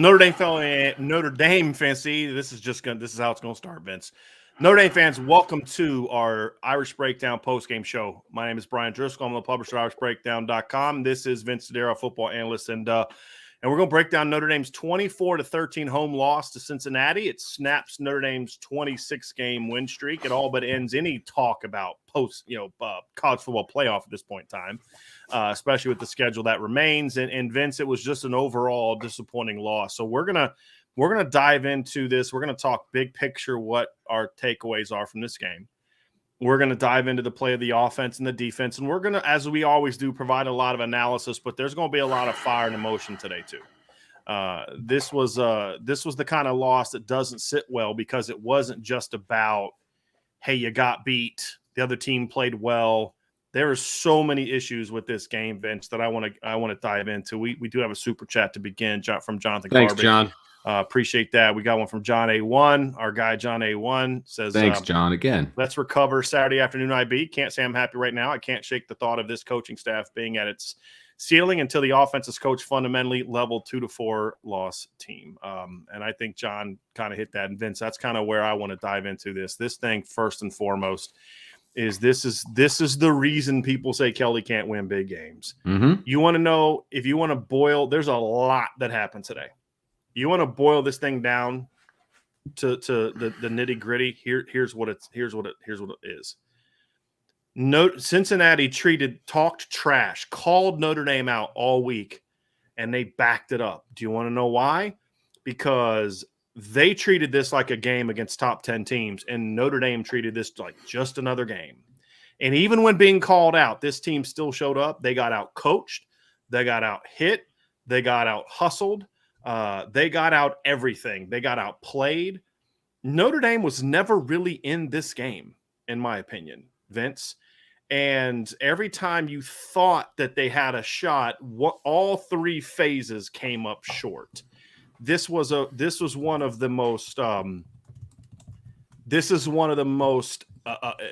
Notre Dame fans, see, this is how it's gonna start, Vince. Notre Dame fans, welcome to our Irish Breakdown postgame show. My name is Brian Driscoll. I'm the publisher of IrishBreakdown.com. This is Vince Sedera, football analyst, and we're going to break down Notre Dame's 24-13 home loss to Cincinnati. It snaps Notre Dame's 26-game win streak. It all but ends any talk about college football playoff at this point in time, especially with the schedule that remains. And Vince, it was just an overall disappointing loss. So we're gonna dive into this. We're gonna talk big picture what our takeaways are from this game. We're going to dive into the play of the offense and the defense, and we're going to, as we always do, provide a lot of analysis, but there's going to be a lot of fire and emotion today too. This was the kind of loss that doesn't sit well because it wasn't just about, hey, you got beat, the other team played well. There are so many issues with this game, Vince, that I want to dive into. We do have a super chat to begin from Jonathan. Thanks, Garbage. John. Appreciate that. We got one from John A1. Our guy John A1 says, thanks, John, again. Let's recover Saturday afternoon IB. Can't say I'm happy right now. I can't shake the thought of this coaching staff being at its ceiling until the offensive coach fundamentally leveled 2-4 loss team. And I think John kind of hit that. And Vince, that's kind of where I want to dive into this. This thing, first and foremost, is this is the reason people say Kelly can't win big games. Mm-hmm. You want to know, if you want to boil, there's a lot that happened today. You want to boil this thing down to the nitty gritty. Here's what it is. Cincinnati talked trash, called Notre Dame out all week, and they backed it up. Do you want to know why? Because they treated this like a game against top 10 teams, and Notre Dame treated this like just another game. And even when being called out, this team still showed up. They got out coached, they got out hit, they got out hustled. They got out everything. They got outplayed. Notre Dame was never really in this game, in my opinion, Vince. And every time you thought that they had a shot, all three phases came up short. This was one of the most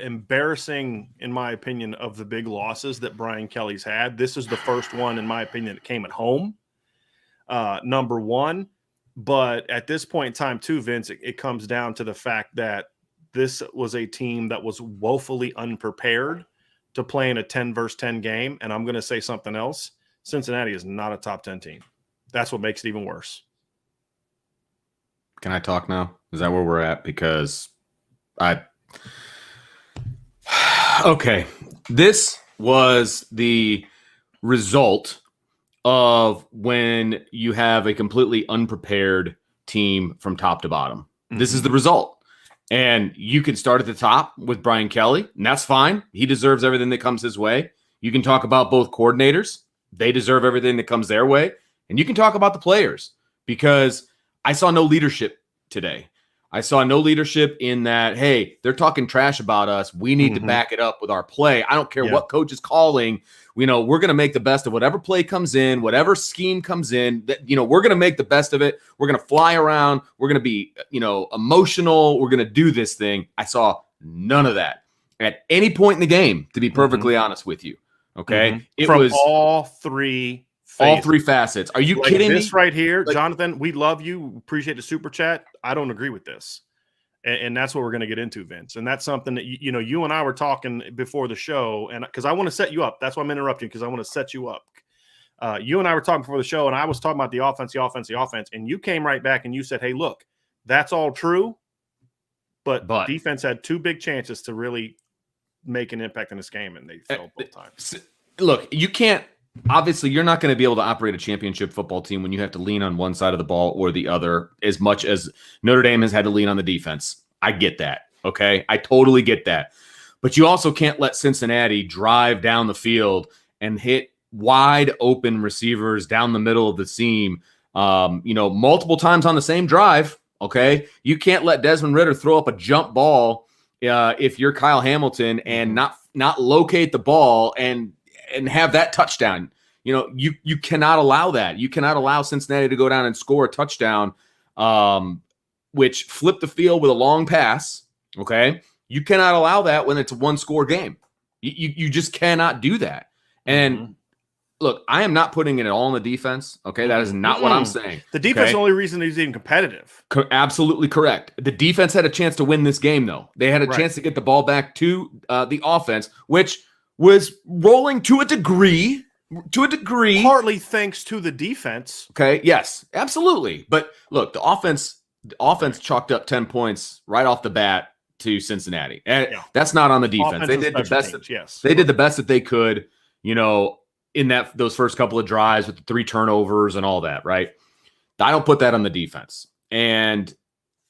embarrassing, in my opinion, of the big losses that Brian Kelly's had. This is the first one, in my opinion, that came at home. Number one, but at this point in time too, Vince, it comes down to the fact that this was a team that was woefully unprepared to play in a 10 versus 10 game. And I'm going to say something else. Cincinnati is not a top 10 team. That's what makes it even worse. Can I talk now? Is that where we're at? Because okay. This was the result of when you have a completely unprepared team from top to bottom. Mm-hmm. This is the result. And you can start at the top with Brian Kelly, and that's fine. He deserves everything that comes his way. You can talk about both coordinators. They deserve everything that comes their way. And you can talk about the players, because I saw no leadership today. I saw no leadership in that, hey, they're talking trash about us. We need to back it up with our play. I don't care what coach is calling. We're going to make the best of whatever play comes in, whatever scheme comes in. We're going to make the best of it. We're going to fly around. We're going to be, emotional. We're going to do this thing. I saw none of that at any point in the game, to be perfectly honest with you. Okay. It was all three facets. Are you kidding me? This right here, Jonathan, we love you. Appreciate the super chat. I don't agree with this. And that's what we're going to get into, Vince. And that's something that, you and I were talking before the show, and because I want to set you up. That's why I'm interrupting, because I want to set you up. You and I were talking before the show, and I was talking about the offense. And you came right back and you said, hey, look, that's all true. But defense had two big chances to really make an impact in this game, and they failed both times. Look, you can't. Obviously, you're not going to be able to operate a championship football team when you have to lean on one side of the ball or the other, as much as Notre Dame has had to lean on the defense. I get that, okay? I totally get that. But you also can't let Cincinnati drive down the field and hit wide open receivers down the middle of the seam, multiple times on the same drive, okay? You can't let Desmond Ridder throw up a jump ball if you're Kyle Hamilton and not locate the ball and have that touchdown. You cannot allow that. You cannot allow Cincinnati to go down and score a touchdown, which flipped the field with a long pass. Okay. You cannot allow that when it's a one-score game. You just cannot do that. And look, I am not putting it all on the defense. Okay, that is not what I'm saying. The defense is okay? the only reason he's even competitive. Absolutely correct. The defense had a chance to win this game, though. They had a chance to get the ball back to the offense, which was rolling to a degree. Partly thanks to the defense. Okay, yes, absolutely. But look, the offense chalked up 10 points right off the bat to Cincinnati. And that's not on the defense. They did the best. They did the best that they could, in those first couple of drives with the 3 turnovers and all that, right? I don't put that on the defense. And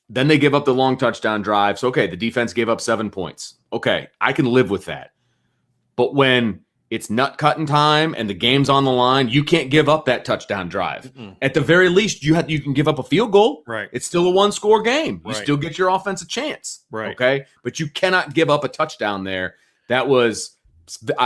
then they give up the long touchdown drive. So, okay, the defense gave up 7 points. Okay, I can live with that. But when it's nut cutting time and the game's on the line, you can't give up that touchdown drive. At the very least, you can give up a field goal. Right. It's still a 1-score game. You still get your offense a chance. Right. Okay. But you cannot give up a touchdown there. I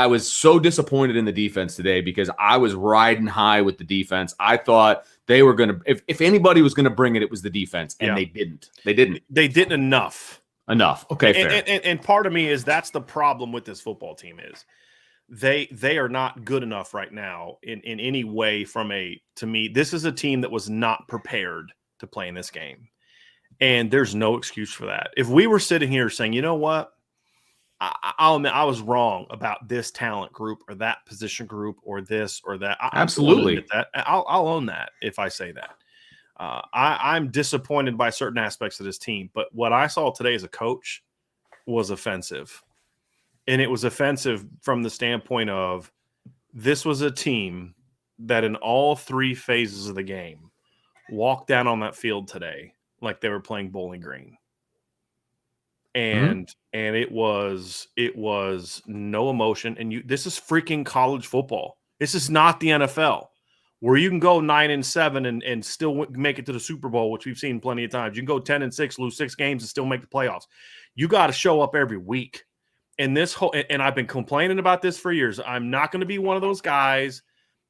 was so disappointed in the defense today because I was riding high with the defense. I thought they were going to, if anybody was going to bring it, it was the defense. And they didn't. They didn't enough. Okay. Fair. And part of me is that's the problem with this football team is they are not good enough right now in any way to me, this is a team that was not prepared to play in this game. And there's no excuse for that. If we were sitting here saying, you know what, I'll admit I was wrong about this talent group or that position group or this or that. Absolutely. I'll own that if I say that. I'm disappointed by certain aspects of this team, but what I saw today as a coach was offensive. And it was offensive from the standpoint of this was a team that in all 3 phases of the game walked down on that field today like they were playing Bowling Green. And it was no emotion. And this is freaking college football. This is not the NFL where you can go 9-7 and still make it to the Super Bowl, which we've seen plenty of times. You can go 10-6, lose 6 games and still make the playoffs. You got to show up every week. And and I've been complaining about this for years. I'm not going to be one of those guys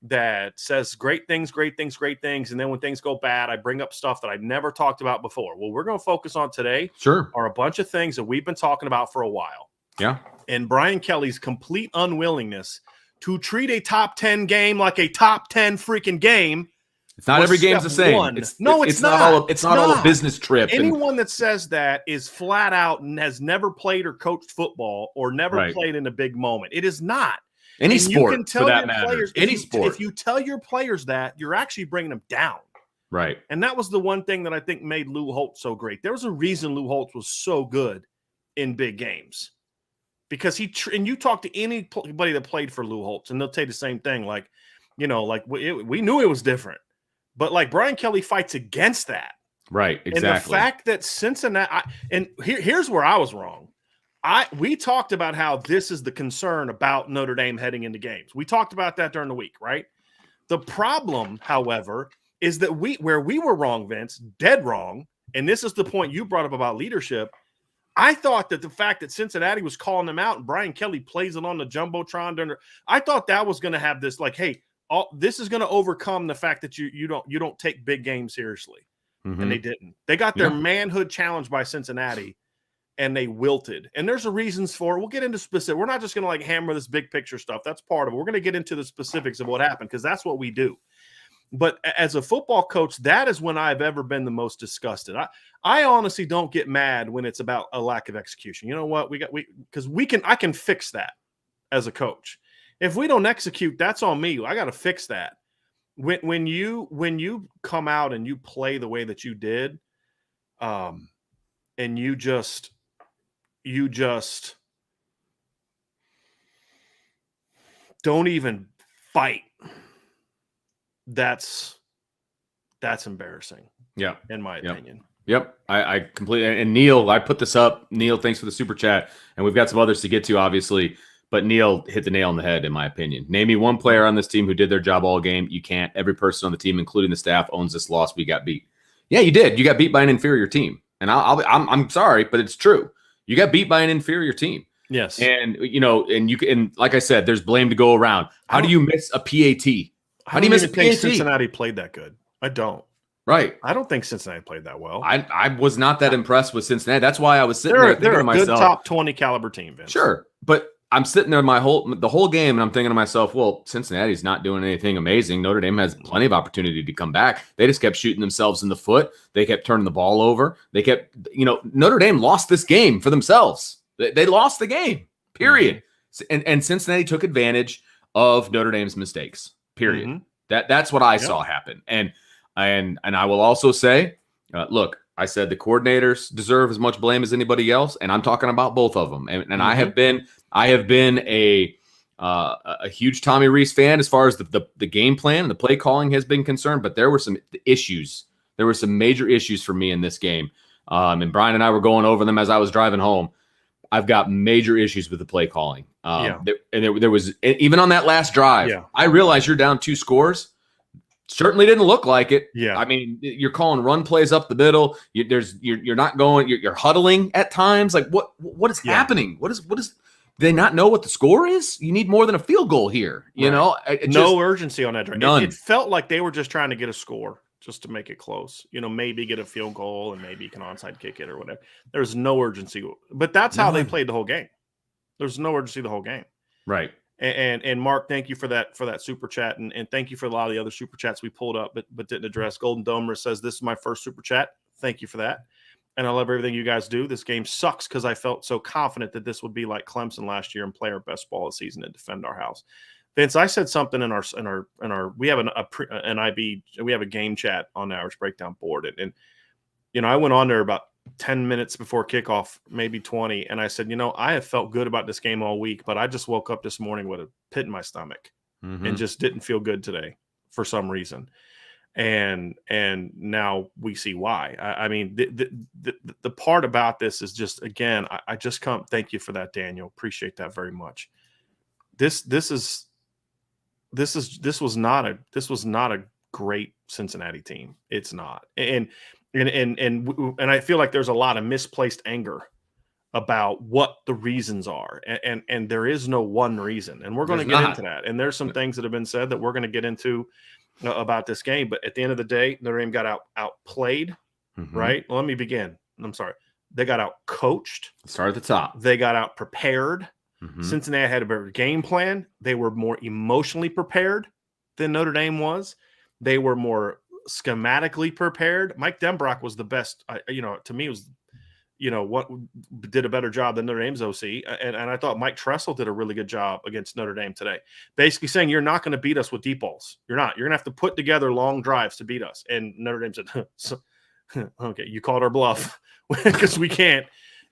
that says great things. And then when things go bad, I bring up stuff that I've never talked about before. Well, we're going to focus on today are a bunch of things that we've been talking about for a while. Yeah. And Brian Kelly's complete unwillingness to treat a top 10 game like a top 10 freaking game. It's not every game's the same. It's not. It's not all a business trip. Anyone that says that is flat out and has never played or coached football or never played in a big moment. It is not. Any sport, you can tell for that your matter. players, Any sport. If you tell your players that, you're actually bringing them down. Right. And that was the one thing that I think made Lou Holtz so great. There was a reason Lou Holtz was so good in big games. Because and you talk to anybody that played for Lou Holtz, and they'll tell you the same thing. Like, we knew it was different. But like Brian Kelly fights against that. Right, exactly. And the fact that Cincinnati and here's where I was wrong. We talked about how this is the concern about Notre Dame heading into games. We talked about that during the week, right? The problem, however, is that where we were wrong, Vince, dead wrong, and this is the point you brought up about leadership. I thought that the fact that Cincinnati was calling them out and Brian Kelly plays it on the Jumbotron, I thought that was going to have this like, hey, this is going to overcome the fact that you don't take big games seriously. And they didn't. They got their manhood challenged by Cincinnati and they wilted. And there's a reasons for it. We'll get into specific. We're not just going to like hammer this big picture stuff. That's part of it. We're going to get into the specifics of what happened because that's what we do. But as a football coach, that is when I've ever been the most disgusted. I honestly don't get mad when it's about a lack of execution. You know what? I can fix that as a coach. If we don't execute, that's on me. I got to fix that. When you come out and you play the way that you did, and you just don't even fight, that's embarrassing. Yeah, in my opinion. Yep, I completely. And Neil, I put this up. Neil, thanks for the super chat, and we've got some others to get to, obviously. But Neil hit the nail on the head, in my opinion. Name me one player on this team who did their job all game. You can't. Every person on the team, including the staff, owns this loss. We got beat. Yeah, you did. You got beat by an inferior team, and I'm sorry, but it's true. You got beat by an inferior team. Yes, and and like I said, there's blame to go around. How do you miss a PAT? How do you miss a PAT? Cincinnati played that good. I don't. Right. I don't think Cincinnati played that well. I was not that impressed with Cincinnati. That's why I was sitting there thinking to myself, they're a good top 20 caliber team, Vince. Sure, but I'm sitting there the whole game, and I'm thinking to myself, well, Cincinnati's not doing anything amazing. Notre Dame has plenty of opportunity to come back. They just kept shooting themselves in the foot. They kept turning the ball over. They kept, Notre Dame lost this game for themselves. They lost the game, period. And Cincinnati took advantage of Notre Dame's mistakes, period. That's what I saw happen. And I will also say, look, I said the coordinators deserve as much blame as anybody else, and I'm talking about both of them. And I have been a huge Tommy Rees fan as far as the game plan and the play calling has been concerned, but there were some issues. There were some major issues for me in this game. And Brian and I were going over them as I was driving home. I've got major issues with the play calling. There was, even on that last drive, I realized you're down 2 scores. Certainly didn't look like it. Yeah. I mean, you're calling run plays up the middle. You're not going. You're huddling at times. Like what is happening? What is? Do they not know what the score is? You need more than a field goal here. You know, no urgency on that drive. None. It felt like they were just trying to get a score, just to make it close. Maybe get a field goal and maybe you can onside kick it or whatever. There's no urgency, but that's how they played the whole game. There's no urgency the whole game. Right. And Mark, thank you for that super chat, and thank you for a lot of the other super chats we pulled up but didn't address. Golden Domer says, this is my first super chat. Thank you for that. And I love everything you guys do. This game sucks because I felt so confident that this would be like Clemson last year and play our best ball of the season and defend our house. Vince, I said something in our we have we have a game chat on the Irish Breakdown board, and I went on there about 10 minutes before kickoff, maybe 20. And I said, I have felt good about this game all week, but I just woke up this morning with a pit in my stomach and just didn't feel good today for some reason. And now we see why. I mean, the part about this is just, again, I just come. Thank you for that, Daniel. Appreciate that very much. This was not a great Cincinnati team. It's not. And I feel like there's a lot of misplaced anger about what the reasons are, and there is no one reason, and we're going to get into that. And there's some things that have been said that we're going to get into about this game. But at the end of the day, Notre Dame got outplayed. Right? Well, let me begin. I'm sorry. They got out coached. Start at the top. They got out prepared. Cincinnati had a better game plan. They were more emotionally prepared than Notre Dame was. They were more schematically prepared. Mike Denbrock was the best, to me was, what did a better job than Notre Dame's OC. And I thought Mike Tressel did a really good job against Notre Dame today. Basically saying, you're not going to beat us with deep balls. You're not. You're going to have to put together long drives to beat us. And Notre Dame said, okay, you called our bluff because we can't.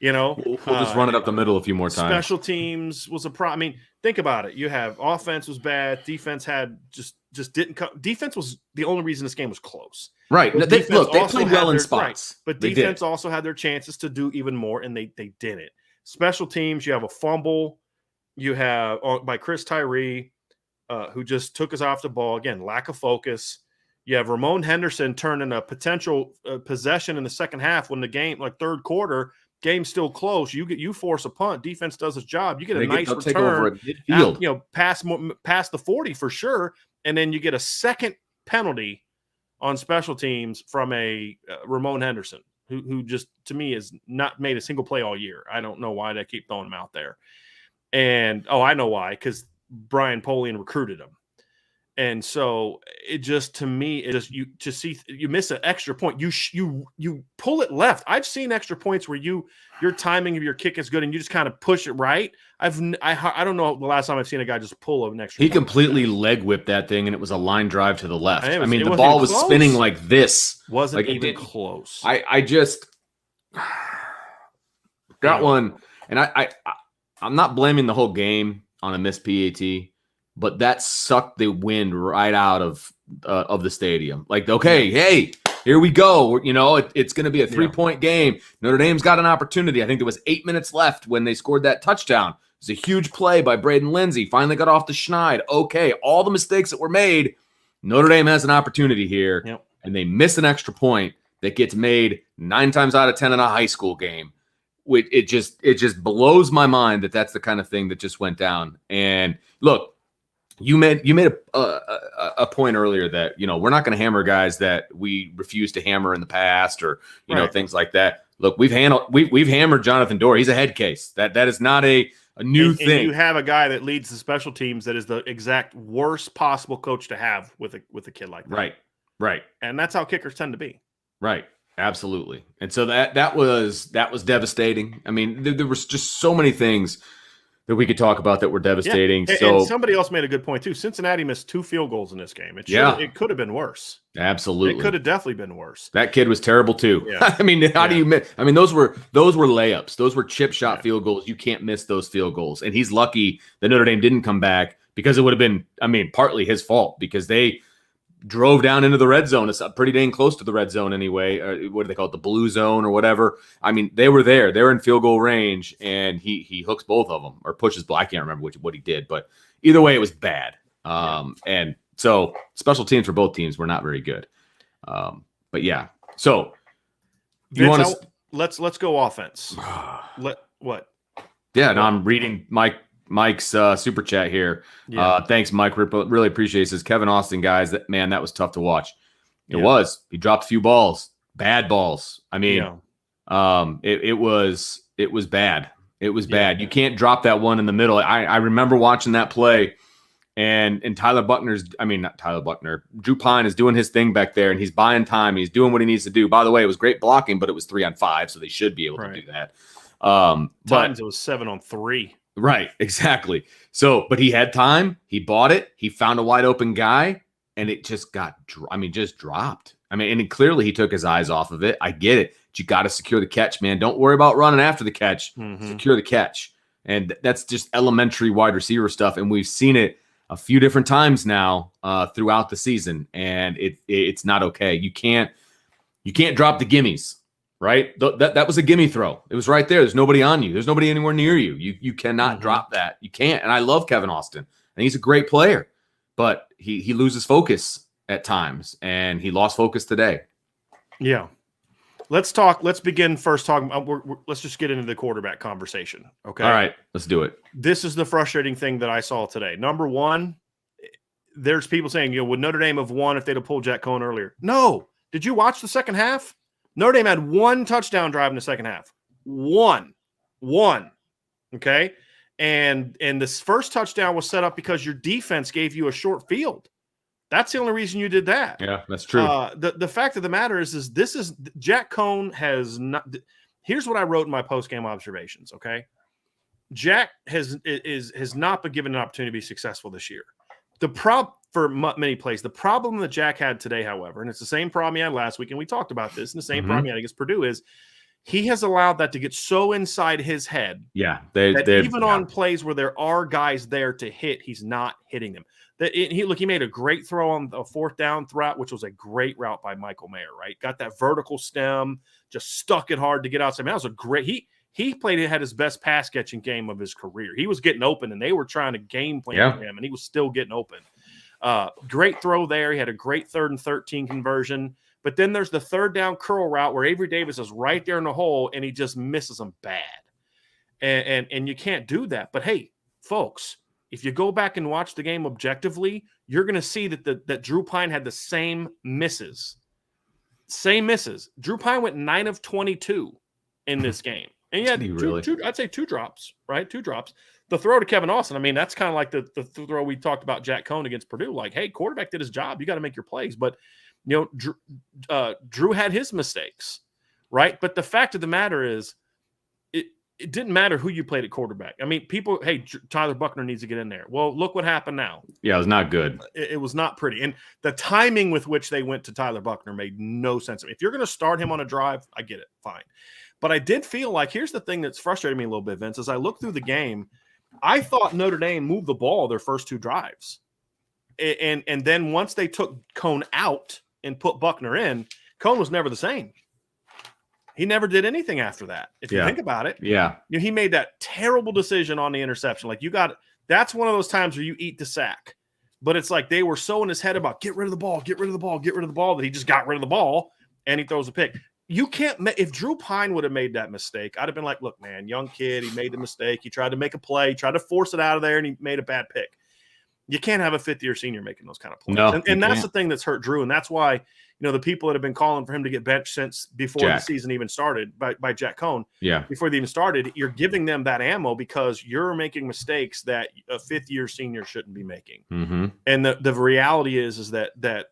We'll just run it up the middle a few more times. Special teams was a problem. I mean, think about it. You have offense was bad. Defense had just didn't come. Defense was the only reason this game was close. Right. They played well in spots. Right. But defense also had their chances to do even more, and they didn't. Special teams, you have a fumble. You have by Chris Tyree, who just took us off the ball. Again, lack of focus. You have Ramon Henderson turning a potential possession in the second half when the game, like third quarter, game's still close. You force a punt. Defense does its job. You get a nice return. Take over at midfield. Past the 40 for sure, and then you get a second penalty on special teams from a Ramon Henderson, who just to me has not made a single play all year. I don't know why they keep throwing him out there. And I know why, because Brian Polian recruited him. And so it just, to me, you miss an extra point. You pull it left. I've seen extra points where your timing of your kick is good and you just kind of push it right. I don't know the last time I've seen a guy just pull an extra. He point. Completely leg whipped that thing, and it was a line drive to the left. I mean, the ball was spinning like this. Wasn't like even close. I just that one, and I'm not blaming the whole game on a missed PAT. But that sucked the wind right out of the stadium. Like, okay, hey, here we go. It's going to be a 3-point game. Notre Dame's got an opportunity. I think there was 8 minutes left when they scored that touchdown. It was a huge play by Braden Lindsey. Finally got off the schneid. Okay, all the mistakes that were made, Notre Dame has an opportunity here, and they miss an extra point that gets made 9 times out of 10 in a high school game. It just blows my mind that that's the kind of thing that just went down. And look, You made a point earlier that we're not going to hammer guys that we refused to hammer in the past, or things like that. Look, we've hammered Jonathan Dorr. He's a head case. That is not a a new and thing. you have a guy that leads the special teams that is the exact worst possible coach to have with a kid like that. Right. And that's how kickers tend to be. Right. Absolutely. And so that was devastating. I mean, there was just so many things that we could talk about that were devastating. Yeah. So and somebody else made a good point too. Cincinnati missed 2 field goals in this game. It could have been worse. Absolutely. It could have definitely been worse. That kid was terrible too. Yeah. I mean, how do you miss? I mean, those were layups. Those were chip shot field goals. You can't miss those field goals. And he's lucky that Notre Dame didn't come back, because it would have been, I mean, partly his fault, because they drove down into the red zone. It's pretty dang close to the red zone anyway. Or what do they call it? The blue zone or whatever. I mean, they were there. They were in field goal range, and he hooks both of them, or pushes. I can't remember what he did, but either way, it was bad. And so special teams for both teams were not very good. But yeah. So you want to let's go offense. What? Yeah, no, I'm reading Mike's super chat here. Yeah. Thanks, Mike. Really appreciate it. Says Kevin Austin, guys. That was tough to watch. It was. He dropped a few balls, bad balls. I mean, it was bad. It was bad. You can't drop that one in the middle. I remember watching that play, and not Tyler Buckner. Drew Pine is doing his thing back there, and he's buying time. He's doing what he needs to do. By the way, it was great blocking, but it was 3-on-5, so they should be able to do that. Times it was 7-on-3. Right, exactly. So, but he had time. He bought it. He found a wide open guy, and it just just dropped. I mean, and clearly he took his eyes off of it. I get it. But you got to secure the catch, man. Don't worry about running after the catch. Mm-hmm. Secure the catch. And that's just elementary wide receiver stuff. And we've seen it a few different times now throughout the season, and it's not okay. You can't drop the gimmies. Right? That was a gimme throw. It was right there. There's nobody on you. There's nobody anywhere near you. You cannot drop that. You can't. And I love Kevin Austin. And he's a great player. But he loses focus at times. And he lost focus today. Yeah. Let's begin first talking. Let's just get into the quarterback conversation. Okay. All right. Let's do it. This is the frustrating thing that I saw today. Number one, there's people saying, would Notre Dame have won if they'd have pulled Jack Cohn earlier? No. Did you watch the second half? Notre Dame had 1 touchdown drive in the second half. One. Okay. And this first touchdown was set up because your defense gave you a short field. That's the only reason you did that. Yeah, that's true. The fact of the matter is Jack Cohn has not. Here's what I wrote in my post-game observations. Okay. Jack has not been given an opportunity to be successful this year. For many plays. The problem that Jack had today, however, and it's the same problem he had last week, and we talked about this, and the same problem he had against Purdue, is he has allowed that to get so inside his head that even on plays where there are guys there to hit, he's not hitting them. He made a great throw on a 4th down route, which was a great route by Michael Mayer, right? Got that vertical stem, just stuck it hard to get outside. Man, that was a great he had his best pass catching game of his career. He was getting open, and they were trying to game plan for him, and he was still getting open. Great throw there. He had a great 3rd and 13 conversion. But then there's the 3rd down curl route where Avery Davis is right there in the hole, and he just misses them bad. And you can't do that. But hey, folks, if you go back and watch the game objectively, you're going to see that Drew Pine had the same misses. Drew Pine went 9 of 22 in this game. And he had I'd say 2 drops, right? 2 drops. The throw to Kevin Austin, I mean, that's kind of like the throw we talked about Jack Cohn against Purdue. Like, hey, quarterback did his job. You got to make your plays. But, Drew had his mistakes, right? But the fact of the matter is it didn't matter who you played at quarterback. I mean, Tyler Buckner needs to get in there. Well, look what happened now. Yeah, it was not good. It was not pretty. And the timing with which they went to Tyler Buckner made no sense. If you're going to start him on a drive, I get it. Fine. But I did feel like, here's the thing that's frustrating me a little bit, Vince, as I look through the game, I thought Notre Dame moved the ball their first 2 drives. And then once they took Cohn out and put Buckner in, Cohn was never the same. He never did anything after that. If you think about it, he made that terrible decision on the interception. Like that's one of those times where you eat the sack, but it's like they were so in his head about get rid of the ball that he just got rid of the ball and he throws a pick. You can't. If Drew Pine would have made that mistake, I'd have been like, look, man, young kid, he made the mistake. He tried to make a play, tried to force it out of there, and he made a bad pick. You can't have a 5th-year senior making those kind of plays. No, and that's the thing that's hurt Drew. And that's why, the people that have been calling for him to get benched since before the season even started by Jack Cohn. Yeah. Before they even started, you're giving them that ammo because you're making mistakes that a fifth-year senior shouldn't be making. Mm-hmm. And the reality is that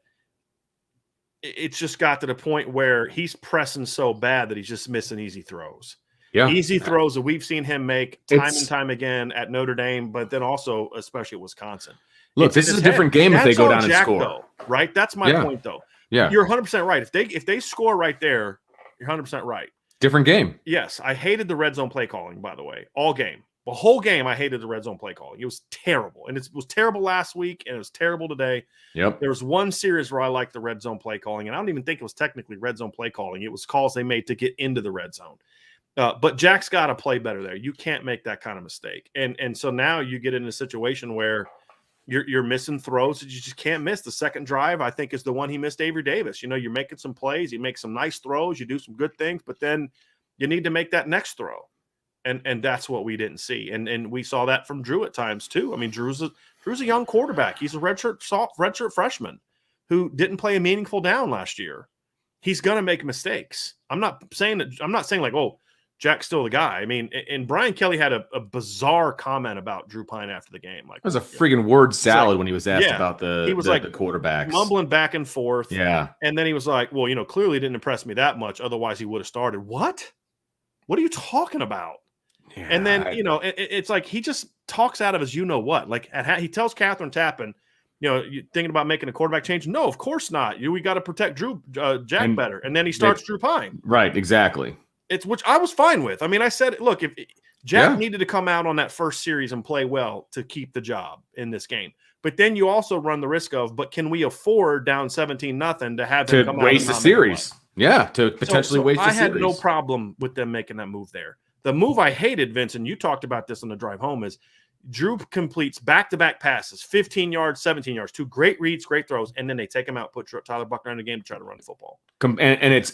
it's just got to the point where he's pressing so bad that he's just missing easy throws. Yeah. Easy throws that we've seen him make time and time again at Notre Dame, but then also especially at Wisconsin. Look, this is a different game if they go down and score. Though, right? That's my point, though. Yeah. You're 100% right. If they score right there, you're 100% right. Different game. Yes, I hated the red zone play calling, by the way, all game. The whole game, I hated the red zone play calling. It was terrible. And it was terrible last week, and it was terrible today. Yep. There was one series where I liked the red zone play calling, and I don't even think it was technically red zone play calling. It was calls they made to get into the red zone. But Jack's got to play better there. You can't make that kind of mistake. And so now you get in a situation where you're missing throws that you just can't miss. The second drive, I think, is the one he missed Avery Davis. You're making some plays. You make some nice throws. You do some good things, but then you need to make that next throw. And that's what we didn't see. And we saw that from Drew at times too. I mean, Drew's a young quarterback. He's a redshirt freshman who didn't play a meaningful down last year. He's going to make mistakes. I'm not saying like, oh, Jack's still the guy. I mean, and Brian Kelly had a bizarre comment about Drew Pine after the game. Like, it was a freaking word salad when he was asked about the quarterbacks. Mumbling back and forth. Yeah. And then he was like, well, clearly didn't impress me that much. Otherwise he would have started. What are you talking about? Yeah, and then, it's like he just talks out of his what. Like he tells Catherine Tappan, you thinking about making a quarterback change? No, of course not. We got to protect Jack better. And then he starts Drew Pine. Right, exactly. Which I was fine with. I mean, I said, look, if Jack needed to come out on that first series and play well to keep the job in this game. But then you also run the risk of, but can we afford down 17-0 to have them come out waste the series? Yeah, to potentially waste the series. I had no problem with them making that move there. The move I hated, Vince, and you talked about this on the drive home, is Drew completes back-to-back passes, 15 yards, 17 yards, 2 great reads, great throws, and then they take him out, put Tyler Buckner in the game to try to run the football. And it's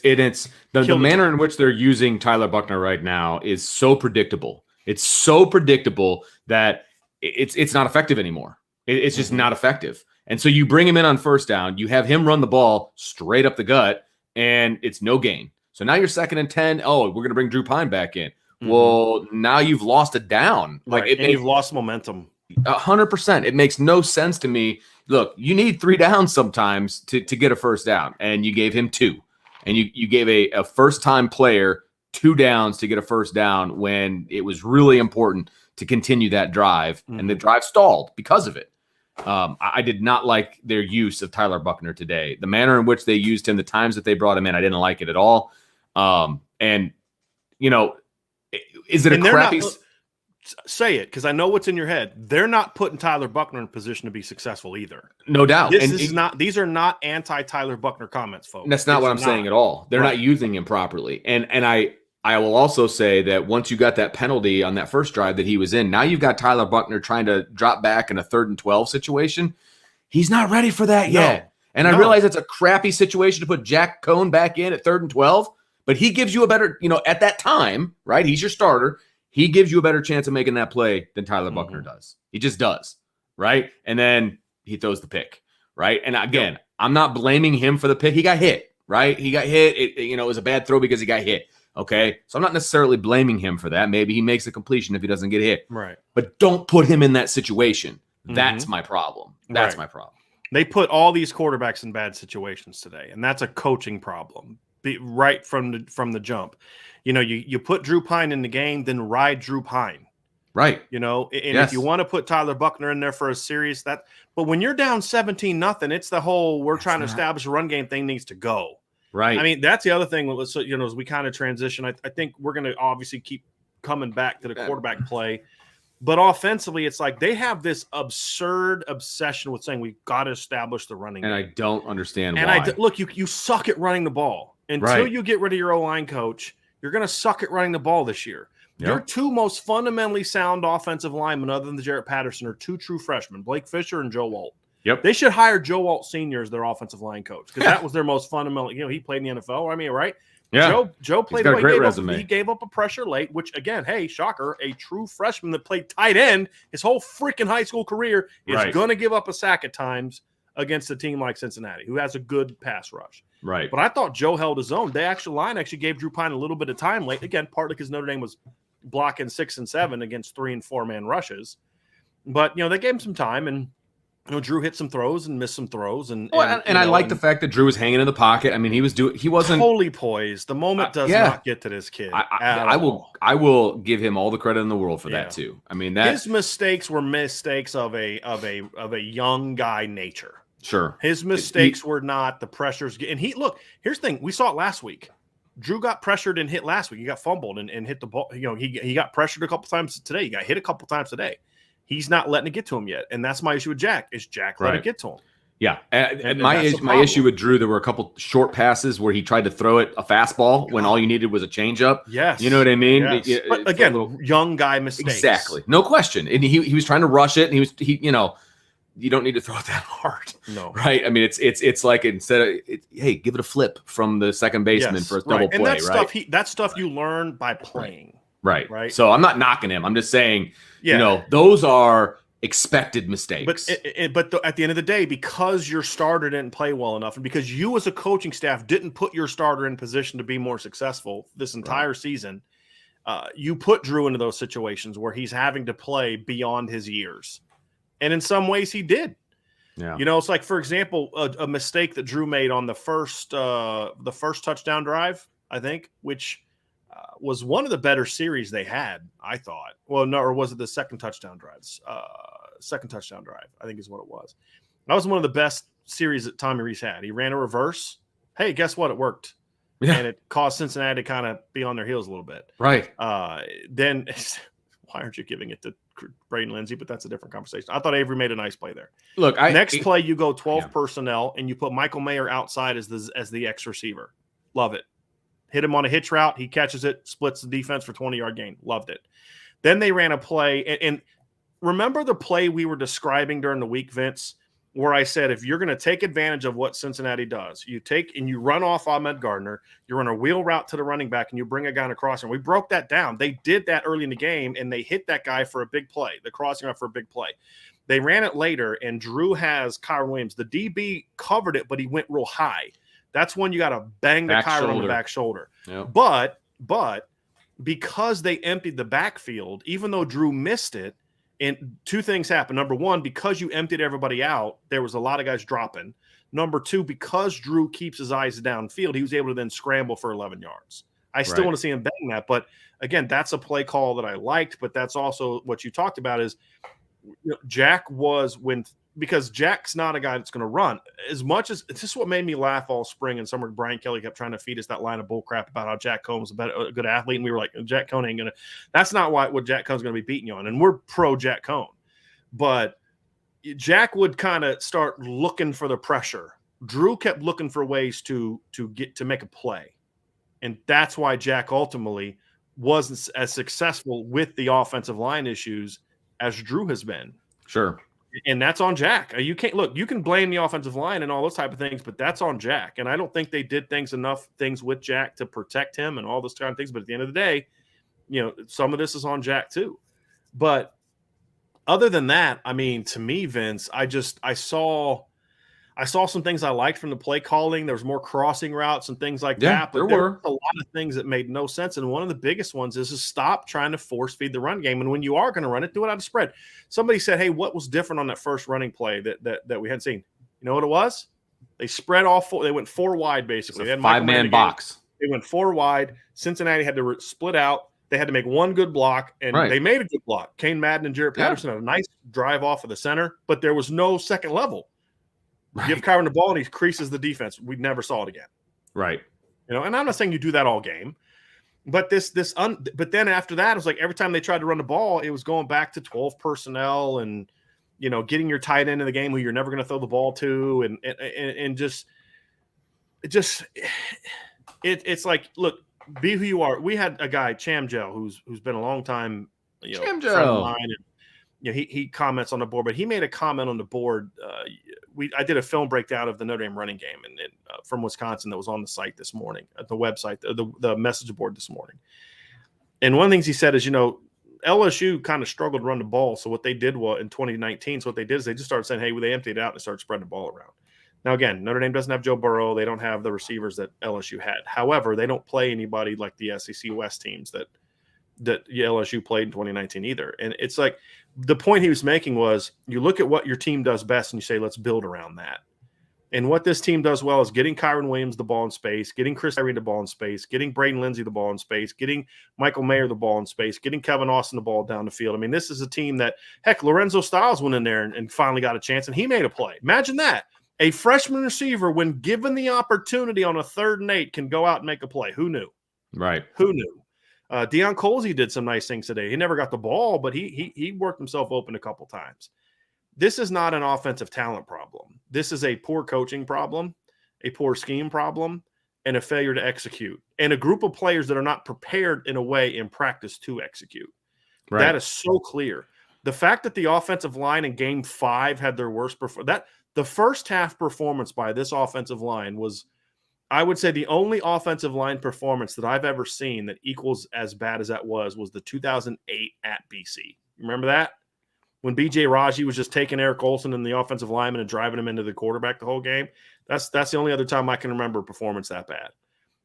the manner in which they're using Tyler Buckner right now is so predictable. It's so predictable that it's not effective anymore. It's just not effective. And so you bring him in on first down, you have him run the ball straight up the gut, and it's no gain. So now you're 2nd and 10. Oh, we're going to bring Drew Pine back in. Well, now you've lost a down. You've lost momentum. 100%. It makes no sense to me. Look, you need 3 downs sometimes to get a first down, and you gave him 2. And you gave a first-time player 2 downs to get a first down when it was really important to continue that drive, and the drive stalled because of it. I did not like their use of Tyler Buckner today. The manner in which they used him, the times that they brought him in, I didn't like it at all. Is it a crappy? Say it, because I know what's in your head. They're not putting Tyler Buckner in position to be successful either. No doubt. These are not anti-Tyler Buckner comments, folks. That's not what I'm saying at all. They're not using him properly. And I will also say that once you got that penalty on that first drive that he was in, now you've got Tyler Buckner trying to drop back in a 3rd and 12 situation. He's not ready for that yet. And I realize it's a crappy situation to put Jack Cohn back in at 3rd and 12. But he gives you a better, at that time, right? He's your starter. He gives you a better chance of making that play than Tyler Buckner does. He just does, right? And then he throws the pick, right? And again, I'm not blaming him for the pick. He got hit, right? He got hit. It was a bad throw because he got hit, okay? So I'm not necessarily blaming him for that. Maybe he makes a completion if he doesn't get hit. Right. But don't put him in that situation. That's my problem. That's my problem. They put all these quarterbacks in bad situations today, and that's a coaching problem. Right from the jump, you put Drew Pine in the game, then ride Drew Pine, right? If you want to put Tyler Buckner in there for a series, but when you're down 17-0, it's the whole we're trying to establish a run game thing needs to go, right? I mean, that's the other thing. As we kind of transition, I think we're going to obviously keep coming back to the quarterback play. But offensively, it's like they have this absurd obsession with saying we've got to establish the running game. And I don't understand why. Look, you suck at running the ball. Until you get rid of your O-line coach, you're going to suck at running the ball this year. Yep. Your 2 most fundamentally sound offensive linemen, other than the Jarrett Patterson, are 2 true freshmen, Blake Fisher and Joe Walt. Yep. They should hire Joe Walt Sr. as their offensive line coach because that was their most fundamental. He played in the NFL. I mean, right? Yeah. Joe played. He's got a great resume. He gave up a pressure late, which again, hey, shocker, a true freshman that played tight end his whole freaking high school career is going to give up a sack at times against a team like Cincinnati, who has a good pass rush. Right. But I thought Joe held his own. Line actually gave Drew Pine a little bit of time late. Again, partly because Notre Dame was blocking 6 and 7 against 3 and 4 man rushes. But, they gave him some time, and Drew hit some throws and missed some throws, and I like the fact that Drew was hanging in the pocket. I mean, he wasn't totally poised. The moment does not get to this kid. I will give him all the credit in the world for that too. I mean, his mistakes were mistakes of a young guy nature. Sure, his mistakes were not the pressures. And here's the thing: we saw it last week. Drew got pressured and hit last week. He got fumbled and hit the ball. He got pressured a couple times today. He got hit a couple times today. He's not letting it get to him yet, and that's my issue with Jack. Is Jack let it get to him? Yeah, my issue with Drew, there were a couple short passes where he tried to throw it a fastball when all you needed was a changeup. Yes, you know what I mean. Yes. But again, young guy mistakes. Exactly, no question. And he was trying to rush it, and he you don't need to throw it that hard. No, right? I mean, it's like instead of hey, give it a flip from the second baseman for a double play. And that stuff you learn by playing. Right. So I'm not knocking him. I'm just saying, those are expected mistakes. But at the end of the day, because your starter didn't play well enough, and because you as a coaching staff didn't put your starter in position to be more successful this entire season, you put Drew into those situations where he's having to play beyond his years. And in some ways he did. Yeah. It's like, for example, a mistake that Drew made on the first touchdown drive, I think, which was one of the better series they had, I thought. Well, no, or was it the second touchdown drives? Second touchdown drive, I think is what it was. That was one of the best series that Tommy Rees had. He ran a reverse. Hey, guess what? It worked. Yeah. And it caused Cincinnati to kind of be on their heels a little bit. Right. Then why aren't you giving it to Braden Lindsey? But that's a different conversation. I thought Avery made a nice play there. Look, next play, you go 12 personnel and you put Michael Mayer outside as the X receiver. Love it. Hit him on a hitch route. He catches it, splits the defense for 20-yard gain. Loved it. Then they ran a play. And remember the play we were describing during the week, Vince, where I said, if you're going to take advantage of what Cincinnati does, you take and you run off Ahmed Gardner, you run a wheel route to the running back, and you bring a guy on a crossing. We broke that down. They did that early in the game, and they hit that guy for a big play, the crossing route for a big play. They ran it later, and Drew has Kyron Williams. The DB covered it, but he went real high. That's when you got to bang the Kyron on the back shoulder. Yep. But because they emptied the backfield, even though Drew missed it, and two things happened. Number one, because you emptied everybody out, there was a lot of guys dropping. Number two, because Drew keeps his eyes downfield, he was able to then scramble for 11 yards. I still want to see him bang that. But, again, that's a play call that I liked. But that's also what you talked about is Jack was because Jack's not a guy that's going to run. As much as – this is what made me laugh all spring and summer. Brian Kelly kept trying to feed us that line of bull crap about how Jack Cohn's a good athlete. And we were like, Jack Cohn ain't going to – that's not what Jack Cohn's going to be beating you on. And we're pro Jack Cohn. But Jack would kind of start looking for the pressure. Drew kept looking for ways to make a play. And that's why Jack ultimately wasn't as successful with the offensive line issues as Drew has been. Sure. And that's on Jack. You can blame the offensive line and all those type of things, but that's on Jack. And I don't think they did enough things with Jack to protect him and all those kind of things. But at the end of the day, some of this is on Jack too. But other than that, I mean, to me, Vince, I saw some things I liked from the play calling. There was more crossing routes and things like that. But there were a lot of things that made no sense. And one of the biggest ones is to stop trying to force feed the run game. And when you are going to run it, do it out of spread. Somebody said, hey, what was different on that first running play that we hadn't seen? You know what it was? They spread all four. They went 4 wide, basically. They had a 5-man box. They went 4 wide. Cincinnati had to split out. They had to make one good block, and they made a good block. Kane Madden and Jarrett Patterson had a nice drive off of the center, but there was no second level. Give Kyron the ball and he creases the defense. We never saw it again. Right. And I'm not saying you do that all game, but but then after that, it was like every time they tried to run the ball, it was going back to 12 personnel and, getting your tight end in the game who you're never going to throw the ball to. It's like, look, be who you are. We had a guy, Chamgel, who's been a long time, friend of mine, and he comments on the board, but he made a comment on the board. I did a film breakdown of the Notre Dame running game and from Wisconsin that was on the site this morning, at the website, the message board this morning. And one of the things he said is, LSU kind of struggled to run the ball. So what they did in 2019, so what they did is they just started saying, hey, they emptied it out and they started spreading the ball around. Now, again, Notre Dame doesn't have Joe Burrow. They don't have the receivers that LSU had. However, they don't play anybody like the SEC West teams that LSU played in 2019 either. And it's like the point he was making was you look at what your team does best and you say, let's build around that. And what this team does well is getting Kyron Williams the ball in space, getting Chris Tyree the ball in space, getting Braden Lindsey the ball in space, getting Michael Mayer the ball in space, getting Kevin Austin the ball down the field. I mean, this is a team that, heck, Lorenzo Styles went in there and finally got a chance, and he made a play. Imagine that. A freshman receiver, when given the opportunity on a 3rd and 8, can go out and make a play. Who knew? Right. Who knew? Deion Colsey did some nice things today. He never got the ball, but he worked himself open a couple times. This is not an offensive talent problem. This is a poor coaching problem, a poor scheme problem, and a failure to execute. And a group of players that are not prepared in a way in practice to execute. Right. That is so clear. The fact that the offensive line in Game 5 had their worst performance, the first half performance by this offensive line was, I would say, the only offensive line performance that I've ever seen that equals as bad as that was the 2008 at BC. Remember that? When B.J. Raji was just taking Eric Olson and the offensive lineman and driving him into the quarterback the whole game. That's the only other time I can remember a performance that bad.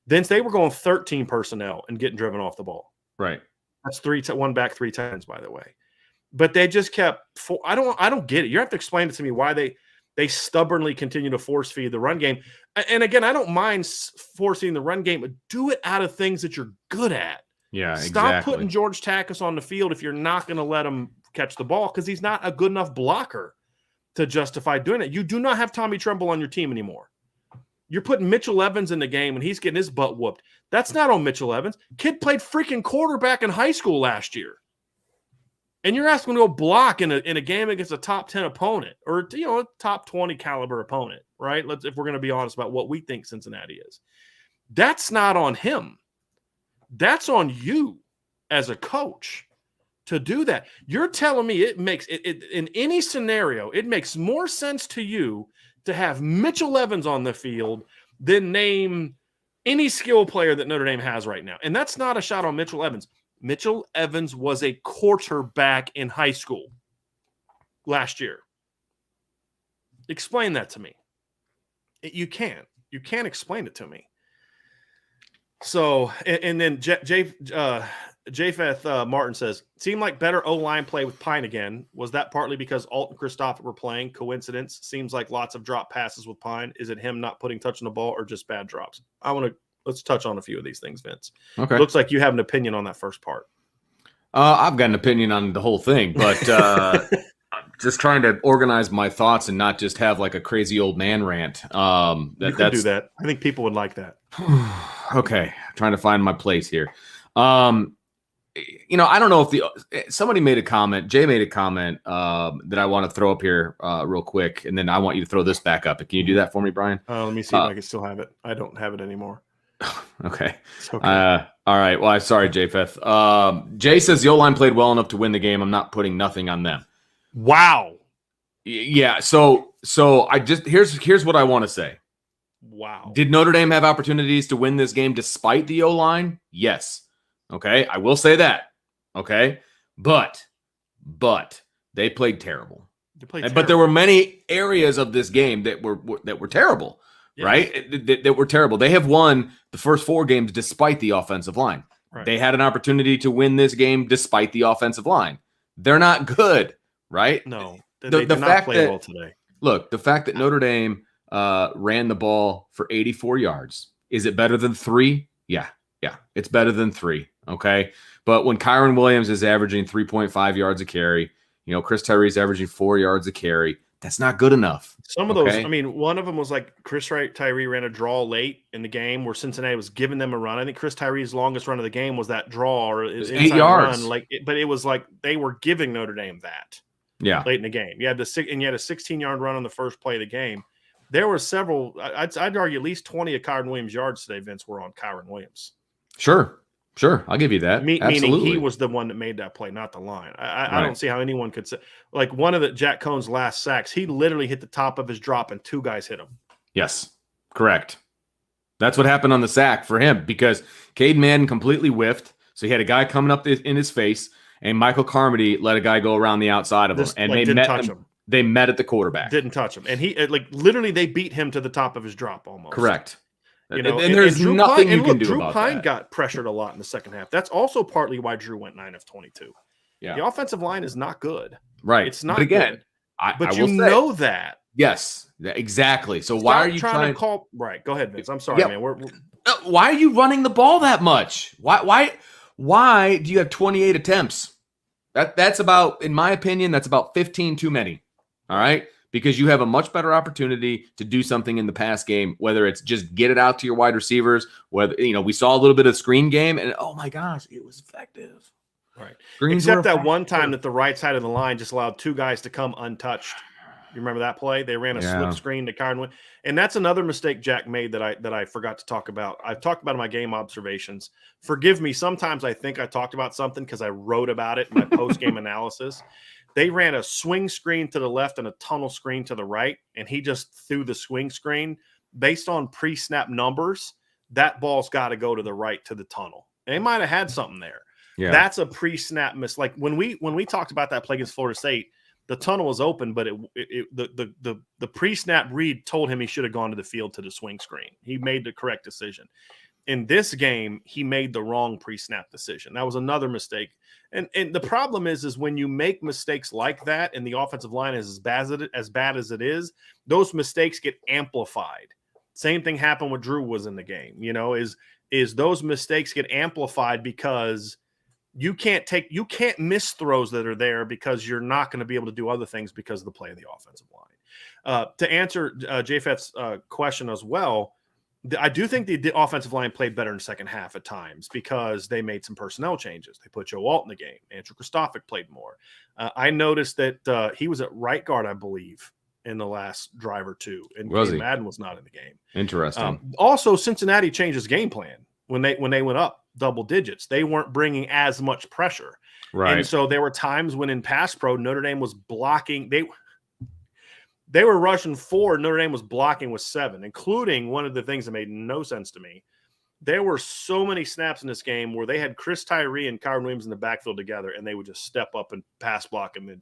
Then they were going 13 personnel and getting driven off the ball. Right. That's one back 3 times, by the way. But they just kept – I don't get it. You have to explain it to me why they stubbornly continue to force feed the run game. And again, I don't mind forcing the run game, but do it out of things that you're good at. Yeah, Stop putting George Takis on the field if you're not going to let him catch the ball because he's not a good enough blocker to justify doing it. You do not have Tommy Tremble on your team anymore. You're putting Mitchell Evans in the game and he's getting his butt whooped. That's not on Mitchell Evans. Kid played freaking quarterback in high school last year. And you're asking him to go block in a game against a top 10 opponent or a top 20 caliber opponent, right? If we're going to be honest about what we think Cincinnati is. That's not on him. That's on you as a coach to do that. You're telling me it makes it in any scenario, it makes more sense to you to have Mitchell Evans on the field than name any skill player that Notre Dame has right now. And that's not a shot on Mitchell Evans. Mitchell Evans was a quarterback in high school last year. Explain that to me. You can't. You can't explain it to me. So, and then Japheth Martin says, seemed like better O-line play with Pine again. Was that partly because Alt and Christopher were playing? Coincidence? Seems like lots of drop passes with Pine. Is it him not putting touch on the ball or just bad drops? Let's touch on a few of these things, Vince. Okay. Looks like you have an opinion on that first part. I've got an opinion on the whole thing, but I'm just trying to organize my thoughts and not just have like a crazy old man rant. You can do that. I think people would like that. Okay. Trying to find my place here. I don't know if somebody made a comment. Jay made a comment that I want to throw up here real quick, and then I want you to throw this back up. Can you do that for me, Brian? Let me see if I can still have it. I don't have it anymore. Okay. It's okay. All right. Well, I'm sorry, Japheth. Jay says the O-line played well enough to win the game. I'm not putting nothing on them. Wow. Yeah. So I just here's what I want to say. Wow. Did Notre Dame have opportunities to win this game despite the O-line? Yes. Okay. I will say that. Okay. But they played terrible. But there were many areas of this game that were terrible. Yes. Right? That were terrible. They have won the first 4 games despite the offensive line. Right. They had an opportunity to win this game despite the offensive line. They're not good, right? No. They did not play well today. Look, the fact that Notre Dame ran the ball for 84 yards, is it better than 3? Yeah, it's better than 3, okay? But when Kyron Williams is averaging 3.5 yards a carry, Chris Tyree's averaging 4 yards a carry, that's not good enough. Some of those, one of them was like Chris Tyree ran a draw late in the game where Cincinnati was giving them a run. I think Chris Tyree's longest run of the game was that draw or his 8 yards. Run, but it was like they were giving Notre Dame that. Yeah, late in the game. You had a 16-yard run on the first play of the game. There were several. I'd argue at least 20 of Kyron Williams' yards today, Vince, were on Kyron Williams. Sure, I'll give you that. Meaning he was the one that made that play, not the line. I don't see how anyone could say, like one of Jack Cohn's last sacks, he literally hit the top of his drop and 2 guys hit him. Yes, correct. That's what happened on the sack for him because Cade Madden completely whiffed. So he had a guy coming up in his face, and Michael Carmody let a guy go around the outside of him, and they met him. They met at the quarterback. Didn't touch him. And he literally they beat him to the top of his drop almost. Correct. You know, and there's Drew nothing Pine, you can do Drew about Pine that. got pressured a lot in the second half. That's also partly why Drew went 9 of 22. Yeah. The offensive line is not good. Right. It's not but again, good. I you will say, know that. Yes, exactly. So Stop why are you trying to call? Right. Go ahead, Vince. I'm sorry, man. Why are you running the ball that much? Why do you have 28 attempts? That's about, in my opinion, that's about 15 too many. All right? Because you have a much better opportunity to do something in the pass game, whether it's just get it out to your wide receivers, whether, we saw a little bit of screen game, and oh my gosh, it was effective. Right. Screens Except that one time that the right side of the line just allowed 2 guys to come untouched. You remember that play? They ran a slip screen to Kyron. And that's another mistake Jack made that I forgot to talk about. I've talked about in my game observations. Forgive me. Sometimes I think I talked about something because I wrote about it in my post-game analysis. They ran a swing screen to the left and a tunnel screen to the right, and he just threw the swing screen. Based on pre-snap numbers, that ball's got to go to the right to the tunnel. And they might have had something there. Yeah. That's a pre-snap miss. Like when we talked about that play against Florida State, the tunnel was open, but the pre-snap read told him he should have gone to the field to the swing screen. He made the correct decision. In this game, he made the wrong pre-snap decision. That was another mistake. And the problem is when you make mistakes like that and the offensive line is as bad as it is, those mistakes get amplified. Same thing happened with Drew was in the game, is those mistakes get amplified because you can't miss throws that are there because you're not going to be able to do other things because of the play of the offensive line. To answer JFET's question as well, I do think the offensive line played better in the second half at times because they made some personnel changes. They put Joe Alt in the game. Andrew Kristofic played more. I noticed that he was at right guard, I believe, in the last drive or two, and Madden was not in the game. Interesting. Also, Cincinnati changed his game plan when they went up double digits. They weren't bringing as much pressure. Right. And so there were times when in pass pro, Notre Dame was blocking. They were rushing 4. Notre Dame was blocking with 7, including one of the things that made no sense to me. There were so many snaps in this game where they had Chris Tyree and Kyron Williams in the backfield together, and they would just step up and pass block and then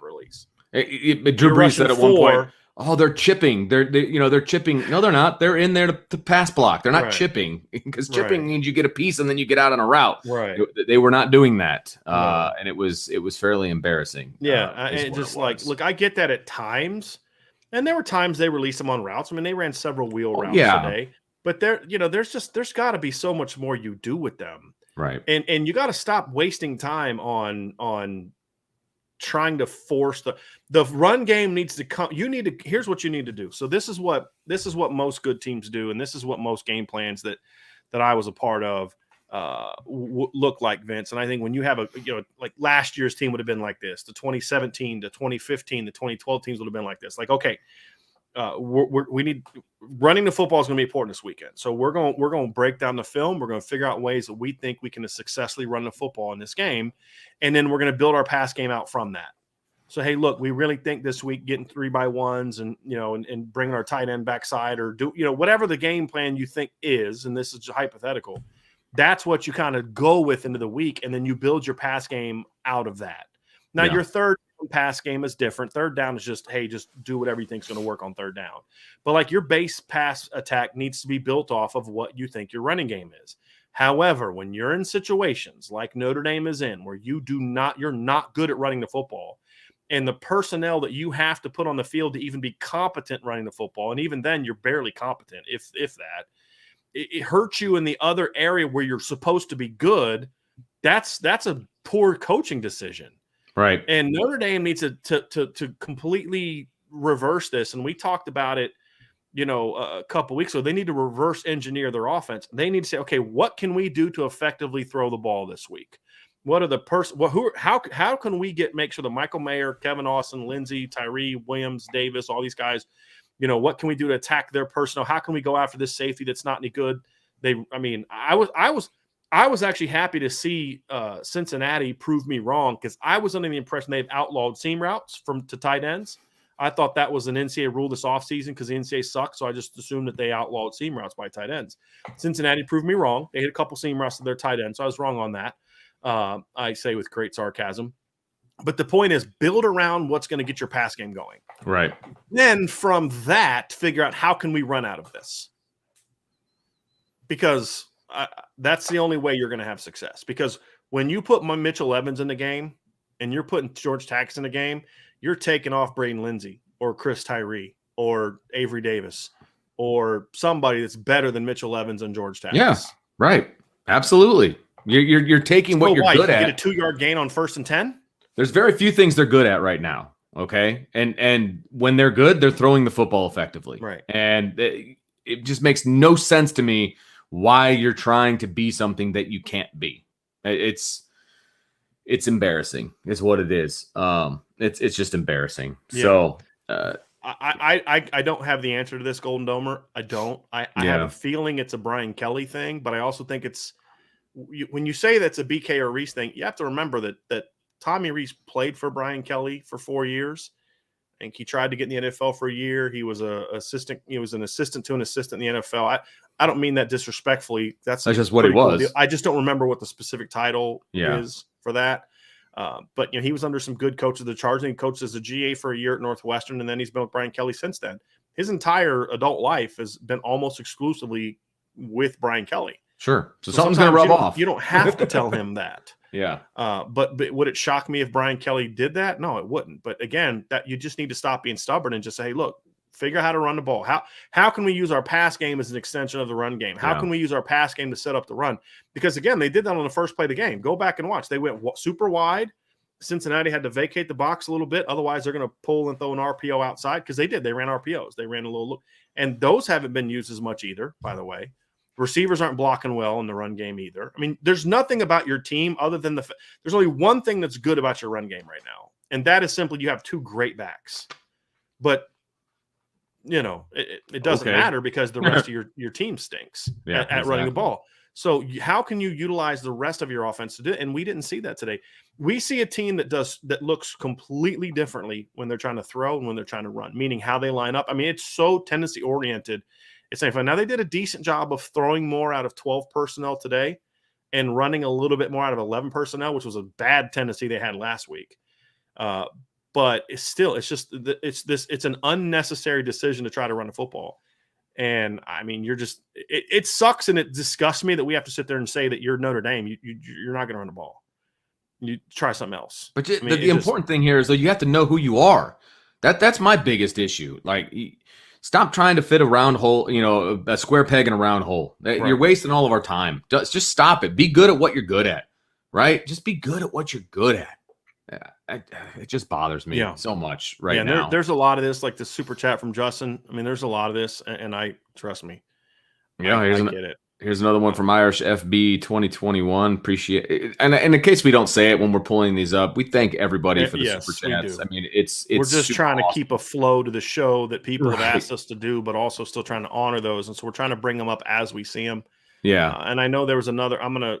release. Drew Brees said at one point, "Oh, they're chipping. They're chipping. No, they're not. They're in there to pass block. They're not chipping because chipping means you get a piece and then you get out on a route. Right. They were not doing that, and it was fairly embarrassing. Yeah, and just look, I get that at times, and there were times they released them on routes. I mean, they ran several wheel routes today, but there's got to be so much more you do with them, right? And you got to stop wasting time on trying to force the run game needs to come. Here's what you need to do. So this is what most good teams do, and this is what most game plans that I was a part of look like, Vince. And I think when you have like last year's team would have been like this, the 2017, the 2015, the 2012 teams would have been like this. Like, okay, we need running the football is going to be important this weekend. So we're going to break down the film. We're going to figure out ways that we think we can successfully run the football in this game. And then we're going to build our pass game out from that. So, hey, look, we really think this week getting 3x1s and, and bringing our tight end backside or do, whatever the game plan you think is, and this is hypothetical, that's what you kind of go with into the week. And then you build your pass game out of that. Now, your third pass game is different. Third down is just, hey, just do whatever you think is going to work on third down. But like your base pass attack needs to be built off of what you think your running game is. However, when you're in situations like Notre Dame is in, where you're not good at running the football, and the personnel that you have to put on the field to even be competent running the football, and even then you're barely competent, if that, it hurts you in the other area where you're supposed to be good. That's a poor coaching decision. Right. And Notre Dame needs to completely reverse this. And we talked about it, a couple weeks ago. They need to reverse engineer their offense. They need to say, okay, what can we do to effectively throw the ball this week? What are the how can we make sure that Michael Mayer, Kevin Austin, Lindsey, Tyree, Williams, Davis, all these guys, what can we do to attack their personnel? How can we go after this safety that's not any good? I was actually happy to see Cincinnati prove me wrong because I was under the impression they've outlawed seam routes to tight ends. I thought that was an NCAA rule this offseason because the NCAA sucked, so I just assumed that they outlawed seam routes by tight ends. Cincinnati proved me wrong. They hit a couple seam routes to their tight ends, so I was wrong on that. I say with great sarcasm. But the point is, build around what's going to get your pass game going. Right. Then from that, figure out how can we run out of this? Because that's the only way you're going to have success. Because when you put Mitchell Evans in the game and you're putting George Tax in the game, you're taking off Braden Lindsey or Chris Tyree or Avery Davis or somebody that's better than Mitchell Evans and George Tax. Yeah, right. Absolutely. You're taking what you're good at. Get a 2-yard gain on 1st and 10. There's very few things they're good at right now. Okay, and when they're good, they're throwing the football effectively. Right. And it just makes no sense to me why you're trying to be something that you can't be. It's embarrassing. Is what it is. It's just embarrassing. Yeah. So. I don't have the answer to this, Golden Domer. I don't. I have a feeling it's a Brian Kelly thing, but I also think it's when you say that's a BK or Reese thing, you have to remember that Tommy Reese played for Brian Kelly for 4 years. I think he tried to get in the NFL for a year. He was an assistant to an assistant in the NFL. I don't mean that disrespectfully. That's just what it was. Cool. I just don't remember what the specific title is for that. But he was under some good coaches. The Chargers. He coached as a GA for a year at Northwestern, and then he's been with Brian Kelly since then. His entire adult life has been almost exclusively with Brian Kelly. Sure. So something's going to rub off. You don't have to tell him that. Yeah. But would it shock me if Brian Kelly did that? No, it wouldn't. But again, that you just need to stop being stubborn and just say, hey, look, figure out how to run the ball. How can we use our pass game as an extension of the run game? How can we use our pass game to set up the run? Because again, they did that on the first play of the game. Go back and watch. They went super wide. Cincinnati had to vacate the box a little bit. Otherwise, they're going to pull and throw an RPO outside because they did. They ran RPOs. They ran a little look. And those haven't been used as much either, by the way. Receivers aren't blocking well in the run game either. I mean, there's nothing about your team other than there's only one thing that's good about your run game right now. And that is simply you have 2 great backs. But, it doesn't matter because the rest of your team stinks at running the ball. So how can you utilize the rest of your offense to do it? And we didn't see that today. We see a team that looks completely differently when they're trying to throw and when they're trying to run, meaning how they line up. I mean, it's so tendency oriented. It's not fun. Now they did a decent job of throwing more out of 12 personnel today and running a little bit more out of 11 personnel, which was a bad tendency they had last week. But it's an unnecessary decision to try to run a football. And I mean, it sucks and it disgusts me that we have to sit there and say that you're Notre Dame. You're not going to run the ball. You try something else. But the important thing here is that you have to know who you are. That's my biggest issue. Like, stop trying to fit a round hole, a square peg in a round hole. Right. You're wasting all of our time. Just stop it. Be good at what you're good at, right? Just be good at what you're good at. It just bothers me so much now. There's a lot of this, like the super chat from Justin. I mean, there's a lot of this, and I trust me. Yeah, I get it. Here's another one from Irish FB 2021. Appreciate it. And in case we don't say it when we're pulling these up, we thank everybody for the super chats. I mean, we're just trying to keep a flow to the show that people have asked us to do, but also still trying to honor those. And so we're trying to bring them up as we see them. Yeah. And I know there was another. I'm gonna.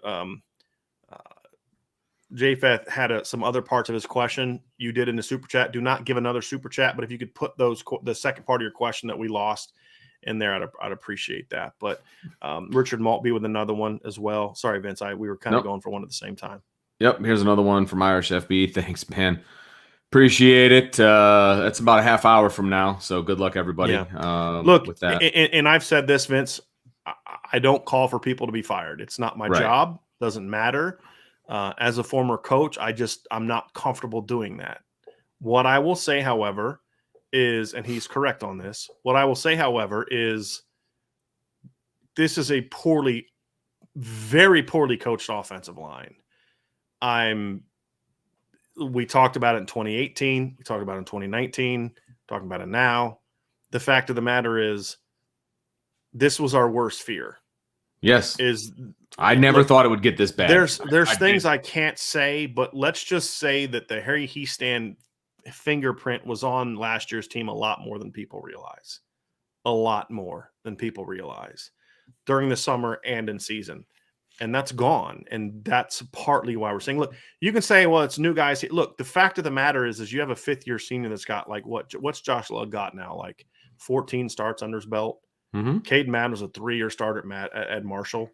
JFeth had some other parts of his question you did in the super chat. Do not give another super chat, but if you could put the second part of your question that we lost in there, I'd appreciate that. But Richard Maltby with another one as well. Sorry, Vince, we were kind of going for one at the same time. Yep, here's another one from Irish FB. Thanks, man. Appreciate it. That's about a half hour from now, so good luck, everybody. Yeah. Look, with that. And I've said this, Vince, I don't call for people to be fired. It's not my job. Doesn't matter. As a former coach, I'm not comfortable doing that. What I will say, however, is, and he's correct on this, what I will say, however, is this is a very poorly coached offensive line. We talked about it in 2018. We talked about it in 2019. Talking about it now. The fact of the matter is this was our worst fear. Yes. I never thought it would get this bad. There's things I can't say, but let's just say that the Harry Hiestand fingerprint was on last year's team a lot more than people realize. A lot more than people realize during the summer and in season. And that's gone. And that's partly why we're saying, look, you can say, well, it's new guys. Look, the fact of the matter is you have a 5th-year senior that's got what's Josh Lugg got now? Like 14 starts under his belt. Mm-hmm. Cade Madden was a 3-year starter at Marshall.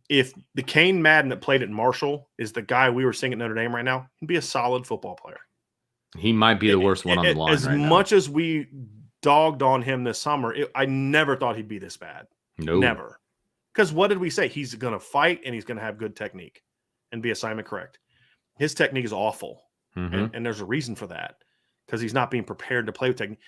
if the Kane Madden that played at Marshall is the guy we were seeing at Notre Dame right now, he'd be a solid football player. He might be the worst one on the line as right now. much as we dogged on him this summer, I never thought he'd be this bad. No. Never. Because what did we say? He's going to fight and he's going to have good technique and be assignment correct. His technique is awful. And there's a reason for that, because he's not being prepared to play with technique.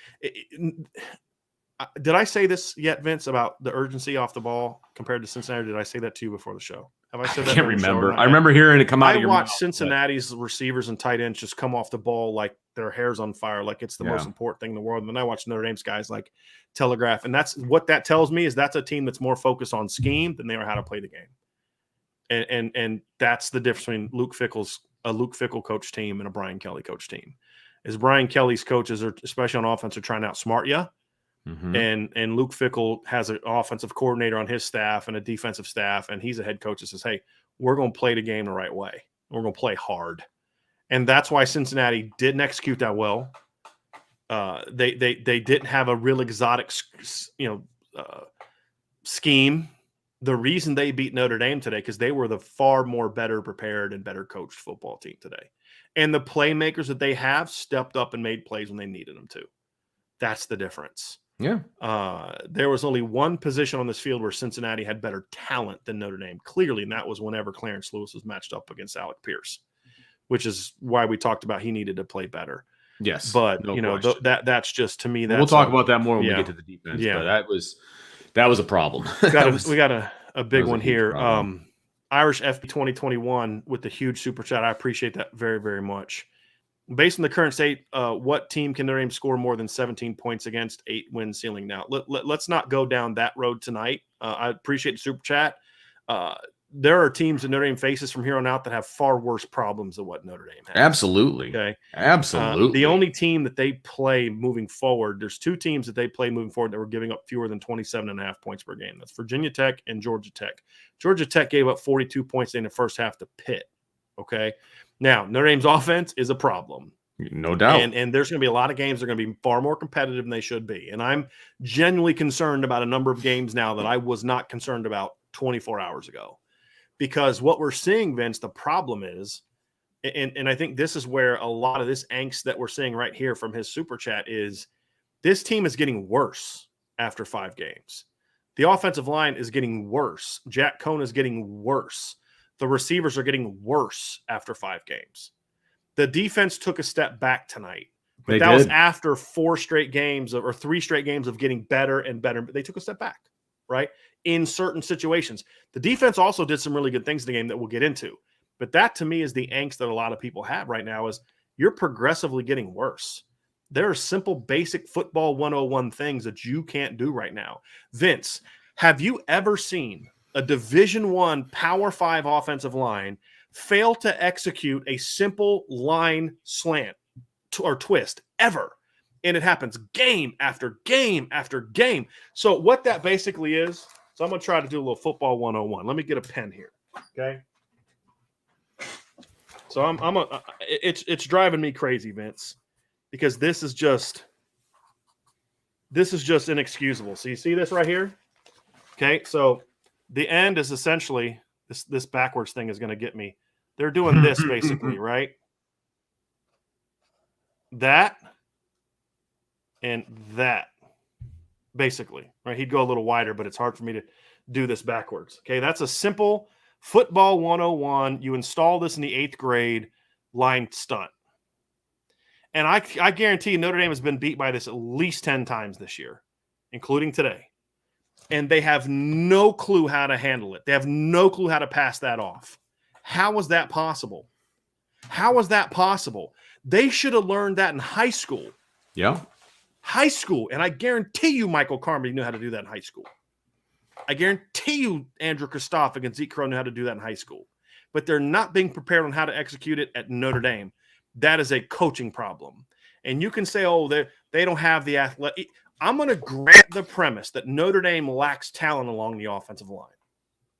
Did I say this yet, Vince, about the urgency off the ball compared to Cincinnati? Did I say that to you before the show? Have I said that? I can't remember. I remember hearing it come out of your mouth. I watched Cincinnati's receivers and tight ends just come off the ball like their hair's on fire, like it's the most important thing in the world. And then I watched Notre Dame's guys like telegraph. And that's what that tells me, is that's a team that's more focused on scheme than they are how to play the game. And that's the difference between a Luke Fickell coach team and a Brian Kelly coach team. Is Brian Kelly's coaches, are, especially on offense, are trying to outsmart you. And Luke Fickell has an offensive coordinator on his staff and a defensive staff, and he's a head coach that says, hey, we're going to play the game the right way. We're going to play hard. And that's why Cincinnati didn't execute that well. They didn't have a real exotic scheme. The reason they beat Notre Dame today, because they were the far more better prepared and better coached football team today. And the playmakers that they have stepped up and made plays when they needed them to. That's the difference. Yeah. There was only one position on this field where Cincinnati had better talent than Notre Dame, clearly, and that was whenever Clarence Lewis was matched up against Alec Pierce, which is why we talked about he neaded to play better. Yes. But, that's just, to me, that's... We'll talk about that more when we get to the defense. Yeah. But that was a problem. We got a big one here. Irish FP 2021 with the huge super chat. I appreciate that very, very much. Based on the current state, what team can Notre Dame score more than 17 points against, 8-win ceiling now? Let's not go down that road tonight. I appreciate the super chat. There are teams that Notre Dame faces from here on out that have far worse problems than what Notre Dame has. Absolutely. Okay. Absolutely. The only team that they play moving forward, there's two teams that they play moving forward that were giving up fewer than 27.5 points per game. That's Virginia Tech and Georgia Tech. Georgia Tech gave up 42 points in the first half to Pitt. Okay. Now, Notre Dame's offense is a problem. No doubt. And there's going to be a lot of games that are going to be far more competitive than they should be. And I'm genuinely concerned about a number of games now that I was not concerned about 24 hours ago. Because what we're seeing, Vince, the problem is, and I think this is where a lot of this angst that we're seeing right here from his super chat is, this team is getting worse after 5 games. The offensive line is getting worse. Jack Cohn is getting worse. The receivers are getting worse after 5 games. The defense took a step back tonight. But that was after 4 straight games or 3 straight games of getting better and better. But they took a step back, right? In certain situations. The defense also did some really good things in the game that we'll get into. But that, to me, is the angst that a lot of people have right now, is you're progressively getting worse. There are simple, basic football 101 things that you can't do right now. Vince, have you ever seen a Division I Power 5 offensive line fail to execute a simple line slant or twist ever? And it happens game after game after game. So what that basically is, so I'm going to try to do a little football 101. Let me get a pen here, okay? So it's driving me crazy, Vince, because this is just inexcusable. So you see this right here? Okay, so the end is essentially this backwards thing is going to get me. They're doing this basically, right? That and that, basically, right? He'd go a little wider, but it's hard for me to do this backwards. Okay, that's a simple football 101. You install this in the 8th grade line stunt. And I guarantee you Notre Dame has been beat by this at least 10 times this year, including today. And they have no clue how to handle it. They have no clue how to pass that off. How is that possible? How is that possible? They should have learned that in high school. Yeah. High school. And I guarantee you Michael Carmody knew how to do that in high school. I guarantee you Andrew Kristoff and Zeke Crow knew how to do that in high school. But they're not being prepared on how to execute it at Notre Dame. That is a coaching problem. And you can say, oh, they don't have the athletic. I'm going to grant the premise that Notre Dame lacks talent along the offensive line.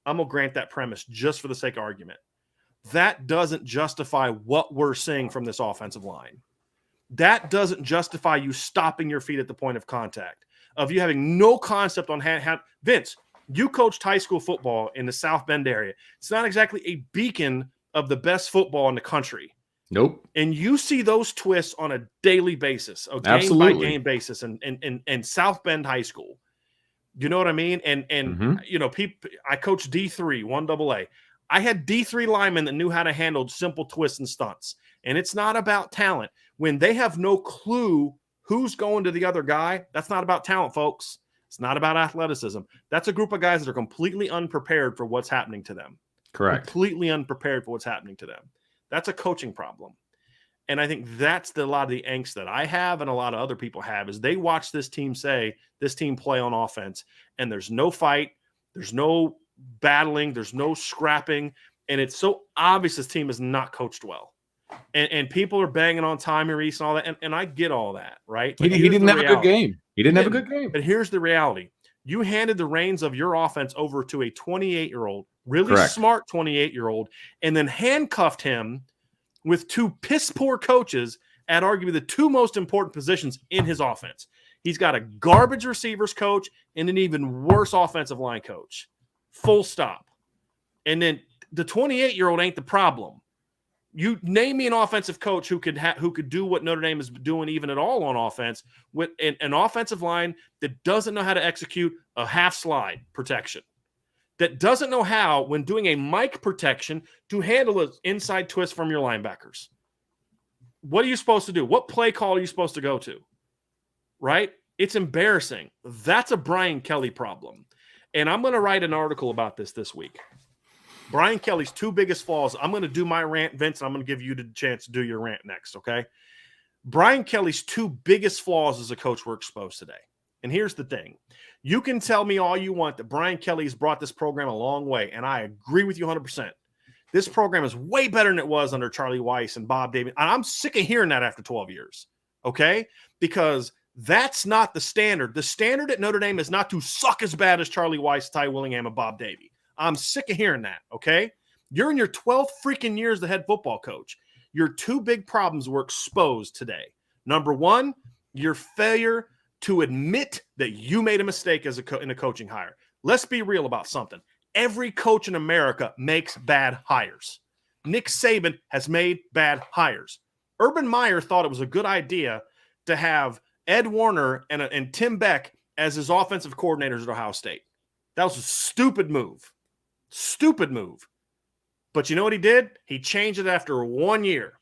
I'm going to grant that premise just for the sake of argument. That doesn't justify what we're seeing from this offensive line. That doesn't justify you stopping your feet at the point of contact, of you having no concept on how Vince, You coached high school football in the South Bend area. It's not exactly a beacon of the best football in the country. Nope. And you see those twists on a daily basis, a Absolutely. game-by-game basis in South Bend High School. You know what I mean? And you know, I coached D3, 1AA. I had D3 linemen that knew how to handle simple twists and stunts. And it's not about talent. When they have no clue who's going to the other guy, that's not about talent, folks. It's not about athleticism. That's a group of guys that are completely unprepared for what's happening to them. Correct. Completely unprepared for what's happening to them. That's a coaching problem. And I think that's a lot of the angst that I have and a lot of other people have is they watch this team play on offense, and there's no fight, there's no battling, there's no scrapping, and it's so obvious this team is not coached well. And people are banging on Tommy Reese and all that, and I get all that, right? He didn't have a good game. He didn't have a good game. But here's the reality. You handed the reins of your offense over to a 28-year-old, really Correct. smart 28-year-old, and then handcuffed him with two piss-poor coaches at arguably the two most important positions in his offense. He's got a garbage receivers coach and an even worse offensive line coach. Full stop. And then the 28-year-old ain't the problem. You name me an offensive coach who could do what Notre Dame is doing even at all on offense with an offensive line that doesn't know how to execute a half slide protection, that doesn't know how, when doing a mic protection, to handle an inside twist from your linebackers. What are you supposed to do? What play call are you supposed to go to? Right? It's embarrassing. That's a Brian Kelly problem. And I'm going to write an article about this week. Brian Kelly's two biggest flaws. I'm going to do my rant, Vince, and I'm going to give you the chance to do your rant next, okay? Brian Kelly's two biggest flaws as a coach were exposed today. And here's the thing. You can tell me all you want that Brian Kelly's brought this program a long way, and I agree with you 100%. This program is way better than it was under Charlie Weiss and Bob Davis. And I'm sick of hearing that after 12 years, okay? Because that's not the standard. The standard at Notre Dame is not to suck as bad as Charlie Weiss, Ty Willingham, and Bob Davie. I'm sick of hearing that, okay? You're in your 12th freaking year as the head football coach. Your two big problems were exposed today. Number one, your failure to admit that you made a mistake as in a coaching hire. Let's be real about something. Every coach in America makes bad hires. Nick Saban has made bad hires. Urban Meyer thought it was a good idea to have Ed Warner and Tim Beck as his offensive coordinators at Ohio State. That was a stupid move. Stupid move. But you know what he did? He changed it after 1 year.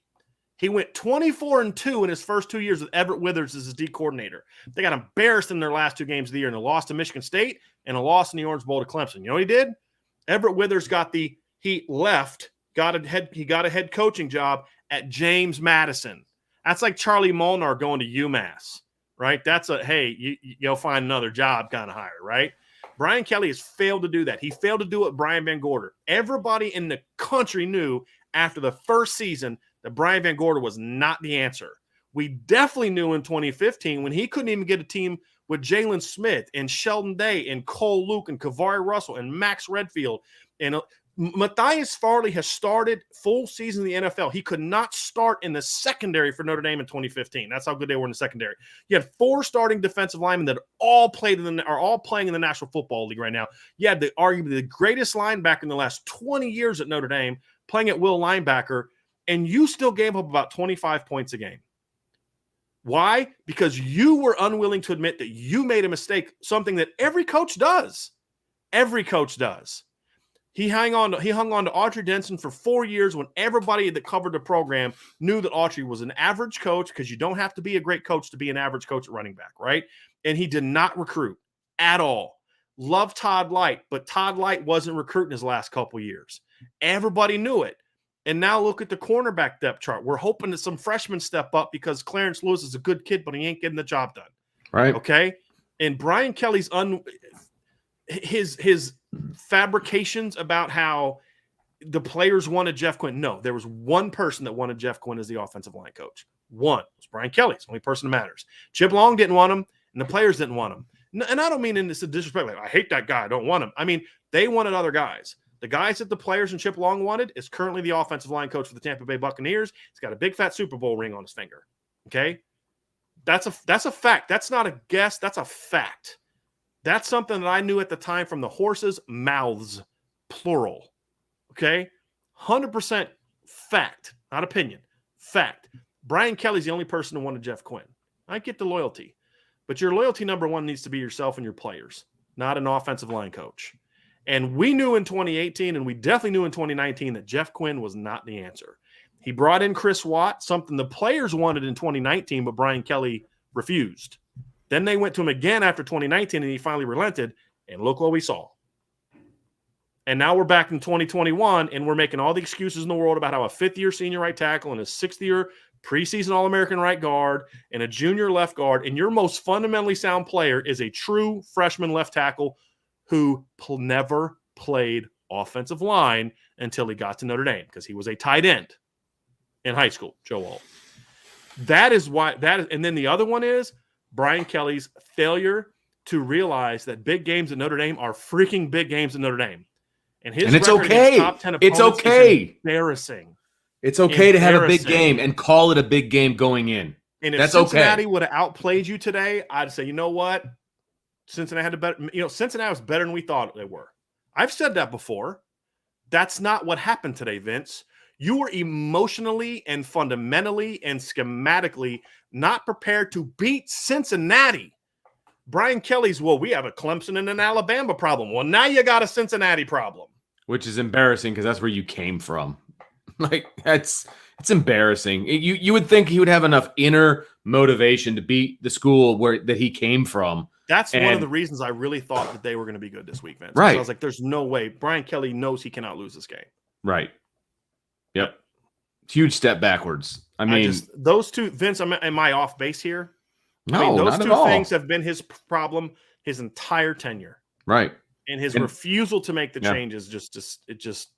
He went 24-2 in his first 2 years with Everett Withers as his D coordinator. They got embarrassed in their last two games of the year, and a loss to Michigan State and a loss in the Orange Bowl to Clemson. You know what he did? Everett Withers he got a head coaching job at James Madison. That's like Charlie Molnar going to UMass, right? That's you'll find another job kind of hire, right? Brian Kelly has failed to do that. He failed to do it with Brian Van Gorder. Everybody in the country knew after the first season that Brian Van Gorder was not the answer. We definitely knew in 2015 when he couldn't even get a team with Jalen Smith and Sheldon Day and Cole Luke and Kavari Russell and Max Redfield. And Matthias Farley has started full season in the NFL. He could not start in the secondary for Notre Dame in 2015. That's how good they were in the secondary. You had four starting defensive linemen that are all playing in the National Football League right now. You had arguably the greatest linebacker in the last 20 years at Notre Dame playing at will linebacker, and you still gave up about 25 points a game. Why? Because you were unwilling to admit that you made a mistake, something that every coach does. Every coach does. He hung on to Autry Denson for 4 years when everybody that covered the program knew that Autry was an average coach, because you don't have to be a great coach to be an average coach at running back, right? And he did not recruit at all. Love Todd Light, but Todd Light wasn't recruiting his last couple years. Everybody knew it. And now look at the cornerback depth chart. We're hoping that some freshmen step up because Clarence Lewis is a good kid, but he ain't getting the job done. Right. Okay? And Brian Kelly's his fabrications about how the players wanted Jeff Quinn. No, there was one person that wanted Jeff Quinn as the offensive line coach. One. It was Brian Kelly. It's the only person that matters. Chip Long didn't want him, and the players didn't want him. And I don't mean in this disrespect, like, I hate that guy, I don't want him. I mean, they wanted other guys. The guys that the players and Chip Long wanted is currently the offensive line coach for the Tampa Bay Buccaneers. He's got a big fat Super Bowl ring on his finger. Okay? That's a fact. That's not a guess. That's a fact. That's something that I knew at the time from the horses' mouths, plural. Okay? 100% fact, not opinion. Fact. Brian Kelly's the only person who wanted Jeff Quinn. I get the loyalty. But your loyalty number one needs to be yourself and your players, not an offensive line coach. And we knew in 2018, and we definitely knew in 2019, that Jeff Quinn was not the answer. He brought in Chris Watt, something the players wanted in 2019, but Brian Kelly refused. Then they went to him again after 2019, and he finally relented, and look what we saw. And now we're back in 2021, and we're making all the excuses in the world about how a fifth-year senior right tackle and a sixth-year preseason All-American right guard and a junior left guard, and your most fundamentally sound player is a true freshman left tackle who never played offensive line until he got to Notre Dame because he was a tight end in high school, Joe Alt. That is why that is, and then the other one is Brian Kelly's failure to realize that big games at Notre Dame are freaking big games at Notre Dame. And it's okay. Top 10 opponents it's okay. Is embarrassing. It's okay to have a big game and call it a big game going in. And if that's Cincinnati okay. would have outplayed you today, I'd say, you know what? Cincinnati had a better, Cincinnati was better than we thought they were. I've said that before. That's not what happened today, Vince. You were emotionally and fundamentally and schematically not prepared to beat Cincinnati. Brian Kelly's, well, we have a Clemson and an Alabama problem. Well, now you got a Cincinnati problem. Which is embarrassing because that's where you came from. Like, it's embarrassing. You would think he would have enough inner motivation to beat the school that he came from. That's one of the reasons I really thought that they were going to be good this week, Vince. Right. I was like, there's no way. Brian Kelly knows he cannot lose this game. Right. Yep. Huge step backwards. I mean, those two, Vince, am I off base here? No, I mean, those not two at all. things have been his problem his entire tenure. Right. And his refusal to make the changes just.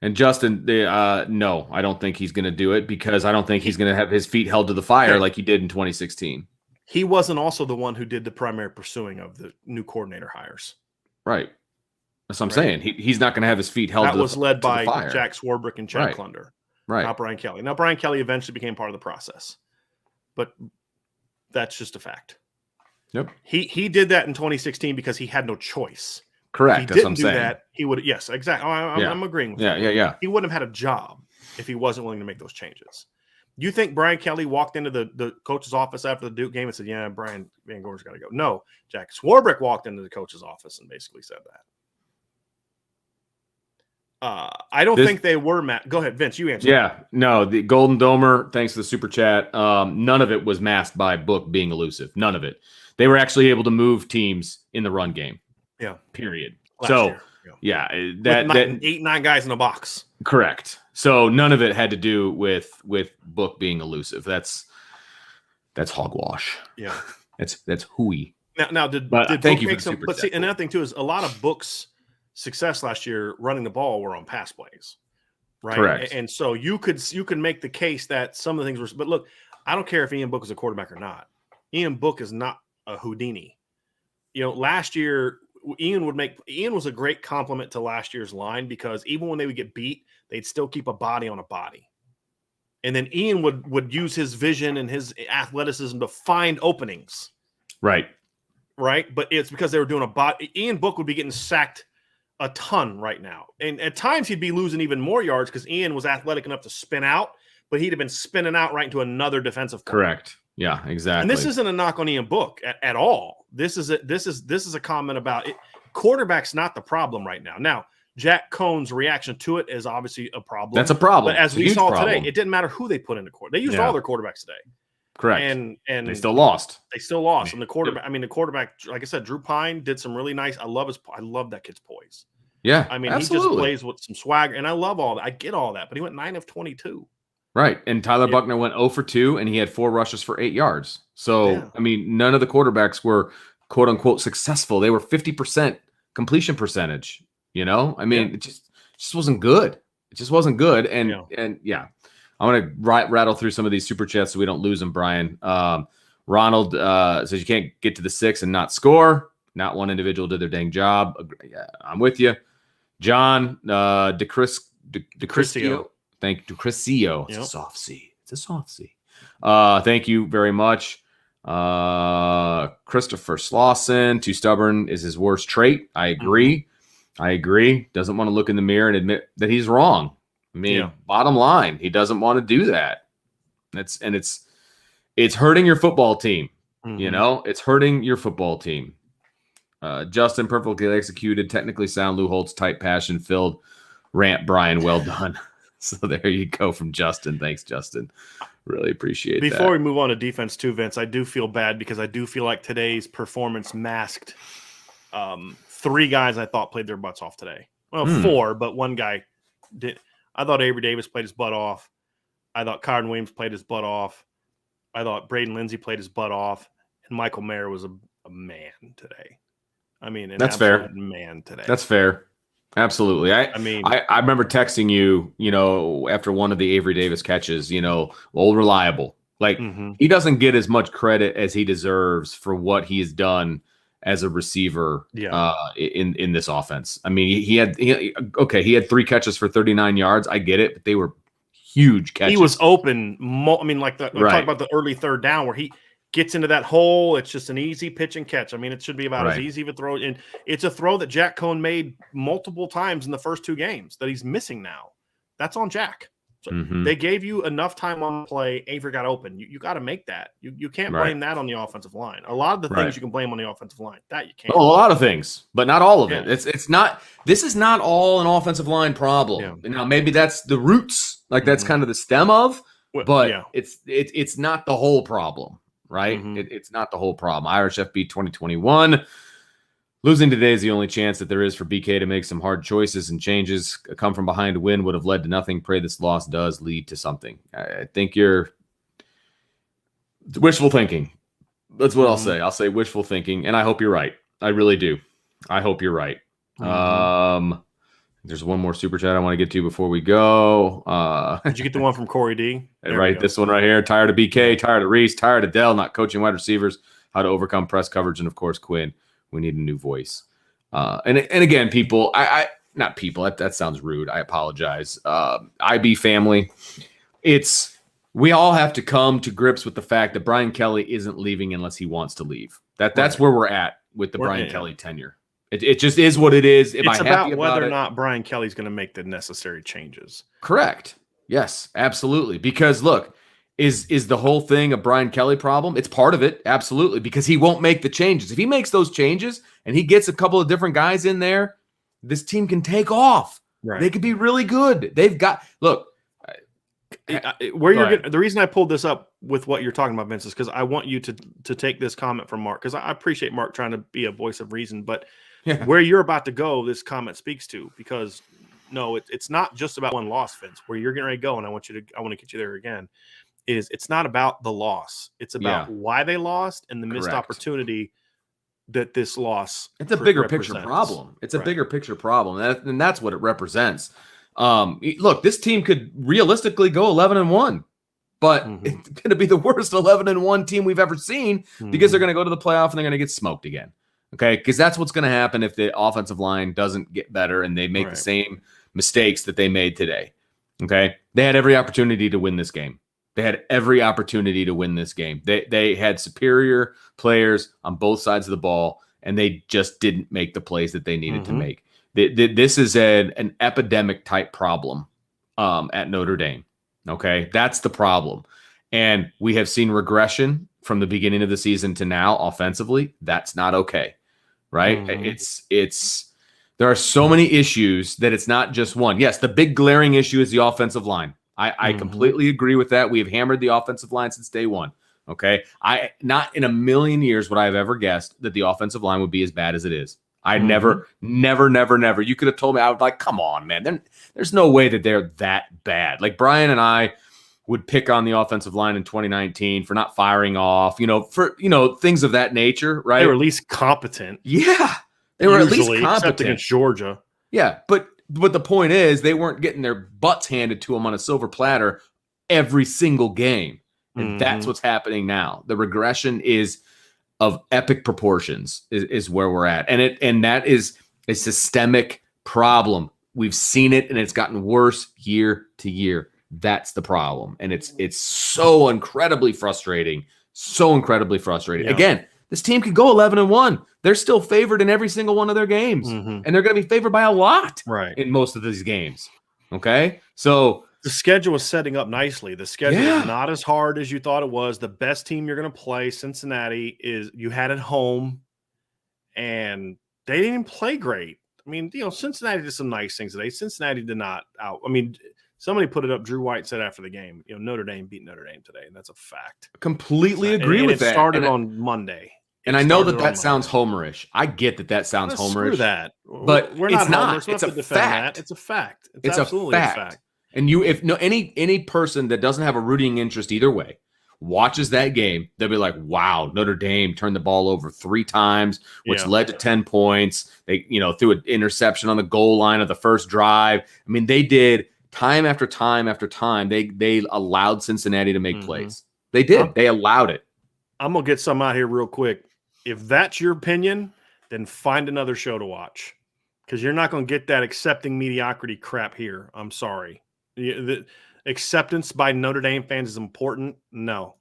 And Justin, no, I don't think he's going to do it because I don't think he's going to have his feet held to the fire like he did in 2016. He wasn't also the one who did the primary pursuing of the new coordinator hires. Right. That's what I'm saying. He's not going to have his feet held to the fire. That was led by Jack Swarbrick and Chad Klunder. Right. Not Brian Kelly. Now, Brian Kelly eventually became part of the process. But that's just a fact. Yep. He did that in 2016 because he had no choice. Correct. If he didn't do that, he would. Yes, exactly. I'm agreeing with you. Yeah. He wouldn't have had a job if he wasn't willing to make those changes. You think Brian Kelly walked into the coach's office after the Duke game and said, yeah, Brian Van Gore's got to go? No. Jack Swarbrick walked into the coach's office and basically said that. I don't think they were, Matt. Go ahead, Vince, you answer. Yeah, no, the Golden Domer, thanks to the super chat, none of it was masked by Book being elusive. None of it. They were actually able to move teams in the run game. Yeah. Period. Last year. That 8-9 guys in a box. Correct. So none of it had to do with Book being elusive. That's hogwash. Yeah. that's hooey. Now did Book make some? But see, another thing too is a lot of Book's success last year running the ball were on pass plays, right? Correct. And so you could make the case that some of the things were. But look, I don't care if Ian Book is a quarterback or not. Ian Book is not a Houdini. Last year Ian was a great compliment to last year's line because even when they would get beat, they'd still keep a body on a body. And then Ian would use his vision and his athleticism to find openings. Right. But it's because they were doing a bot. Ian Book would be getting sacked a ton right now. And at times he'd be losing even more yards because Ian was athletic enough to spin out, but he'd have been spinning out right into another defensive corner. Correct. Yeah, exactly. And this isn't a knock on Ian Book at all. This is a comment about it. Quarterback's not the problem right now. Now, Jack Cohn's reaction to it is obviously a problem. That's a problem. But as we saw today, it didn't matter who they put in the court. They used all their quarterbacks today. Correct. And they still lost. And the quarterback, like I said, Drew Pine did some really nice. I love that kid's poise. Yeah. I mean, absolutely. He just plays with some swagger, and I love all that. I get all that, but he went 9 of 22. Right. And Tyler Buckner went 0 for 2, and he had 4 rushes for 8 yards. So, I mean, none of the quarterbacks were quote unquote successful. They were 50% completion percentage. I mean, it just wasn't good. It just wasn't good. And I'm going to rattle through some of these super chats so we don't lose them, Brian. Ronald says you can't get to the 6 and not score. Not one individual did their dang job. Yeah, I'm with you. John DeCrisio. Thank you, DeCrisio. It's a soft C. Thank you very much. Christopher Slauson, too stubborn is his worst trait. I agree. Doesn't want to look in the mirror and admit that he's wrong. I mean, bottom line, he doesn't want to do that. It's hurting your football team. It's hurting your football team. Justin, perfectly executed, technically sound, Lou Holtz, tight, passion-filled rant. Brian, well done. So there you go from Justin. Thanks, Justin. Really appreciate that. Before we move on to defense too, Vince, I do feel bad because I do feel like today's performance masked 3 guys I thought played their butts off today. Well, 4, but one guy did. I thought Avery Davis played his butt off. I thought Kyron Williams played his butt off. I thought Braden Lindsey played his butt off. And Michael Mayer was a man today. I mean, that's fair. Man today. That's fair. Absolutely. I remember texting you, after one of the Avery Davis catches, old reliable. Like he doesn't get as much credit as he deserves for what he has done as a receiver in this offense. I mean, he had 3 catches for 39 yards. I get it, but they were huge catches. He was open. Talking about the early third down where he gets into that hole. It's just an easy pitch and catch. I mean, it should be about as easy of a throw. And it's a throw that Jack Cohn made multiple times in the first 2 games that he's missing now. That's on Jack. So they gave you enough time on the play. Avery got open. You got to make that. You can't blame that on the offensive line. A lot of the things you can blame on the offensive line. That you can't. Oh, a lot of things, but not all of it. It's not. This is not all an offensive line problem. Now maybe that's the roots. Like that's kind of the stem of. But it's not the whole problem. Right? It's not the whole problem. Irish FB 2021. Losing today is the only chance that there is for BK to make some hard choices and changes. A come from behind win would have led to nothing. Pray this loss does lead to something. I think you're wishful thinking. That's what I'll say. I'll say wishful thinking, and I hope you're right. I really do. I hope you're right. There's one more super chat I want to get to before we go. Did you get the one from Corey D? Right, this one right here. Tired of BK, tired of Reese, tired of Dell, not coaching wide receivers, how to overcome press coverage, and of course Quinn. We need a new voice. And again, people, not people. That sounds rude. I apologize. IB family, we all have to come to grips with the fact that Brian Kelly isn't leaving unless he wants to leave. That's where we're at with the Brian Kelly tenure. It just is what it is. It's about whether or not Brian Kelly's going to make the necessary changes. Correct. Yes, absolutely. Because look, is the whole thing a Brian Kelly problem? It's part of it, absolutely, because he won't make the changes. If he makes those changes and he gets a couple of different guys in there, this team can take off. Right. They could be really good. They've got the reason I pulled this up with what you're talking about, Vince, is because I want you to take this comment from Mark, because I appreciate Mark trying to be a voice of reason, but where you're about to go, this comment speaks to, because no, it's not just about one loss, Vince. Where you're getting ready to go, and I want to get you there again. It's not about the loss. It's about why they lost and the missed opportunity that this loss. It's a bigger picture problem. It's a bigger picture problem, and that's what it represents. Look, this team could realistically go 11-1, but it's going to be the worst 11-1 team we've ever seen because they're going to go to the playoff and they're going to get smoked again. Okay, because that's what's going to happen if the offensive line doesn't get better and they make the same mistakes that they made today. Okay, they had every opportunity to win this game. They had superior players on both sides of the ball, and they just didn't make the plays that they needed to make. This is an epidemic type problem at Notre Dame. Okay, that's the problem. And we have seen regression from the beginning of the season to now offensively. That's not okay, right? There are so many issues that it's not just one. Yes, the big glaring issue is the offensive line. I completely agree with that. We have hammered the offensive line since day one. Okay. Not in a million years would I have ever guessed that the offensive line would be as bad as it is. I never. You could have told me, I would like, come on, man. There's no way that they're that bad. Like Brian and I would pick on the offensive line in 2019 for not firing off, for things of that nature, right? They were at least competent. Yeah. They were at least competent. Except against Georgia. Yeah. But the point is, they weren't getting their butts handed to them on a silver platter every single game. And that's what's happening now. The regression is of epic proportions is where we're at. And that is a systemic problem. We've seen it, and it's gotten worse year to year. That's the problem. And it's so incredibly frustrating So incredibly frustrated. Yeah. Again, this team could go 11-1. They're still favored in every single one of their games. Mm-hmm. And they're going to be favored by a lot Right. in most of these games. Okay? So the schedule is setting up nicely. The schedule Yeah. is not as hard as you thought it was. The best team you're going to play, Cincinnati, is you had at home, and they didn't even play great. I mean, Cincinnati did some nice things today. Cincinnati did not out. I mean, somebody put it up. Drew White said after the game, Notre Dame beat Notre Dame today, and that's a fact. Completely agree with that. It started on Monday. And I know that sounds homerish. I get that sounds homerish. Screw that. But we're not not. It's a fact. That. It's a fact. It's absolutely a fact. And any person that doesn't have a rooting interest either way watches that game, they'll be like, wow, Notre Dame turned the ball over 3 times, which led to 10 points. They, threw an interception on the goal line of the first drive. I mean, they did time after time after time. They allowed Cincinnati to make plays. They did. They allowed it. I'm going to get some out here real quick. If that's your opinion, then find another show to watch, because you're not going to get that accepting mediocrity crap here. I'm sorry. The acceptance by Notre Dame fans is important. No,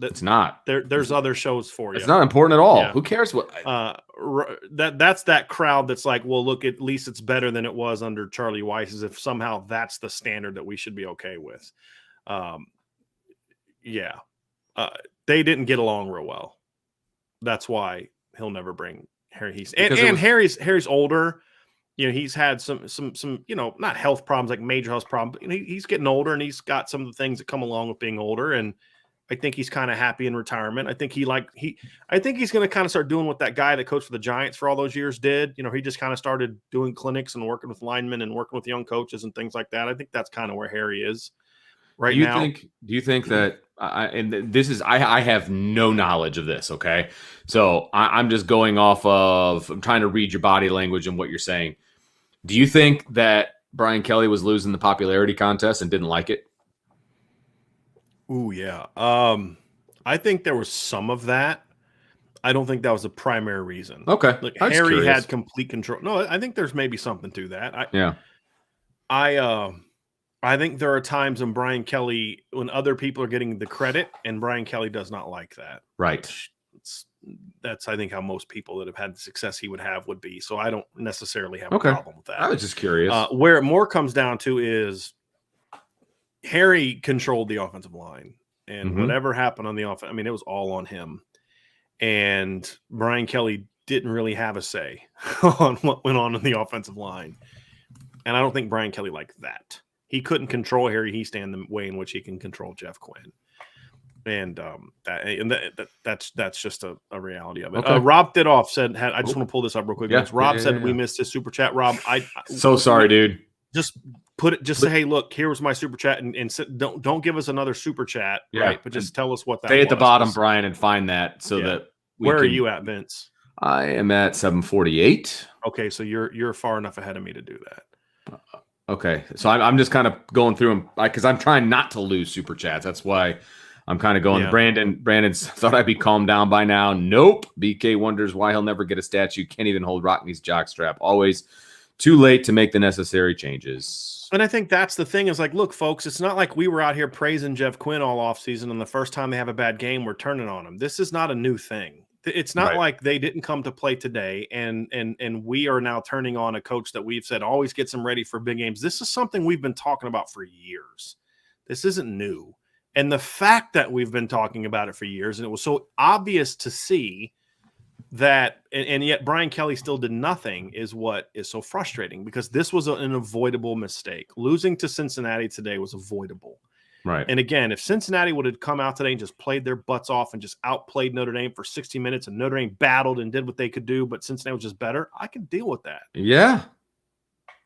it's not. There's other shows for you. It's not important at all. Yeah. Who cares what? That's that crowd that's like, well, look, at least it's better than it was under Charlie Weiss, as if somehow that's the standard that we should be okay with. They didn't get along real well. That's why he'll never bring Harry Heast. And Harry's older. He's had some not health problems, like major health problems, but he's getting older, and he's got some of the things that come along with being older. And I think he's kind of happy in retirement. I think he's going to kind of start doing what that guy that coached for the Giants for all those years did. He just kind of started doing clinics and working with linemen and working with young coaches and things like that. I think that's kind of where Harry is right now. Do you think that? I have no knowledge of this. Okay, so I'm just going off of. I'm trying to read your body language and what you're saying. Do you think that Brian Kelly was losing the popularity contest and didn't like it? Ooh, yeah. I think there was some of that. I don't think that was the primary reason. Okay, like Harry had complete control. No, I think there's maybe something to that. I think there are times when other people are getting the credit, and Brian Kelly does not like that. Right. That's I think how most people that have had the success he would have would be. So I don't necessarily have a problem with that. I was just curious. Where it more comes down to is Harry controlled the offensive line, and whatever happened on the offense, I mean, it was all on him. And Brian Kelly didn't really have a say on what went on in the offensive line. And I don't think Brian Kelly liked that. He couldn't control Harry Heast in the way in which he can control Jeff Quinn. And that's just a reality of it. Okay. Rob Thidoff said, I just want to pull this up real quick. Rob said we missed his super chat. Rob, so sorry, dude. Just say, hey, look, here was my super chat, and don't give us another super chat, right? But just tell us what that was. Stay at the bottom, Brian, and find that that. Where are you at, Vince? I am at 748. Okay, so you're far enough ahead of me to do that. Okay, so I'm just kind of going through them because I'm trying not to lose super chats. That's why I'm kind of going. Brandon's thought I'd be calmed down by now. Nope. BK wonders why he'll never get a statue. Can't even hold Rockney's jockstrap. Always too late to make the necessary changes. And I think that's the thing is like, look, folks, it's not like we were out here praising Jeff Quinn all offseason, and the first time they have a bad game, we're turning on him. This is not a new thing. It's not like they didn't come to play today, and we are now turning on a coach that we've said always gets him ready for big games. This is something we've been talking about for years. This isn't new. And the fact that we've been talking about it for years, and it was so obvious to see that, and yet Brian Kelly still did nothing, is what is so frustrating, because this was an avoidable mistake. Losing to Cincinnati today was avoidable. Right. And again, if Cincinnati would have come out today and just played their butts off and just outplayed Notre Dame for 60 minutes, and Notre Dame battled and did what they could do, but Cincinnati was just better, I could deal with that. Yeah.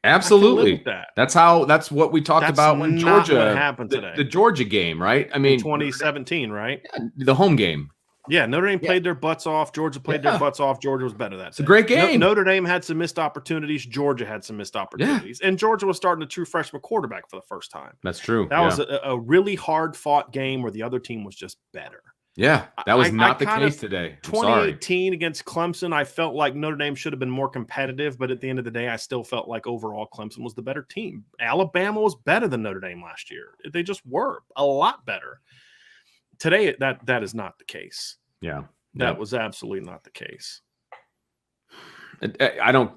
Absolutely. That's what we talked about when Georgia happened today. The Georgia game, right? I mean, 2017, right? The home game. Yeah, Notre Dame played their butts off. Georgia played their butts off. Georgia was better that day. It's a great game. Notre Dame had some missed opportunities. Georgia had some missed opportunities. And Georgia was starting a true freshman quarterback for the first time. That's true. That was a really hard-fought game where the other team was just better. Yeah, that was not the case today. 2018 against Clemson, I felt like Notre Dame should have been more competitive, but at the end of the day, I still felt like overall Clemson was the better team. Alabama was better than Notre Dame last year. They just were a lot better. Today, that is not the case. Yeah. That was absolutely not the case. I don't.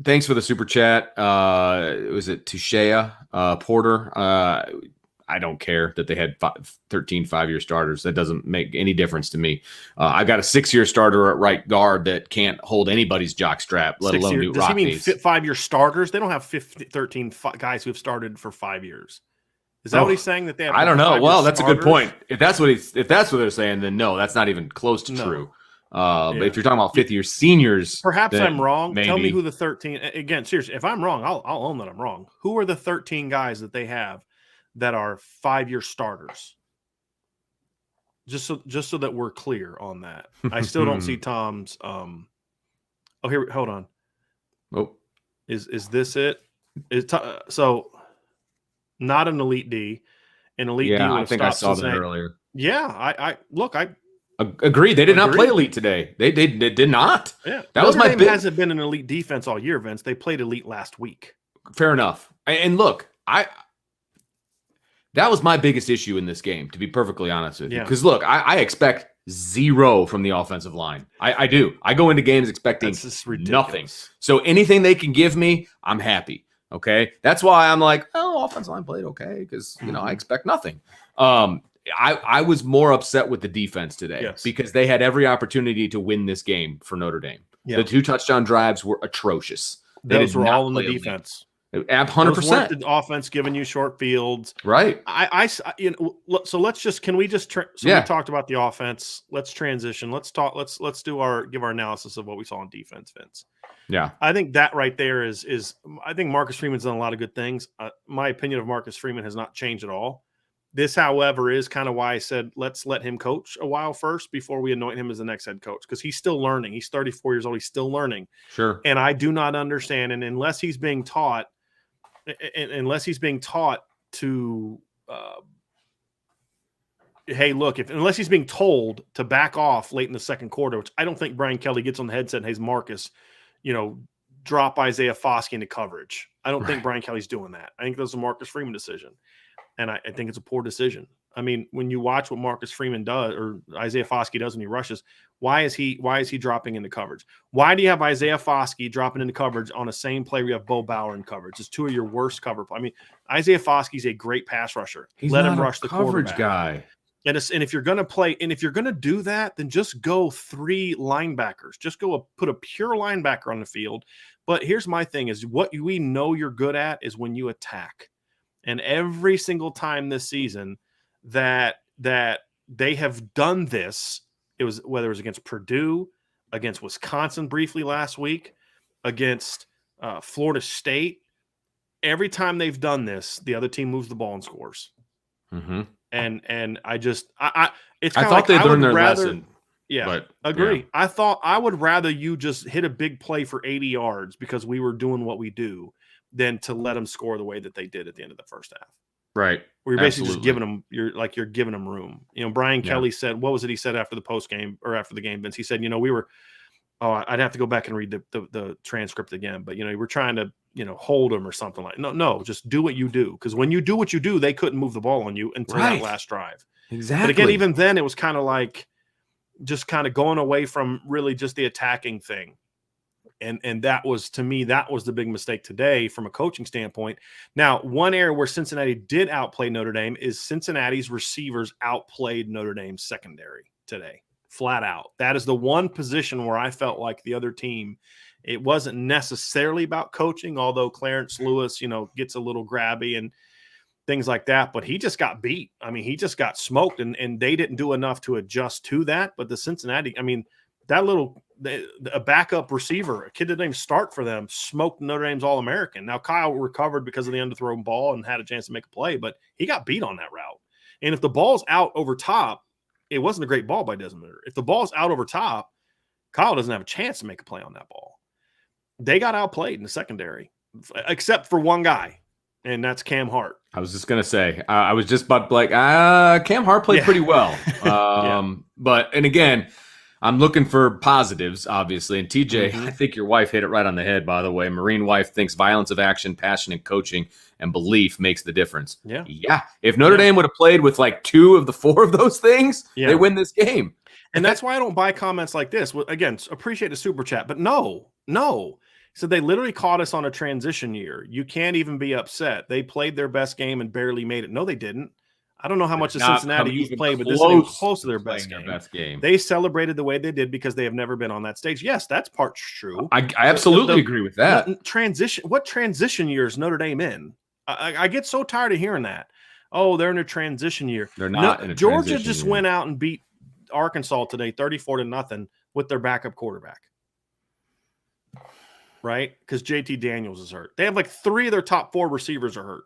Thanks for the super chat. Was it Tushea Porter? I don't care that they had 13 5-year starters. That doesn't make any difference to me. I got a 6-year starter at right guard that can't hold anybody's jockstrap, let alone Newt Does he mean Rockneys. 5-year starters? They don't have 13 guys who have started for 5 years. Is that what he's saying? That they have? I don't know. Well, that's starters? a good point. If that's what they're saying, then no, that's not even close to true. But if you're talking about 5th-year seniors, perhaps I'm wrong. Maybe. Tell me who the 13. Again, seriously, if I'm wrong, I'll own that I'm wrong. Who are the 13 guys that they have that are 5-year starters? Just so that we're clear on that. I still don't see Tom's. Here, hold on. Oh, is this it? So not an elite D. An elite D would have I think I saw Cincinnati. that earlier. Yeah, I agreed. They did not play elite today. They did not. Yeah, that was my Dame hasn't been an elite defense all year, Vince. They played elite last week. Fair enough. And look, that was my biggest issue in this game, to be perfectly honest with you. Because look, I expect 0 from the offensive line. I do. I go into games expecting nothing. So anything they can give me, I'm happy. Okay, that's why I'm like, oh, offensive line played okay because I expect nothing. I was more upset with the defense today because they had every opportunity to win this game for Notre Dame. Yeah. The 2 touchdown drives were atrocious. Those were all in the defense. 100%. The offense giving you short fields, right? So let's just we talked about the offense. Let's transition. Let's talk. Let's give our analysis of what we saw on defense, Vince. Yeah, I think that right there is I think Marcus Freeman's done a lot of good things. My opinion of Marcus Freeman has not changed at all. This, however, is kind of why I said let's let him coach a while first before we anoint him as the next head coach, because he's still learning. He's 34 years old. He's still learning. Sure. And I do not understand. And unless he's being taught to, hey, look, unless he's being told to back off late in the second quarter, which I don't think Brian Kelly gets on the headset and, hey, Marcus, drop Isaiah Foskey into coverage. I don't think Brian Kelly's doing that. I think that's a Marcus Freeman decision. And I think it's a poor decision. I mean, when you watch what Marcus Freeman does or Isaiah Foskey does when he rushes, why is he dropping into coverage? Why do you have Isaiah Foskey dropping into coverage on the same play where you have Bo Bauer in coverage? It's 2 of your worst cover. I mean, Isaiah Foskey's a great pass rusher. Let him rush the coverage guy. And if you're going to play, and if you're going to do that, then just go 3 linebackers. Just put a pure linebacker on the field. But here's my thing: is what we know you're good at is when you attack. And every single time this season that they have done this, it was whether it was against Purdue, against Wisconsin briefly last week, against Florida State. Every time they've done this, the other team moves the ball and scores. Mm-hmm. And I thought they learned their lesson. Yeah, but, agree. Yeah. I thought I would rather you just hit a big play for 80 yards because we were doing what we do than to let them score the way that they did at the end of the first half. Right. Where you're basically just giving them, you're giving them room. Brian Kelly said, what was it he said after the post game or after the game, Vince? He said, we were, I'd have to go back and read the transcript again, but we're trying to, hold them or something like, no, just do what you do. Because when you do what you do, they couldn't move the ball on you until that last drive. Exactly. But again, even then it was kind of like, just kind of going away from really just the attacking thing. And that was, to me, that was the big mistake today from a coaching standpoint. Now, one area where Cincinnati did outplay Notre Dame is Cincinnati's receivers outplayed Notre Dame's secondary today, flat out. That is the one position where I felt like the other team, it wasn't necessarily about coaching, although Clarence Lewis, gets a little grabby and things like that, but he just got beat. I mean, he just got smoked, and they didn't do enough to adjust to that. But the Cincinnati, I mean, a backup receiver, a kid that didn't even start for them, smoked Notre Dame's All-American. Now, Kyle recovered because of the underthrown ball and had a chance to make a play, but he got beat on that route. And if the ball's out over top, it wasn't a great ball by Desmond Ridder. If the ball's out over top, Kyle doesn't have a chance to make a play on that ball. They got outplayed in the secondary, except for one guy, and that's Cam Hart. I was just going to say, I was just about like, Cam Hart played pretty well. But, and again, I'm looking for positives, obviously. And TJ, Mhm. I think your wife hit it right on the head, by the way. Marine wife thinks violence of action, passion, and coaching and belief makes the difference. Yeah. Yeah. If Notre Dame would have played with like 2 of the 4 of those things, they win this game. And that's why I don't buy comments like this. Again, appreciate the super chat, but no. So they literally caught us on a transition year. You can't even be upset. They played their best game and barely made it. No, they didn't. I don't know how much of Cincinnati you've played, but this isn't even close to their best game. They celebrated the way they did because they have never been on that stage. Yes, that's part true. I absolutely agree with that. What transition year is Notre Dame in? I get so tired of hearing that. Oh, they're in a transition year. They're not in a Georgia transition just year. went out and beat Arkansas today 34-0 with their backup quarterback. Right? Because JT Daniels is hurt. They have like 3 of their top 4 receivers are hurt.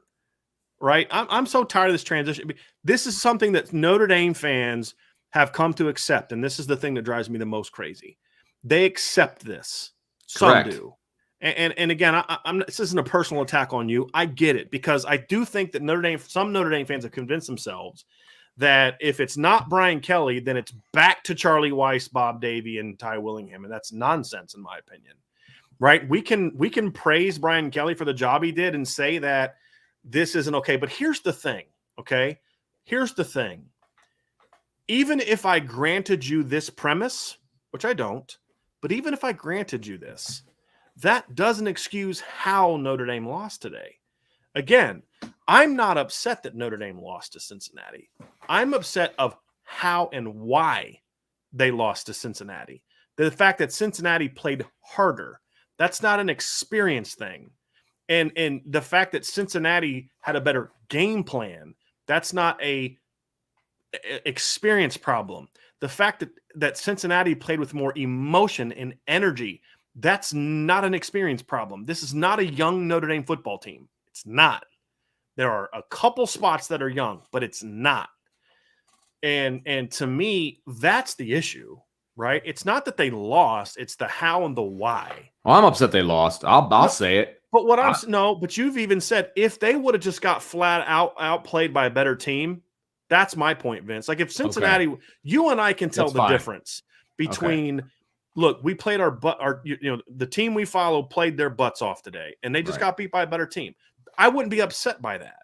Right? I'm so tired of this transition. This is something that Notre Dame fans have come to accept, and this is the thing that drives me the most crazy. They accept this. Correct. Some do. And again, this isn't a personal attack on you. I get it, because I do think that some Notre Dame fans have convinced themselves that if it's not Brian Kelly, then it's back to Charlie Weiss, Bob Davie, and Ty Willingham, and that's nonsense in my opinion. Right? We can praise Brian Kelly for the job he did and say that this isn't okay, but here's the thing, okay? Here's the thing. Even if I granted you this premise, which I don't, but even if I granted you this, that doesn't excuse how Notre Dame lost today. Again, I'm not upset that Notre Dame lost to Cincinnati. I'm upset of how and why they lost to Cincinnati. The fact that Cincinnati played harder. That's not an experience thing. And the fact that Cincinnati had a better game plan, that's not a experience problem. The fact that Cincinnati played with more emotion and energy, that's not an experience problem. This is not a young Notre Dame football team. It's not. There are a couple spots that are young, but it's not. And to me, that's the issue, right? It's not that they lost, it's the how and the why. Well, I'm upset they lost. I'll say it. But but you've even said if they would have just got flat outplayed by a better team, that's my point, Vince. Like if Cincinnati, you and I can tell the difference between. Look, we played the team we follow played their butts off today, and they just got beat by a better team. I wouldn't be upset by that.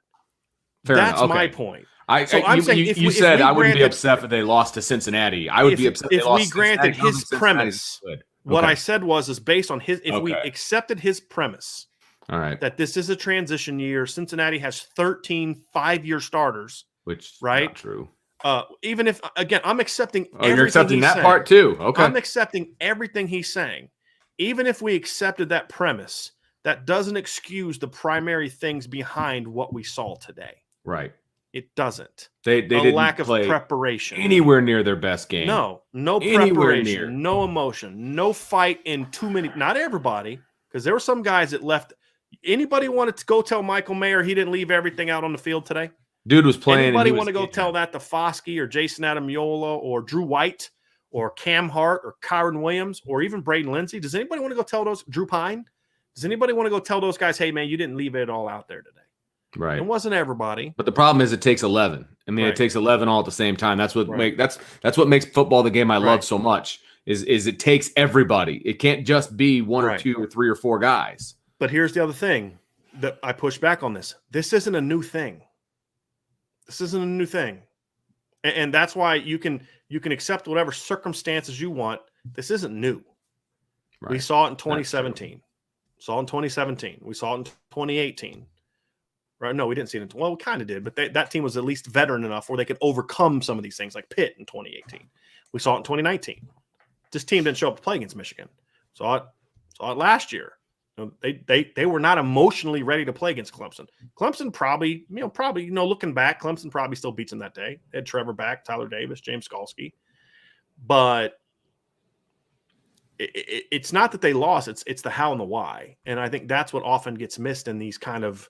That's my point. I'm saying you said I wouldn't be upset if they lost to Cincinnati. I would be upset if we granted his premise. What I said is based on if we accepted his premise. All right. That this is a transition year. Cincinnati has 13 5-year starters. Which is right? not true. Even if, again, I'm accepting you're accepting that part too. Okay. I'm accepting everything he's saying. Even if we accepted that premise, that doesn't excuse the primary things behind what we saw today. Right. It doesn't. They didn't lack of play preparation. Anywhere near their best game. No preparation, no emotion, no fight in too many. Not everybody, because there were some guys that left. Anybody wanted to go tell Michael Mayer he didn't leave everything out on the field today? Dude was playing. Anybody want to go tell that to Foskey or Jason Adamiola or Drew White or Cam Hart or Kyron Williams or even Braden Lindsey? Does anybody want to go tell those Drew Pine? Does anybody want to go tell those guys, hey man, you didn't leave it all out there today? Right. It wasn't everybody. But the problem is it takes 11. I mean, it takes 11 all at the same time. That's what that's what makes football the game I love so much. Is it takes everybody. It can't just be one or two or three or four guys. But here's the other thing that I push back on this. This isn't a new thing. This isn't a new thing. And that's why you can accept whatever circumstances you want. This isn't new. Right. We saw it in 2017. Saw it in 2017. We saw it in 2018. Right? No, we didn't see it. We kind of did, but that team was at least veteran enough where they could overcome some of these things, like Pitt in 2018. We saw it in 2019. This team didn't show up to play against Michigan. Saw it last year. They were not emotionally ready to play against Clemson. Clemson probably, looking back, Clemson probably still beats them that day. They had Trevor back, Tyler Davis, James Skalski. But it's not that they lost. It's the how and the why. And I think that's what often gets missed in these kind of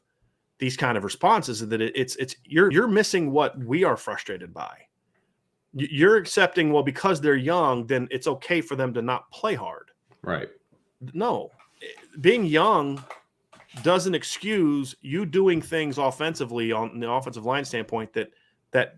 responses, is that it's you're missing what we are frustrated by. You're accepting, well, because they're young, then it's okay for them to not play hard. Right. No. Being young doesn't excuse you doing things offensively on the offensive line standpoint that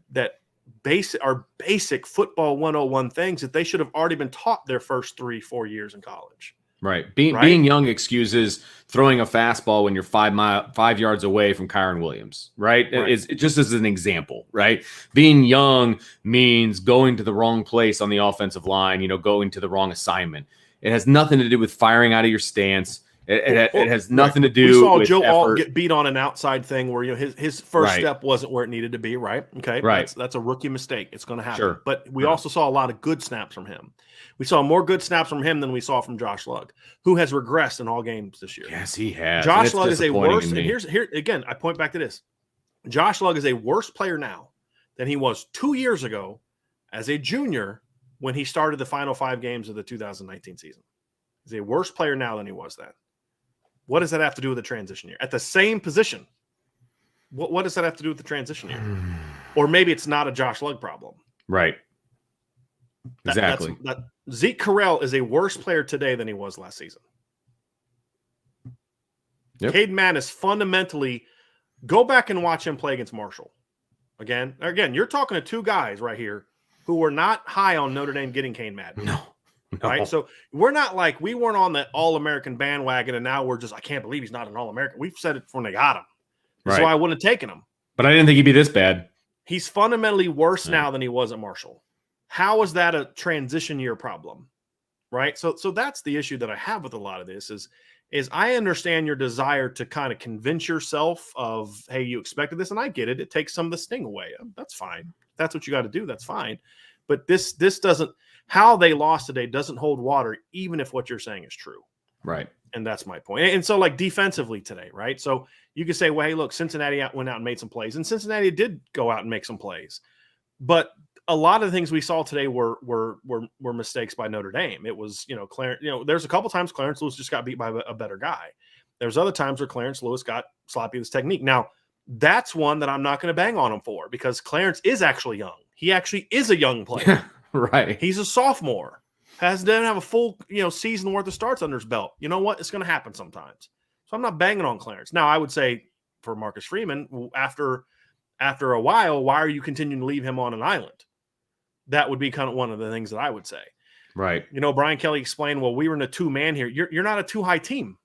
basic football 101 things that they should have already been taught their first 3-4 years in college. Right. Being young excuses throwing a fastball when you're 5 yards away from Kyron Williams, right? It's just as an example, right? Being young means going to the wrong place on the offensive line, going to the wrong assignment. It has nothing to do with firing out of your stance. It has nothing to do with effort. We saw Joe Alt get beat on an outside thing where his first step wasn't where it needed to be, right? Okay, right. That's a rookie mistake. It's going to happen. Sure. But we also saw a lot of good snaps from him. We saw more good snaps from him than we saw from Josh Lugg, who has regressed in all games this year. Yes, he has. Josh Lugg is a worse. And here again, I point back to this. Josh Lugg is a worse player now than he was 2 years ago as a junior when he started the final 5 games of the 2019 season. He's a worse player now than he was then. What does that have to do with the transition year? At the same position, what does that have to do with the transition year? Or maybe it's not a Josh Lugg problem. Right. Exactly. Zeke Correll is a worse player today than he was last season. Yep. Caden Madden is fundamentally – go back and watch him play against Marshall. Again, you're talking to 2 guys right here who were not high on Notre Dame getting Caden Madden. No. Right. So we're not like we weren't on the All-American bandwagon and now we're just, I can't believe he's not an All-American. We've said it when they got him. That's why I wouldn't have taken him. But I didn't think he'd be this bad. He's fundamentally worse now than he was at Marshall. How is that a transition year problem? Right. So that's the issue that I have with a lot of this is I understand your desire to kind of convince yourself of, hey, you expected this. And I get it. It takes some of the sting away. That's fine. If that's what you got to do. That's fine. But this doesn't. How they lost today doesn't hold water, even if what you're saying is true. Right. And that's my point. And so, like, defensively today, right? So you could say, well, hey, look, Cincinnati went out and made some plays. And Cincinnati did go out and make some plays. But a lot of the things we saw today were mistakes by Notre Dame. It was, Clarence, there's a couple times Clarence Lewis just got beat by a better guy. There's other times where Clarence Lewis got sloppy with his technique. Now, that's one that I'm not going to bang on him for because Clarence is actually young. He actually is a young player. Right. He's a sophomore. Doesn't have a full, season worth of starts under his belt. You know what? It's going to happen sometimes. So I'm not banging on Clarence. Now, I would say for Marcus Freeman, after a while, why are you continuing to leave him on an island? That would be kind of one of the things that I would say. Right. Brian Kelly explained, well, we were in a 2-man here. You're not a 2-high team.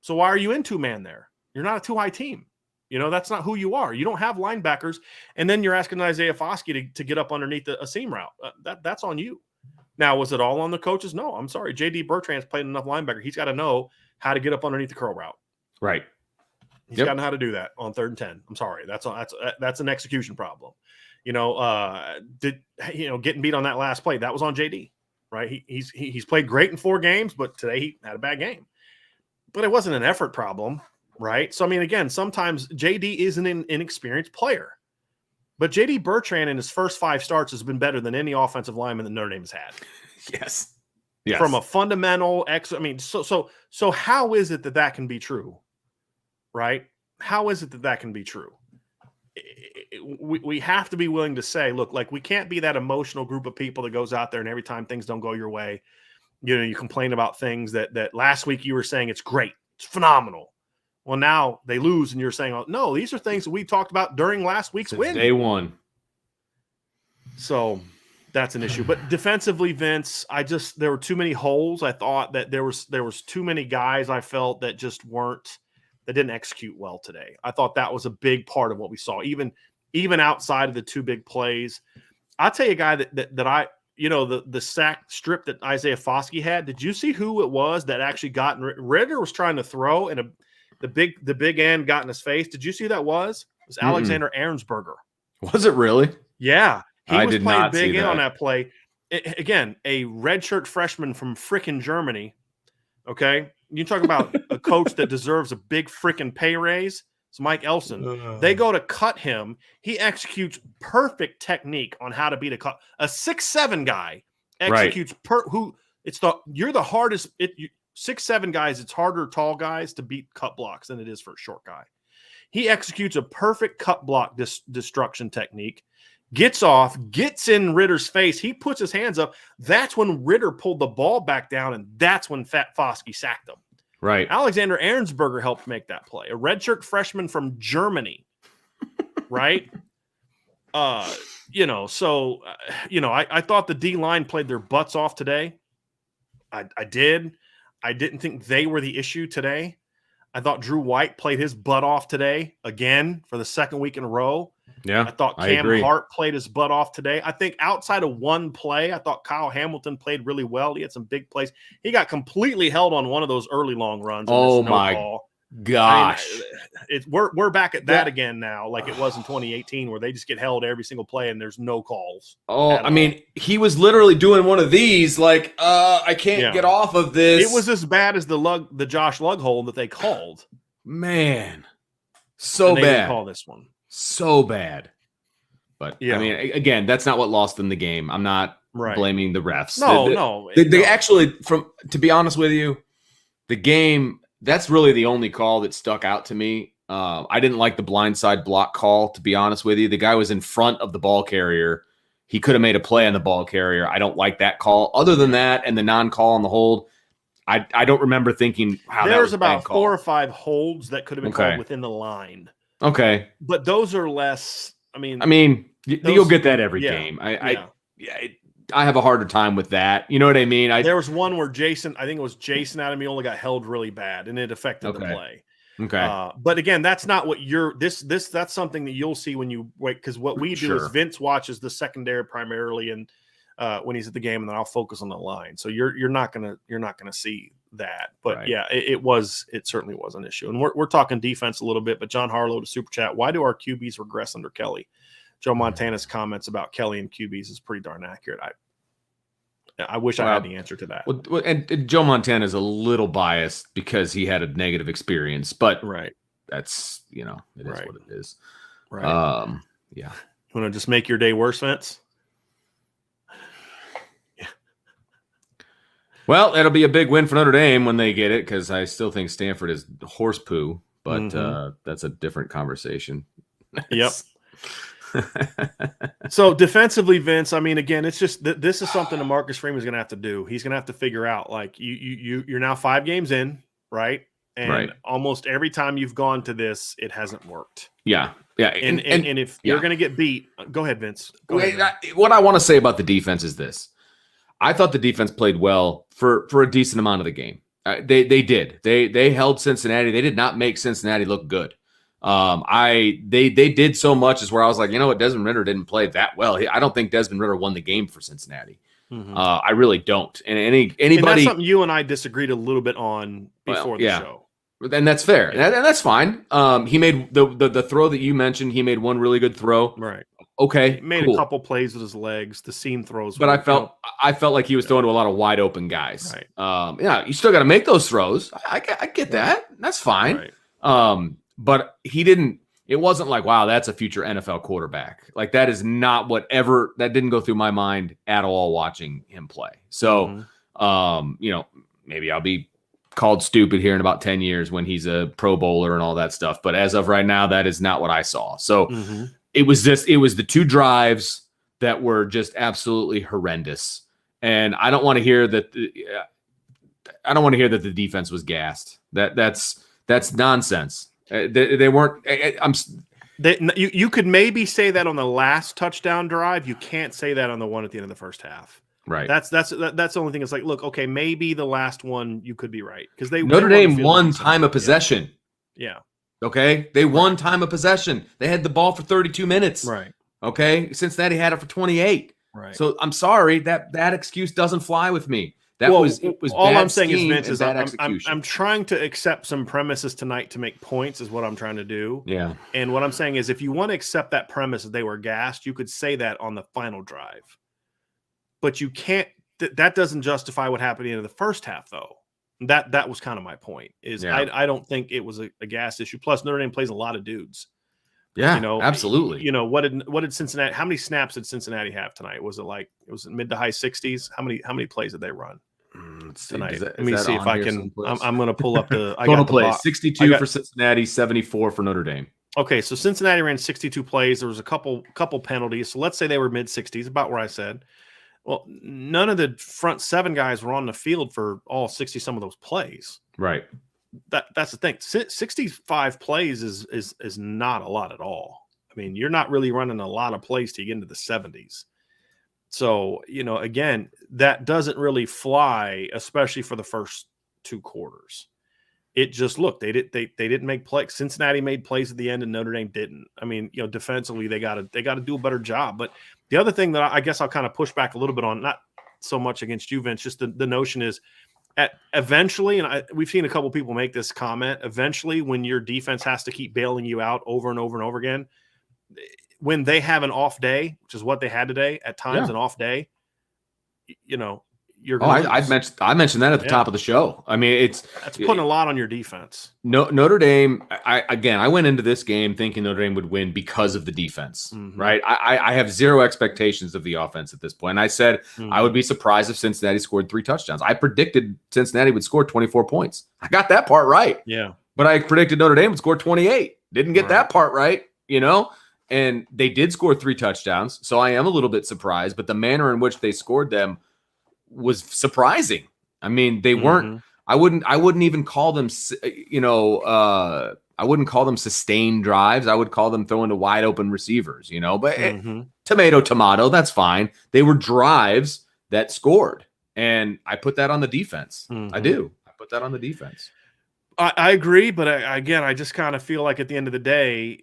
So why are you in 2-man there? You're not a 2-high team. That's not who you are. You don't have linebackers. And then you're asking Isaiah Foskey to get up underneath a seam route. That's on you. Now, was it all on the coaches? No, I'm sorry. J.D. Bertrand's played enough linebacker. He's got to know how to get up underneath the curl route. Right. He's got to know how to do that on 3rd and 10. I'm sorry. That's an execution problem. Getting beat on that last play, that was on JD, right? He's played great in 4 games, but today he had a bad game. But it wasn't an effort problem, right? So, I mean, again, sometimes JD is an inexperienced player. But JD Bertrand in his first 5 starts has been better than any offensive lineman that Notre Dame has had. Yes. From a fundamental so how is it that can be true? Right? How is it that can be true? We have to be willing to say, look, like we can't be that emotional group of people that goes out there and every time things don't go your way, you complain about things that last week you were saying it's great, it's phenomenal. Well, now they lose and you're saying, oh, no, these are things that we talked about during last week's win. Day one. So that's an issue. But defensively, Vince, there were too many holes. I thought that there was too many guys I felt that just that didn't execute well today. I thought that was a big part of what we saw, even outside of the 2 big plays. I'll tell you a guy that I, the sack strip that Isaiah Foskey had. Did you see who it was that actually got Ritter was trying to throw and the big end got in his face? Did you see who that was? It was Alexander Ahrensberger. Was it really? Yeah. He I was did playing not big see in that. on that play. Again, a redshirt freshman from frickin' Germany. Okay. You talk about a coach that deserves a big freaking pay raise. It's Mike Elson. They go to cut him. He executes perfect technique on how to beat a cut. A 6'7" guy executes you're the hardest. 6'7" guys, it's harder tall guys to beat cut blocks than it is for a short guy. He executes a perfect cut block destruction technique, gets off, gets in Ritter's face. He puts his hands up. That's when Ritter pulled the ball back down, and that's when Foskey sacked him. Right. Alexander Ahrensberger helped make that play. A redshirt freshman from Germany, right? I thought the D line played their butts off today. I did. I didn't think they were the issue today. I thought Drew White played his butt off today again for the second week in a row. Yeah, I thought I Cam agree. Hart played his butt off today. I think outside of one play, I thought Kyle Hamilton played really well. He had some big plays. He got completely held on one of those early long runs. Oh, no my call. gosh. We're back at that again now, like it was in 2018, where they just get held every single play and there's no calls. Oh, I mean, he was literally doing one of these, like, I can't get off of this. It was as bad as the Josh Lugg hold that they called. Man, so they bad. didn't call this one. So bad. But I mean, again, that's not what lost them the game. I'm not blaming the refs. No, they actually, to be honest with you, the game. That's really the only call that stuck out to me. I didn't like the blindside block call, to be honest with you. The guy was in front of the ball carrier. He could have made a play on the ball carrier. I don't like that call. Other than that, and the non-call on the hold, I don't remember thinking, wow, there's about 4 or 5 holds that could have been called within the line. Okay. But those are less, you'll get that every game. I have a harder time with that. You know what I mean? There was one where Jason Adams only got held really bad, and it affected the play. Okay. But again, that's not what that's something that you'll see when you wait, because what we do is Vince watches the secondary primarily, and when he's at the game, and then I'll focus on the line. So you're not gonna see that. But it certainly was an issue. And we're talking defense a little bit, but John Harlow to super chat, why do our QBs regress under Kelly? Joe Montana's comments about Kelly and QBs is pretty darn accurate. I wish I had the answer to that. Well, and Joe Montana is a little biased because he had a negative experience, but that's, it is what it is. Right. Yeah. You want to just make your day worse, Vince? Yeah. Well, that'll be a big win for Notre Dame when they get it, because I still think Stanford is horse poo, but that's a different conversation. Yep. So defensively, Vince, again, it's just this is something that Marcus Freeman's going to have to do. He's going to have to figure out, like, you're now 5 games in, right? And almost every time you've gone to this, it hasn't worked. Yeah. And if you're going to get beat, go ahead, Vince. What I want to say about the defense is this. I thought the defense played well for a decent amount of the game. They did. They held Cincinnati. They did not make Cincinnati look good. They did so much as where I was like, Desmond Ridder didn't play that well. I don't think Desmond Ridder won the game for Cincinnati. I really don't. And anybody, and that's something you and I disagreed a little bit on before the show. And that's fair. And that's fine. He made the throw that you mentioned. He made one really good throw. Right. Okay. He made a couple plays with his legs. The seam throws. But I felt like he was throwing to a lot of wide open guys. Right. You still got to make those throws. I get that. That's fine. Right. But he didn't. It wasn't like, wow, that's a future NFL quarterback. Like, that is not that didn't go through my mind at all watching him play. So, maybe I'll be called stupid here in about 10 years when he's a Pro Bowler and all that stuff. But as of right now, that is not what I saw. So it was the 2 drives that were just absolutely horrendous. And I don't want to hear that. I don't want to hear that the defense was gassed. That's nonsense. They weren't. You could maybe say that on the last touchdown drive. You can't say that on the one at the end of the first half. Right. That's the only thing. It's like, look, okay, maybe the last one you could be right, because Notre Dame won time of possession. Yeah. Okay. They won time of possession. They had the ball for 32 minutes. Right. Okay. Cincinnati had it for 28. Right. So I'm sorry that excuse doesn't fly with me. It was all bad I'm saying is, scheme Vince, and is bad I'm execution. trying to accept some premises tonight to make points is what I'm trying to do. Yeah. And what I'm saying is, if you want to accept that premise that they were gassed, you could say that on the final drive. But you can't. That doesn't justify what happened in the first half, though. That was kind of my point. I don't think it was a gas issue. Plus, Notre Dame plays a lot of dudes. Yeah, absolutely. What did Cincinnati? How many snaps did Cincinnati have tonight? Was it mid to high 60s? How many plays did they run tonight? Let me see if I can. I'm going to pull up the total plays. 62 for Cincinnati, 74 for Notre Dame. Okay, so Cincinnati ran 62 plays. There was a couple penalties. So let's say they were mid 60s, about where I said. Well, none of the front 7 guys were on the field for all 60 some of those plays. Right. That's the thing. 65 plays is not a lot at all. I mean, you're not really running a lot of plays to get into the 70s. So, again, that doesn't really fly, especially for the first 2 quarters. It just they didn't make plays. Cincinnati made plays at the end and Notre Dame didn't. I mean, defensively they got to do a better job. But the other thing that I guess I'll kind of push back a little bit on, not so much against you, Vince, just the notion is eventually, and we've seen a couple people make this comment, eventually when your defense has to keep bailing you out over and over and over again, when they have an off day, which is what they had today, at times an off day, you're going I mentioned that at the top of the show. I mean, that's putting a lot on your defense. Notre Dame, I went into this game thinking Notre Dame would win because of the defense, right? I have zero expectations of the offense at this point. And I said I would be surprised if Cincinnati scored 3 touchdowns. I predicted Cincinnati would score 24 points. I got that part right. Yeah. But I predicted Notre Dame would score 28. Didn't get that part right, And they did score 3 touchdowns. So I am a little bit surprised. But the manner in which they scored them was surprising. I mean, they weren't. I wouldn't even call them. I wouldn't call them sustained drives. I would call them throwing to wide open receivers. But tomato. That's fine. They were drives that scored, and I put that on the defense. I do. I put that on the defense. I agree, but again, I just kind of feel like at the end of the day,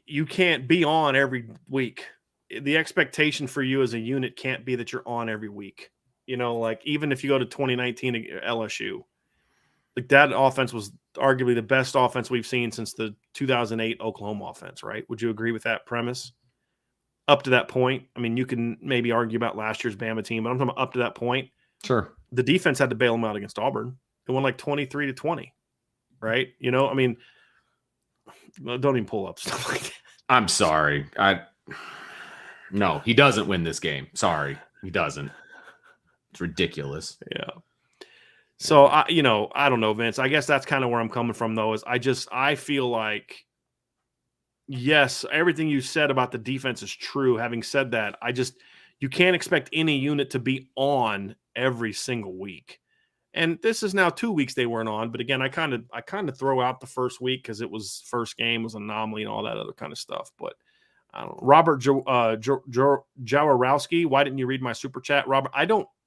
you can't be on every week. The expectation for you as a unit can't be that you're on every week. Like even if you go to 2019 LSU, like that offense was arguably the best offense we've seen since the 2008 Oklahoma offense, right? Would you agree with that premise? Up to that point, I mean, you can maybe argue about last year's Bama team, but I'm talking about up to that point. Sure. The defense had to bail them out against Auburn. It won like 23-20, right? I mean, don't even pull up stuff like that. I'm sorry. No, he doesn't win this game. Sorry, he doesn't. It's ridiculous. Yeah. So I don't know, Vince. I guess that's kind of where I'm coming from, though. Is I feel like, yes, everything you said about the defense is true. Having said that, you can't expect any unit to be on every single week. And this is now 2 weeks they weren't on. But again, I kind of throw out the first week because it was first game was an anomaly and all that other kind of stuff. But I don't know. Robert Jaworowski, why didn't you read my super chat, Robert?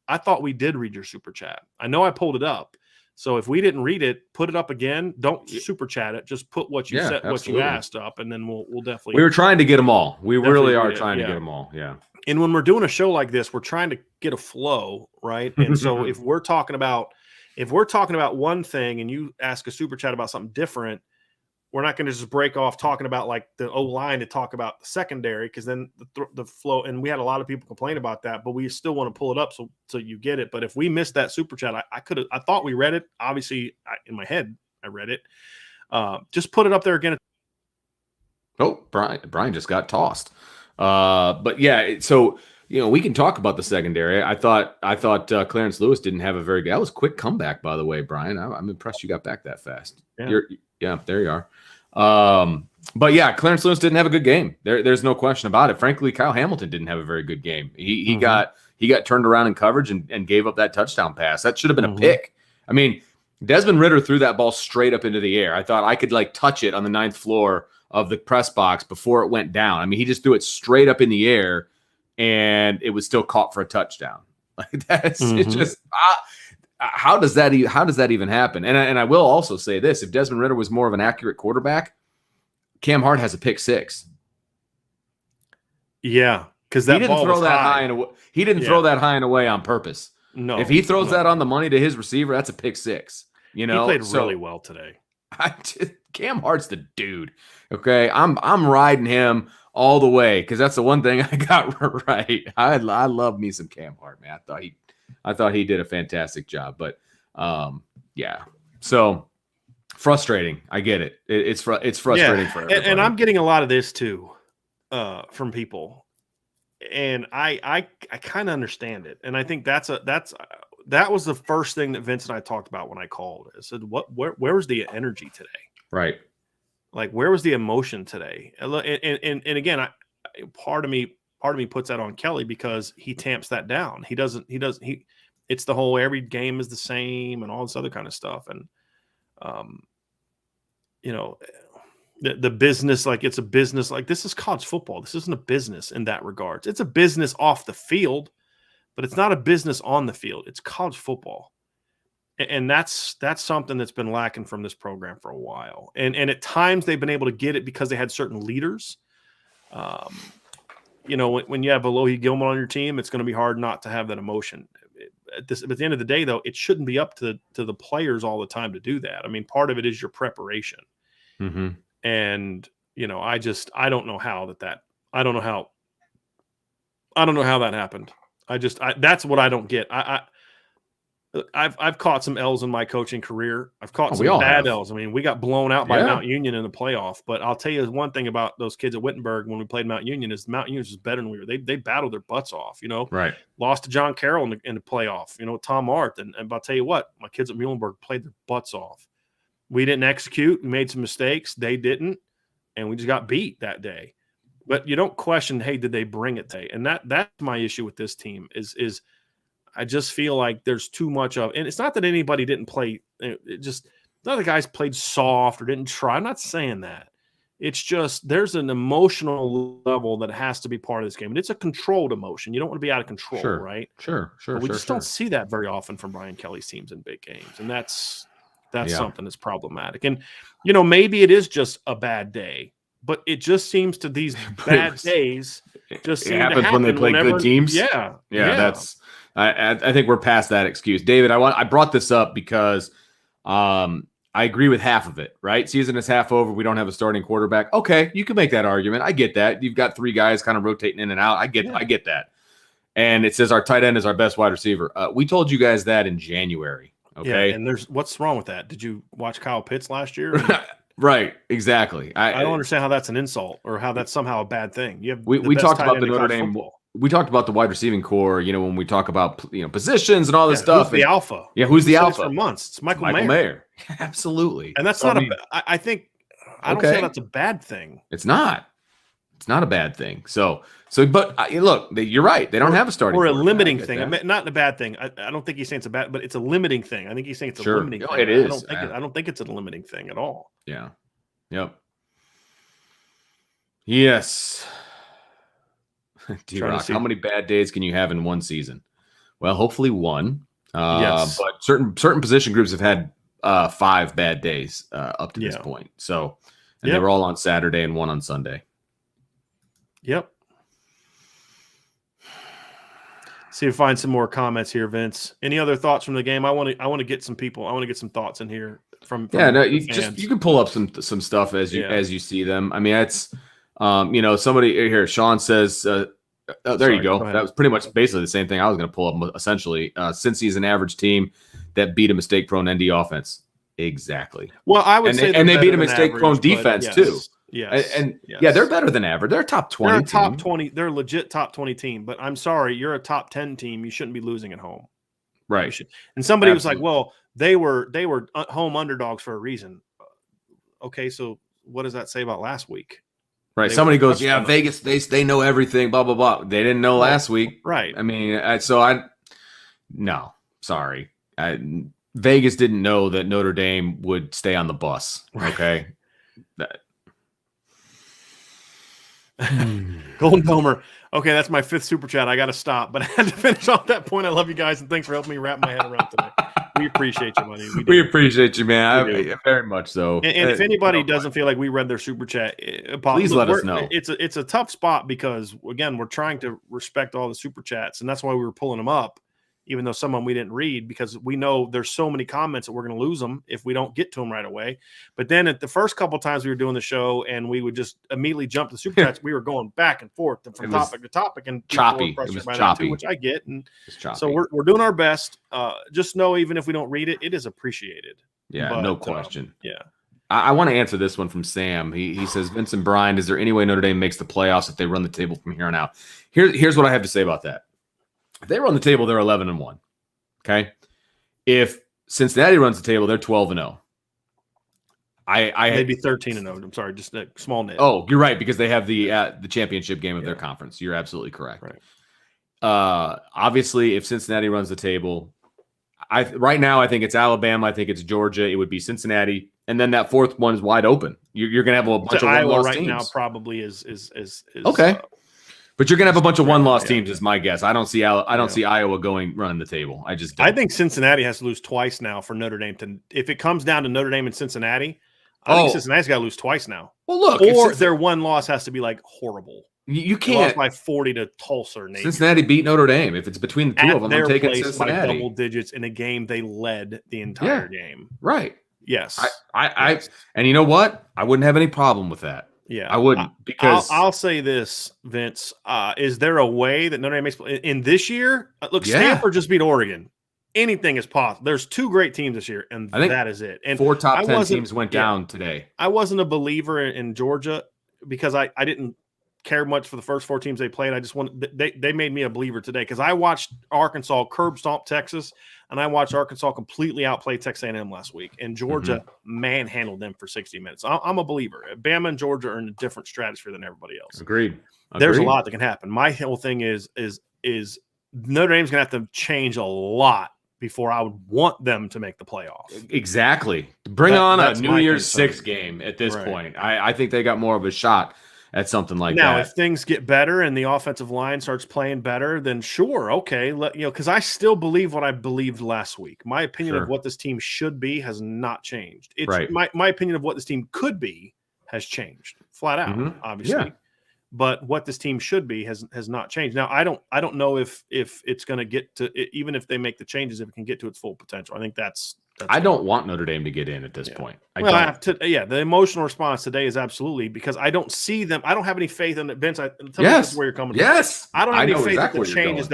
I thought we did read your super chat. I know I pulled it up. So if we didn't read it, put it up again. Don't super chat it. Just put what you said, absolutely. What you asked up, and then we'll definitely. We were trying to get them all. We really are trying to get them all. Yeah. And when we're doing a show like this, we're trying to get a flow, right? And so if we're talking about one thing and you ask a super chat about something different, we're not going to just break off talking about like the O-line to talk about the secondary, because then the flow, and we had a lot of people complain about that, but we still want to pull it up so you get it. But if we missed that super chat, I thought we read it. Obviously, in my head, I read it. Just put it up there again. Oh, Brian just got tossed. But yeah, so we can talk about the secondary. I thought Clarence Lewis didn't have a very good. That was a quick comeback, by the way, Brian. I'm impressed you got back that fast. Yeah. There you are. But yeah, Clarence Lewis didn't have a good game. There's no question about it. Frankly, Kyle Hamilton didn't have a very good game. He got turned around in coverage and gave up that touchdown pass. That should have been a pick. I mean, Desmond Ridder threw that ball straight up into the air. I thought I could touch it on the 9th floor of the press box before it went down. I mean, he just threw it straight up in the air, and it was still caught for a touchdown. Like that's it's just. How does that even happen? And I will also say this: if Desmond Ridder was more of an accurate quarterback, Cam Hart has a pick 6. Yeah, because that he didn't ball throw was that high high and away. He didn't throw that high and away on purpose. No, if he throws that on the money to his receiver, that's a pick 6. He played really well today. Cam Hart's the dude. Okay, I'm riding him all the way because that's the one thing I got right. I love me some Cam Hart, man. I thought he did a fantastic job, but yeah. So frustrating. I get it. It's frustrating for everybody. And I'm getting a lot of this too from people, and I kind of understand it. And I think that was the first thing that Vince and I talked about when I called. I said, where was the energy today? Right. Like, where was the emotion today? And again, part of me puts that on Kelly because he tamps that down. It's the whole every game is the same and all this other kind of stuff. And, the business, like it's a business. Like this is college football. This isn't a business in that regards. It's a business off the field, but it's not a business on the field. It's college football. And that's something that's been lacking from this program for a while. And at times they've been able to get it because they had certain leaders. When you have Alohi Gilman on your team, it's going to be hard not to have that emotion. At the end of the day, though, it shouldn't be up to the players all the time to do that. I mean, part of it is your preparation. Mm-hmm. And, I don't know how I don't know how that happened. That's what I don't get. I've caught some L's in my coaching career. I've caught some bad L's. I mean, we got blown out by Mount Union in the playoff. But I'll tell you one thing about those kids at Wittenberg when we played Mount Union is Mount Union was better than we were. They battled their butts off, Right. Lost to John Carroll in the playoff, Tom Arth. And I'll tell you what, my kids at Muhlenberg played their butts off. We didn't execute. We made some mistakes. They didn't. And we just got beat that day. But you don't question, hey, did they bring it today? And that's my issue with this team is I just feel like there's too much of, and it's not that anybody didn't play. It just none of the guys played soft or didn't try. I'm not saying that. It's just there's an emotional level that has to be part of this game, and it's a controlled emotion. You don't want to be out of control, right? Sure. But we just don't see that very often from Brian Kelly's teams in big games, and that's something that's problematic. And maybe it is just a bad day, but it just seems to these bad days just seem happens to happen when they play good teams. Yeah. That's. I think we're past that excuse, David. I brought this up because I agree with half of it. Right, season is half over. We don't have a starting quarterback. Okay, you can make that argument. I get that. You've got three guys kind of rotating in and out. I get that. And it says our tight end is our best wide receiver. We told you guys that in January. Okay, and what's wrong with that? Did you watch Kyle Pitts last year? Right, exactly. I don't understand how that's an insult or how that's somehow a bad thing. We talked about the Notre Dame. We talked about the wide receiving core, when we talk about positions and all this stuff. Who's the alpha? Yeah, who's the alpha? For months, it's Michael Mayer. Mayer. Absolutely, and that's not I think I don't say that's a bad thing. It's not. It's not a bad thing. But look, you're right. They don't have a starting or a limiting thing. Not a bad thing. I don't think he's saying it's a bad, but it's a limiting thing. I think he's saying it's a limiting thing. It is. I don't think it's a limiting thing at all. Yeah. Yep. Yes. D-Rock, how many bad days can you have in one season? Well, hopefully one. Yes. But certain position groups have had 5 bad days up to this point. So, and they were all on Saturday and one on Sunday. Yep. See if we find some more comments here, Vince. Any other thoughts from the game? I want to get some people. I want to get some thoughts in here from you can pull up some stuff as you see them. I mean, it's somebody here. Sean says, there you go. That was pretty much basically the same thing I was going to pull up. Essentially, Cincy's an average team that beat a mistake-prone ND offense. Exactly. Well, I would say, and they beat a mistake-prone defense too. Yes. Yeah, they're better than average. They're a top 20. They're a top 20. They're a legit top 20 team. But I'm sorry, you're a top 10 team. You shouldn't be losing at home. Right. And somebody was like, "Well, they were home underdogs for a reason." Okay, so what does that say about last week? Right. Somebody goes, "Yeah, Vegas, they know everything, blah blah blah." They didn't know last week. Right. I mean, no, sorry. Vegas didn't know that Notre Dame would stay on the bus. Okay. Golden Domer. Okay, that's my 5th super chat. I got to stop, but I had to finish off that point. I love you guys, and thanks for helping me wrap my head around today. We appreciate you, buddy. We appreciate you, man. Very much so. And if anybody doesn't feel like we read their super chat, please let us know. It's a tough spot because, again, we're trying to respect all the super chats, and that's why we were pulling them up, even though some of them we didn't read, because we know there's so many comments that we're going to lose them if we don't get to them right away. But then at the first couple of times we were doing the show and we would just immediately jump to the super chats, we were going back and forth from topic to topic, and choppy. It was choppy, which I get. And so we're doing our best. Just know, even if we don't read it, it is appreciated. Yeah, but, no question. Yeah. I want to answer this one from Sam. He says, Vincent Bryan, is there any way Notre Dame makes the playoffs if they run the table from here on out? Here's what I have to say about that. If they run the table, they're 11-1. Okay. If Cincinnati runs the table, they're 12-0. Maybe 13-0. I'm sorry, just a small net. Oh, you're right, because they have the championship game of their conference. You're absolutely correct. Right. Obviously, if Cincinnati runs the table, right now I think it's Alabama. I think it's Georgia. It would be Cincinnati, and then that fourth one is wide open. You're going to have a bunch of Iowa one-loss right teams. now probably is okay. But you're going to have a bunch of one-loss teams, is my guess. I don't see Iowa running the table. I just don't. I think Cincinnati has to lose twice now for Notre Dame to. If it comes down to Notre Dame and Cincinnati, I think Cincinnati's got to lose twice now. Well, look, or their one loss has to be like horrible. You can't. They lost by 40 to Tulsa. Or Cincinnati beat Notre Dame. If it's between the two of them, I'm taking Cincinnati. By double digits in a game they led the entire game. Right. Yes. Yes. And you know what? I wouldn't have any problem with that. Yeah, I wouldn't, because I'll say this, Vince. Is there a way that Notre Dame makes in this year? Look, Stanford just beat Oregon. Anything is possible. There's two great teams this year, and that is it. And 4 top 10 teams went down today. I wasn't a believer in Georgia because I didn't care much for the first 4 teams they played. I just they made me a believer today because I watched Arkansas curb stomp Texas, and I watched Arkansas completely outplay Texas A&M last week, and Georgia manhandled them for 60 minutes. I'm a believer. Bama and Georgia are in a different stratosphere than everybody else. Agreed. There's a lot that can happen. My whole thing is Notre Dame's going to have to change a lot before I would want them to make the playoffs. Exactly. Bring on a New Year's Six game at this point. I think they got more of a shot at something like that. Now, if things get better and the offensive line starts playing better, then sure, okay. Because I still believe what I believed last week. My opinion of what this team should be has not changed. It's my opinion of what this team could be has changed flat out, obviously. Yeah. But what this team should be has not changed. Now, I don't know if it's going to get to, even if they make the changes, if it can get to its full potential. I think that's I don't want Notre Dame to get in at this point. The emotional response today is absolutely because I don't see them. I don't have any faith in it. Vince, tell me this is where you're coming from. Yes. I don't have any faith that the changes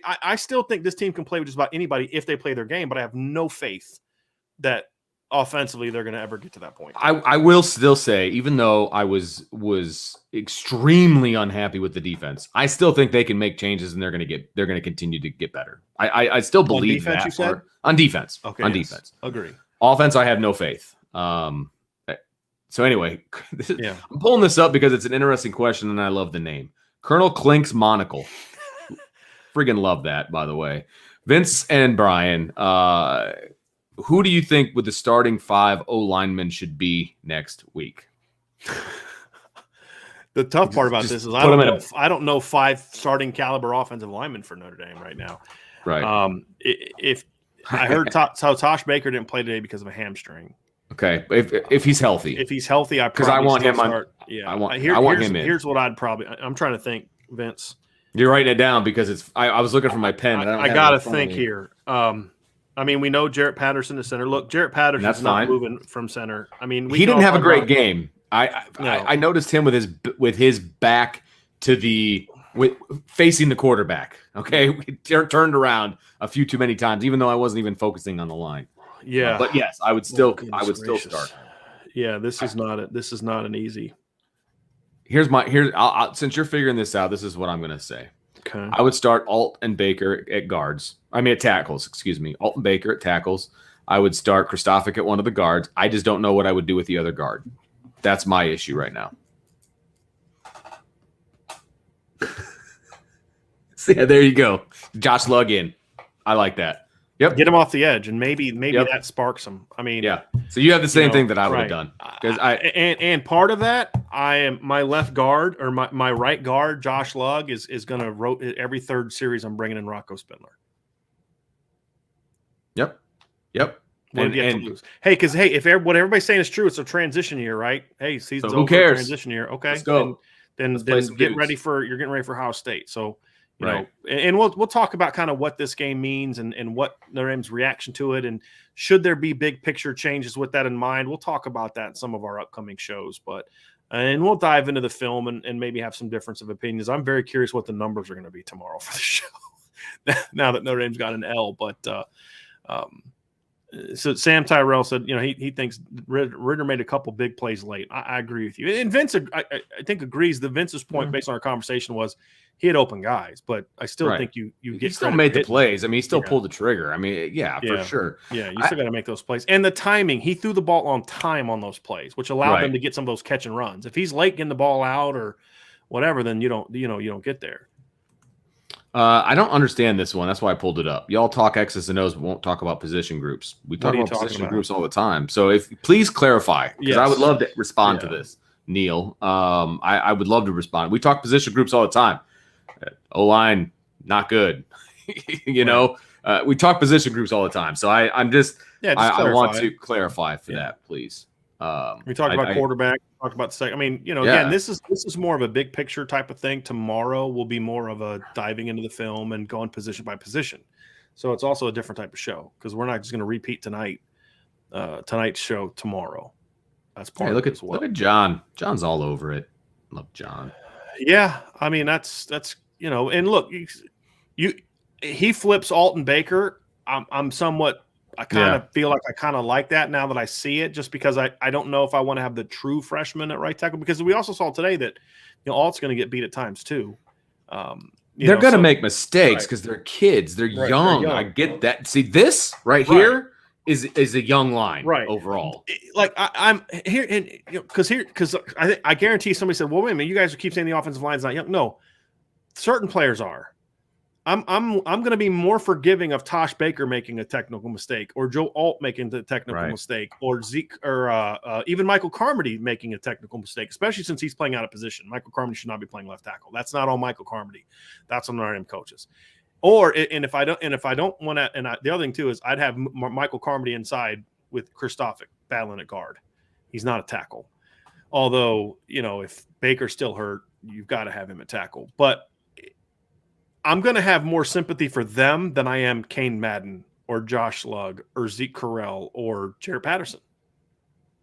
I still think this team can play with just about anybody if they play their game, but I have no faith that offensively they're going to ever get to that point. I will still say, even though I was extremely unhappy with the defense, I still think they can make changes and they're going to continue to get better. I still believe on defense, that. You said? On defense. Okay. On defense. Agree. Offense, I have no faith. So anyway, I'm pulling this up because it's an interesting question and I love the name. Colonel Klink's monocle. Friggin' love that, by the way. Vince and Brian, who do you think with the starting 5 O-linemen should be next week? The tough part about this is I don't know 5 starting caliber offensive linemen for Notre Dame right now. Right. If I heard Tosh Baker didn't play today because of a hamstring. Okay, if he's healthy. If he's healthy, because I want him on. Yeah, I want him in. Here's what I'm trying to think, Vince. You're writing it down because I was looking for my pen. I got to think here. I mean, we know Jarrett Patterson is center. Look, Jarrett Patterson's not moving from center. I mean, he didn't have a great game. I noticed him with his back to facing the quarterback. Okay, he turned around a few too many times, even though I wasn't even focusing on the line. Yeah, but yes, I would still start. Yeah, this is not an easy. Since you're figuring this out, this is what I'm going to say. Okay. I would start Alt and Baker at guards. At tackles, excuse me. Alt and Baker at tackles. I would start Kristofic at one of the guards. I just don't know what I would do with the other guard. That's my issue right now. So, yeah, there you go. Josh Lugg in. I like that. Yep. Get him off the edge, and maybe that sparks him. I mean, yeah. So you have the same thing that I would have done. And part of that, I am my left guard or my right guard, Josh Lugg is going to every third series. I'm bringing in Rocco Spindler. Yep. Hey, because if what everybody's saying is true, it's a transition year, right? Hey, season's over. Who cares? Transition year. Okay, let's go. Then you're getting ready for Ohio State. So. You know, and we'll talk about kind of what this game means and what Notre Dame's reaction to it, and should there be big picture changes with that in mind. We'll talk about that in some of our upcoming shows, and we'll dive into the film and maybe have some difference of opinions. I'm very curious what the numbers are going to be tomorrow for the show. Now that Notre Dame's got an L, but so Sam Tyrell said, he thinks Ritter made a couple big plays late. I agree with you, and Vince I think agrees. Vince's point based on our conversation was. He had open guys, but I still think you get. He still made the plays. I mean, he still pulled the trigger. I mean, for sure. Yeah, you still got to make those plays. And the timing, he threw the ball on time on those plays, which allowed them to get some of those catch and runs. If he's late getting the ball out or whatever, then you don't get there. I don't understand this one. That's why I pulled it up. Y'all talk X's and O's, but won't talk about position groups. We talk about position groups all the time. So please clarify, because I would love to respond to this, Neil. I would love to respond. We talk position groups all the time. O-line, not good. know, we talk position groups all the time. So I want to clarify for that, please. We talked about quarterback, talked about second. I mean, again, this is more of a big picture type of thing. Tomorrow will be more of a diving into the film and going position by position. So it's also a different type of show, because we're not just going to repeat tonight's show tomorrow. That's part of it as well. Look at John. John's all over it. Love John. Yeah, I mean that's and look, he flips Alton Baker. I'm somewhat. I kind of feel like I kind of like that now that I see it, just because I don't know if I want to have the true freshman at right tackle, because we also saw today that Alt's going to get beat at times too. They're going to make mistakes because they're kids. They're young. I get that. See, this right here is a young line overall. Like I'm here, and because I guarantee somebody said, "Well, wait a minute, you guys keep saying the offensive line's not young." No, certain players are. I'm going to be more forgiving of Tosh Baker making a technical mistake, or Joe Alt making the technical mistake, or Zeke, or even Michael Carmody making a technical mistake, especially since he's playing out of position. Michael Carmody should not be playing left tackle. That's not all Michael Carmody. That's on Notre Dame coaches. If I don't want to, and the other thing too is I'd have Michael Carmody inside with Kristofic battling at guard. He's not a tackle. Although, if Baker's still hurt, you've got to have him at tackle. But I'm going to have more sympathy for them than I am Kane Madden or Josh Lugg or Zeke Correll or Jared Patterson,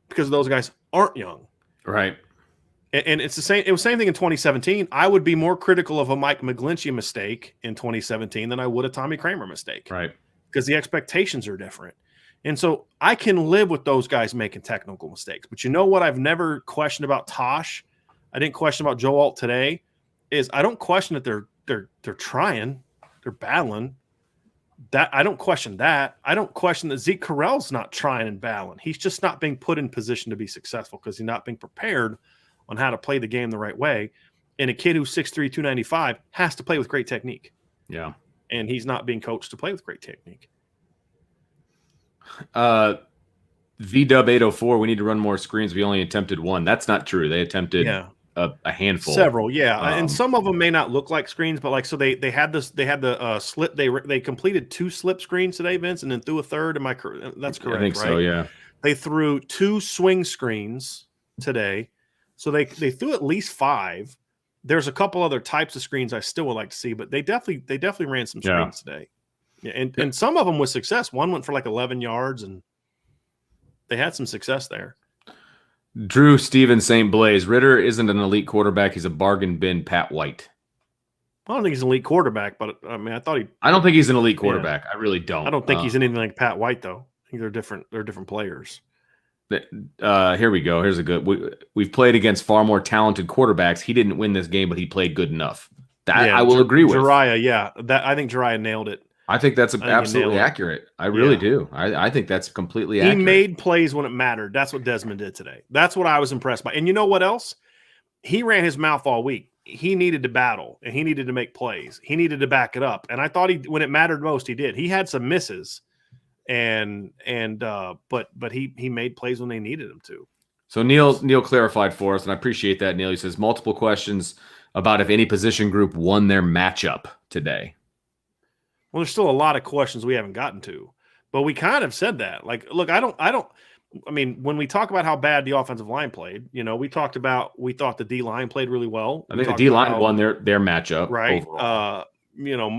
because those guys aren't young. Right. And it's the same. It was the same thing in 2017. I would be more critical of a Mike McGlinchey mistake in 2017 than I would a Tommy Kramer mistake. Right. Because the expectations are different. And so I can live with those guys making technical mistakes. But you know what I've never questioned about Tosh? I didn't question about Joe Alt today. Is I don't question that they're trying, they're battling. That I don't question that. I don't question that Zeke Correll's not trying and battling. He's just not being put in position to be successful because he's not being prepared on how to play the game the right way. And a kid who's 6'3", 295 has to play with great technique. Yeah. And he's not being coached to play with great technique. VW 804, we need to run more screens. We only attempted one. That's not true. They attempted a handful. Several, and some of them may not look like screens, but so they had the slip. They completed 2 slip screens today, Vince, and then threw a third. That's correct, I think right? So, yeah. They threw 2 swing screens today. So they threw at least 5. There's a couple other types of screens I still would like to see, but they definitely ran some screens today. Yeah, and some of them with success. One went for like 11 yards, and they had some success there. Drew Stephen St. Blaise. Ritter isn't an elite quarterback. He's a bargain bin Pat White. I don't think he's an elite quarterback, but I mean, I don't think he's an elite quarterback. I really don't. I don't think he's anything like Pat White, though. I think they're different. They're different players. Here we go. Here's a good. We've played against far more talented quarterbacks. He didn't win this game, but he played good enough. That I will agree with. Jariah, I think Jariah nailed it. I think that's absolutely accurate. I really do. I think that's completely accurate. He made plays when it mattered. That's what Desmond did today. That's what I was impressed by. And you know what else? He ran his mouth all week. He needed to battle, and he needed to make plays. He needed to back it up. And I thought when it mattered most, he did. He had some misses, but he made plays when they needed him to. So Neil clarified for us, and I appreciate that, Neil. He says multiple questions about if any position group won their matchup today. Well, there's still a lot of questions we haven't gotten to, but we kind of said that. Like, look, I mean, when we talk about how bad the offensive line played, we thought the D line played really well. I think the D line won their matchup. Right. Overall.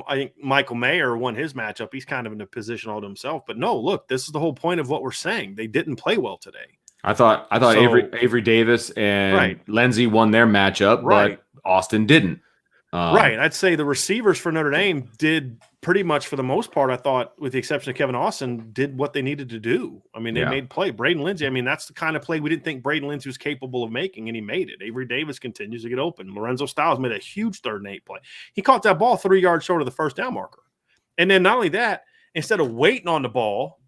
I think Michael Mayer won his matchup. He's kind of in a position all to himself, but no, look, this is the whole point of what we're saying. They didn't play well today. I thought Avery Davis and Lindsey won their matchup, but Austin didn't. Right. I'd say the receivers for Notre Dame did pretty much, for the most part, I thought, with the exception of Kevin Austin, did what they needed to do. I mean, they made play. Braden Lindsey, I mean, that's the kind of play we didn't think Braden Lindsey was capable of making, and he made it. Avery Davis continues to get open. Lorenzo Styles made a huge 3rd and 8 play. He caught that ball 3 yards short of the first down marker. And then not only that, instead of waiting on the ball,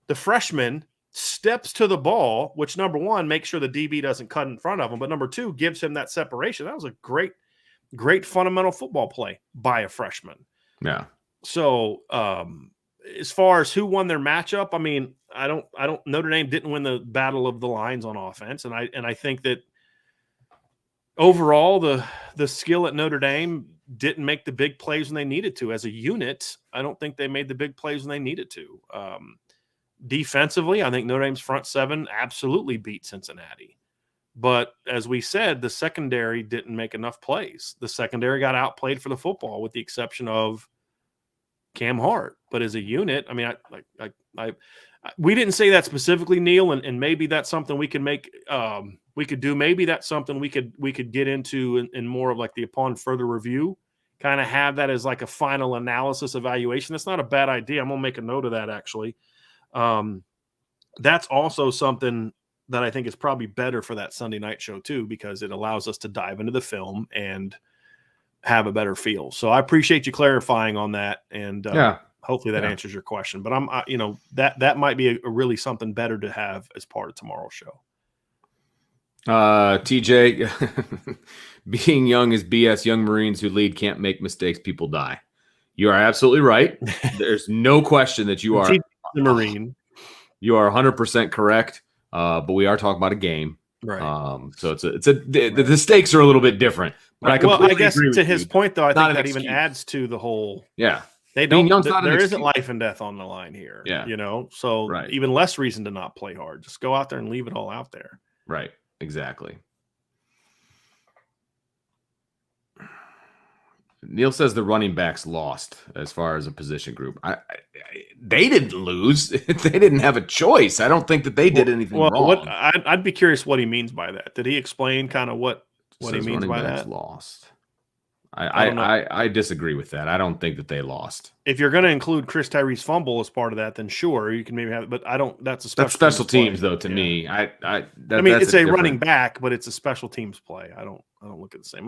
the freshman steps to the ball, which, number one, makes sure the DB doesn't cut in front of him, but number 2, gives him that separation. That was a great – great fundamental football play by a freshman. Yeah. So as far as who won their matchup, I mean, I don't Notre Dame didn't win the battle of the lines on offense. And I think that overall the skill at Notre Dame didn't make the big plays when they needed to. As a unit, I don't think they made the big plays when they needed to. Defensively, I think Notre Dame's front seven absolutely beat Cincinnati. But as we said, the secondary didn't make enough plays. The secondary got outplayed for the football, with the exception of Cam Hart. But as a unit, I mean, we didn't say that specifically, Neil, and maybe that's something we can make. We could do. Maybe that's something we could get into in more of like the upon further review, kind of have that as like a final analysis evaluation. That's not a bad idea. I'm gonna make a note of that actually. That's also something that I think is probably better for that Sunday night show too, because it allows us to dive into the film and have a better feel. So I appreciate you clarifying on that. And hopefully that answers your question, but that might be a really something better to have as part of tomorrow's show. TJ, being young is BS. Young Marines who lead can't make mistakes. People die. You are absolutely right. There's no question that you are the Marine. You are 100% correct. But we are talking about a game, right? So the stakes are a little bit different. But I guess agree to his point, though, I think that excuse. even adds to the whole. Yeah, they don't. There isn't life and death on the line here. Yeah, so even less reason to not play hard. Just go out there and leave it all out there. Right. Exactly. Neil says the running backs lost as far as a position group. They didn't lose. They didn't have a choice. I don't think that they did anything wrong. I'd be curious what he means by that. Did he explain kind of what he means by that? Lost. I disagree with that. I don't think that they lost. If you're going to include Chris Tyree's fumble as part of that, then sure, you can maybe have it. But I don't. That's special teams though. To me, I mean, it's a running back, but it's a special teams play. I don't look at the same.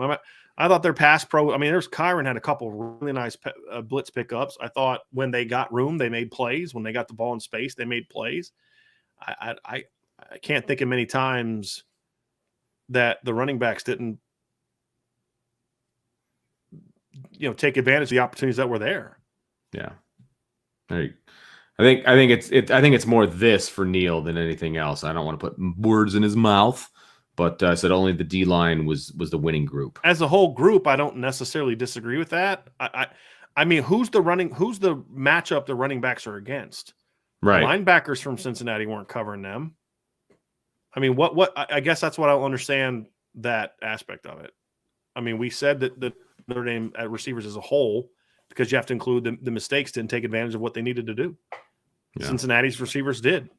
I thought their pass pro. I mean, Kyron had a couple really nice blitz pickups. I thought when they got room, they made plays. When they got the ball in space, they made plays. I can't think of many times that the running backs didn't, take advantage of the opportunities that were there. Yeah, I think it's more this for Neil than anything else. I don't want to put words in his mouth. But I said only the D line was the winning group. As a whole group, I don't necessarily disagree with that. I mean, who's the matchup the running backs are against? Right. The linebackers from Cincinnati weren't covering them. I mean, what I guess that's what I don't understand that aspect of it. I mean, we said that the Notre Dame at receivers as a whole, because you have to include the mistakes, didn't take advantage of what they needed to do. Yeah. Cincinnati's receivers did.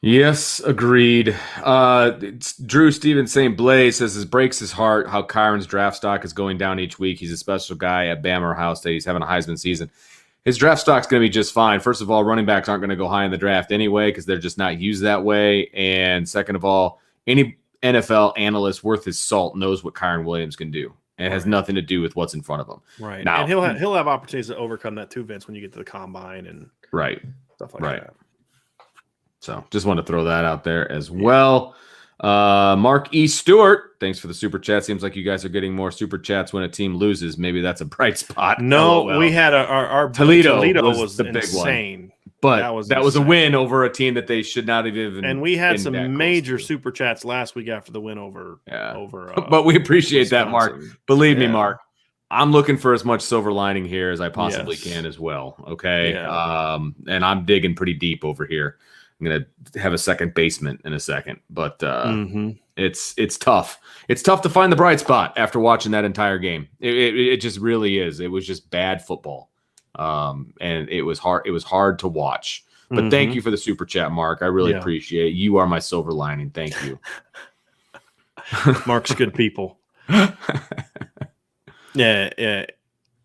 Yes, agreed. It's Drew Stevens St. Blaise says it breaks his heart how Kyron's draft stock is going down each week. He's a special guy at Bama or Ohio State. He's having a Heisman season. His draft stock's going to be just fine. First of all, running backs aren't going to go high in the draft anyway because they're just not used that way. And second of all, any NFL analyst worth his salt knows what Kyron Williams can do. And it has nothing to do with what's in front of him. Right. Now, and he'll have opportunities to overcome that too, Vince, when you get to the combine and stuff like that. So just want to throw that out there as well. Mark E. Stewart, thanks for the super chat. Seems like you guys are getting more super chats when a team loses. Maybe that's a bright spot. No, we had our Toledo was the insane. Big one. But that was a win over a team that they should not have even. And we had some major super chats last week after the win over. But we appreciate Wisconsin. That, Mark. Believe me, Mark. I'm looking for as much silver lining here as I possibly can as well. Okay. Yeah. And I'm digging pretty deep over here. I'm going to have a second basement in a second, but it's tough. It's tough to find the bright spot after watching that entire game. It just really is. It was just bad football. And it was hard. It was hard to watch, but thank you for the super chat, Mark. I really appreciate it. You are my silver lining. Thank you. Mark's good people. Yeah.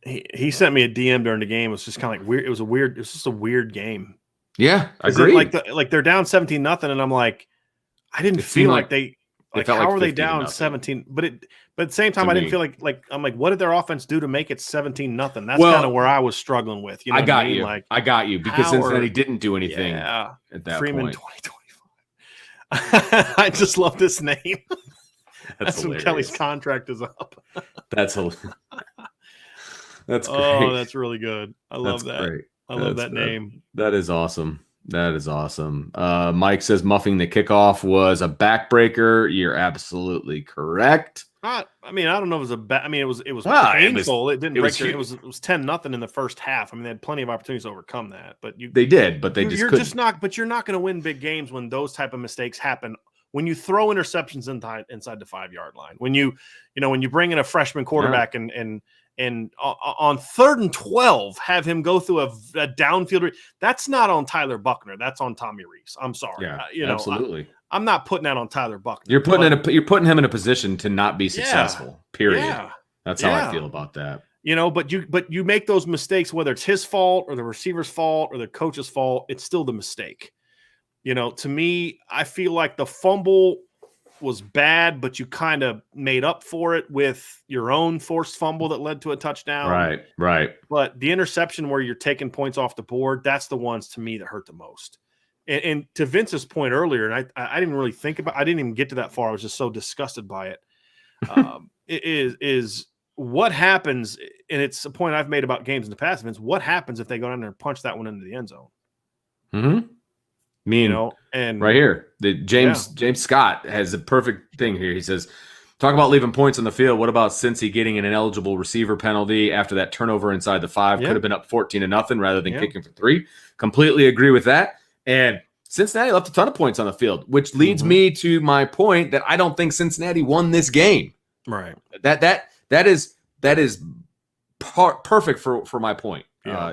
He sent me a DM during the game. It was just kind of like weird. It was just a weird game. Yeah, I agree. Like they're down 17-0, and I'm like, I didn't feel like they how are they down 17? But at the same time, I didn't feel like I'm like, what did their offense do to make it 17-0? That's kind of where I was struggling with. You know, I got you. Like, I got you because Cincinnati didn't do anything at that Freeman point. 2025. I just love this name. That's when Kelly's contract is up. That's great. Oh, that's really good. I love that. Great. I love that name. That is awesome. That is awesome. Mike says muffing the kickoff was a backbreaker. You're absolutely correct. I mean, I don't know if it was it was painful. It didn't break. It was 10-0 in the first half. I mean, they had plenty of opportunities to overcome that, but they did, but you're not going to win big games when those type of mistakes happen. When you throw interceptions inside the 5-yard line, when you bring in a freshman quarterback and on 3rd and 12, have him go through a downfield. That's not on Tyler Buckner. That's on Tommy Rees. I'm sorry. Yeah, absolutely. I'm not putting that on Tyler Buckner. You're putting him in a position to not be successful. Period. Yeah. That's how I feel about that. But you make those mistakes, whether it's his fault or the receiver's fault or the coach's fault, it's still the mistake. To me, I feel like the fumble was bad, but you kind of made up for it with your own forced fumble that led to a touchdown. Right. But the interception where you're taking points off the board, that's the ones to me that hurt the most. And to Vince's point earlier, and I didn't really I didn't even get to that far. I was just so disgusted by it. It is what happens, and it's a point I've made about games in the past, Vince, what happens if they go down there and punch that one into the end zone? Mm-hmm. And right here, James Scott has a perfect thing here. He says, talk about leaving points on the field. What about Cincy getting an ineligible receiver penalty after that turnover inside the 5? Could have been up 14-0 rather than kicking for 3. Completely agree with that. And Cincinnati left a ton of points on the field, which leads me to my point that I don't think Cincinnati won this game. Right. That is perfect for my point,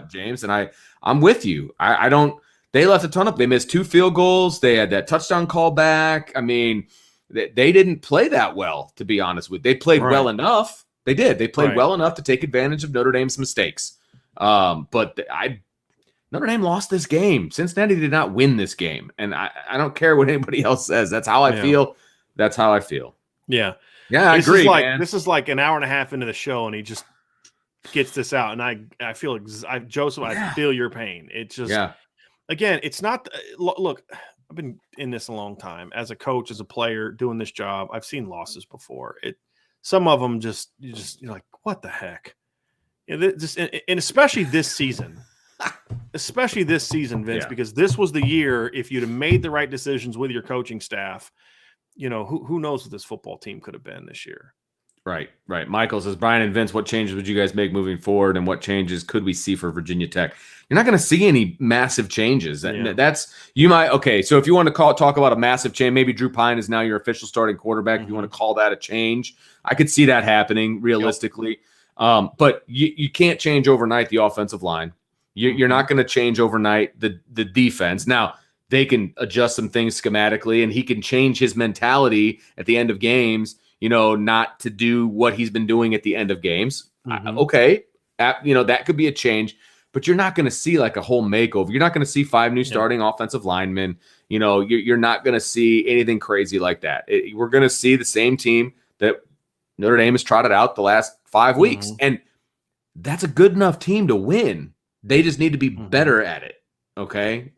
James. And I'm with you. I don't. They left a ton of. They missed 2 field goals. They had that touchdown call back. I mean, they didn't play that well, to be honest with you. They played well enough. They did. They played well enough to take advantage of Notre Dame's mistakes. But Notre Dame lost this game. Cincinnati did not win this game. And I don't care what anybody else says. That's how I feel. That's how I feel. Yeah. Yeah, I agree, man. This is like an hour and a half into the show, and he just gets this out. And I feel Joseph, I feel your pain. It's just again, it's not look, I've been in this a long time. As a coach, as a player, doing this job, I've seen losses before. Some of them you're like, what the heck? And especially this season. Vince, because this was the year, if you'd have made the right decisions with your coaching staff, who knows what this football team could have been this year. Right. Michael says, Brian and Vince, what changes would you guys make moving forward, and what changes could we see for Virginia Tech? You're not going to see any massive changes. That's you might. Okay, so if you want to talk about a massive change, maybe Drew Pine is now your official starting quarterback. If you want to call that a change, I could see that happening realistically. But you can't change overnight the offensive line. You're not going to change overnight the defense. Now, they can adjust some things schematically, and he can change his mentality at the end of games, not to do what he's been doing at the end of games. Okay. That could be a change, but you're not going to see like a whole makeover. You're not going to see 5 new starting offensive linemen. You're not going to see anything crazy like that. We're going to see the same team that Notre Dame has trotted out the last 5 weeks. And that's a good enough team to win. They just need to be better at it. Okay.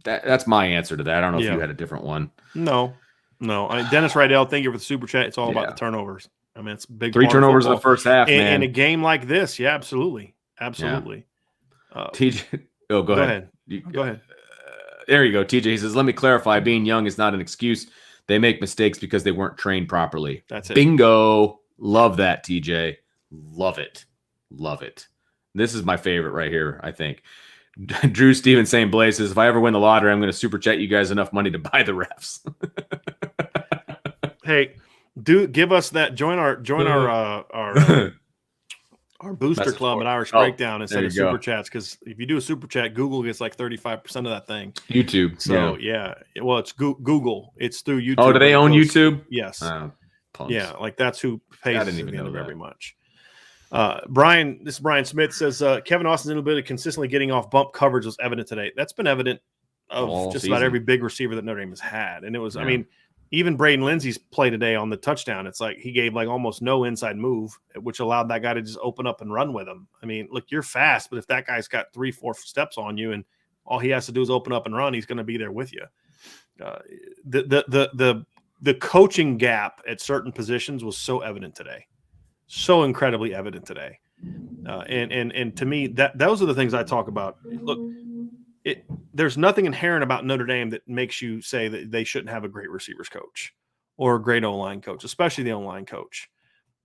That's my answer to that. I don't know if you had a different one. No. Dennis Rydell, thank you for the super chat. It's all about the turnovers. I mean, it's big. 3 turnovers in the first half, man. In a game like this, absolutely. TJ, go ahead. Go ahead. There you go, TJ. He says, "Let me clarify. Being young is not an excuse. They make mistakes because they weren't trained properly." That's it. Bingo. Love that, TJ. Love it. This is my favorite right here, I think. Drew Stevens St. Blaise says, if I ever win the lottery, I'm going to super chat you guys enough money to buy the refs. Hey, give us that. Join our booster club at Irish Breakdown instead of super chats, because if you do a super chat, Google gets like 35% of that thing. YouTube. So well, it's Google. It's through YouTube. Oh, do they own YouTube? Yes. Yeah, like that's who pays at the end of every much. Brian Smith says Kevin Austin's inability to consistently getting off bump coverage was evident today. That's been evident of just about every big receiver that Notre Dame has had. And it was, I mean, even Braden Lindsey's play today on the touchdown, it's like he gave like almost no inside move, which allowed that guy to just open up and run with him. I mean, look, you're fast, but if that guy's got 3-4 steps on you and all he has to do is open up and run, he's going to be there with you. The the coaching gap at certain positions was so evident today, so incredibly evident today. And to me, those are the things I talk about. Look, there's nothing inherent about Notre Dame that makes you say that they shouldn't have a great receivers coach or a great O-line coach, especially the O-line coach.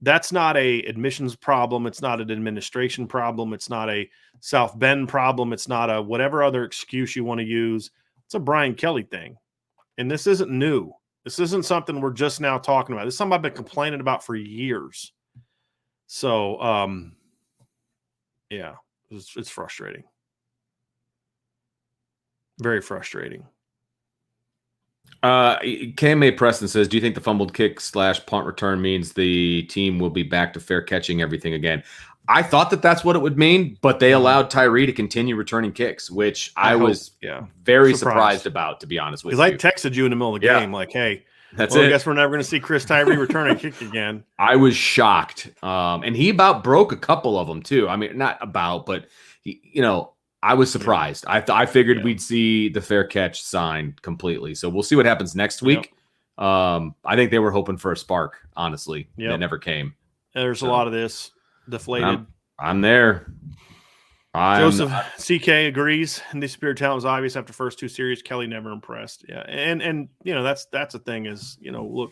That's not a admissions problem. It's not an administration problem. It's not a South Bend problem. It's not a whatever other excuse you want to use. It's a Brian Kelly thing. And this isn't new. This isn't something we're just now talking about. This is something I've been complaining about for years. So, yeah, it's frustrating. Very frustrating. KMA Preston says, do you think the fumbled kick / punt return means the team will be back to fair catching everything again? I thought that's what it would mean, but they allowed Tyree to continue returning kicks, which I was very surprised about, to be honest with you. Because I texted you in the middle of the game, like, hey, I guess we're never going to see Chris Tyree return a kick again. I was shocked. And he about broke a couple of them too. I mean, not about, but I was surprised. I figured we'd see the fair catch sign completely. So we'll see what happens next week. I think they were hoping for a spark, honestly. It never came. There's a lot of this deflated. I'm there. Joseph CK agrees. And the superior talent was obvious after first 2 series. Kelly never impressed. Yeah. And that's the thing is, look,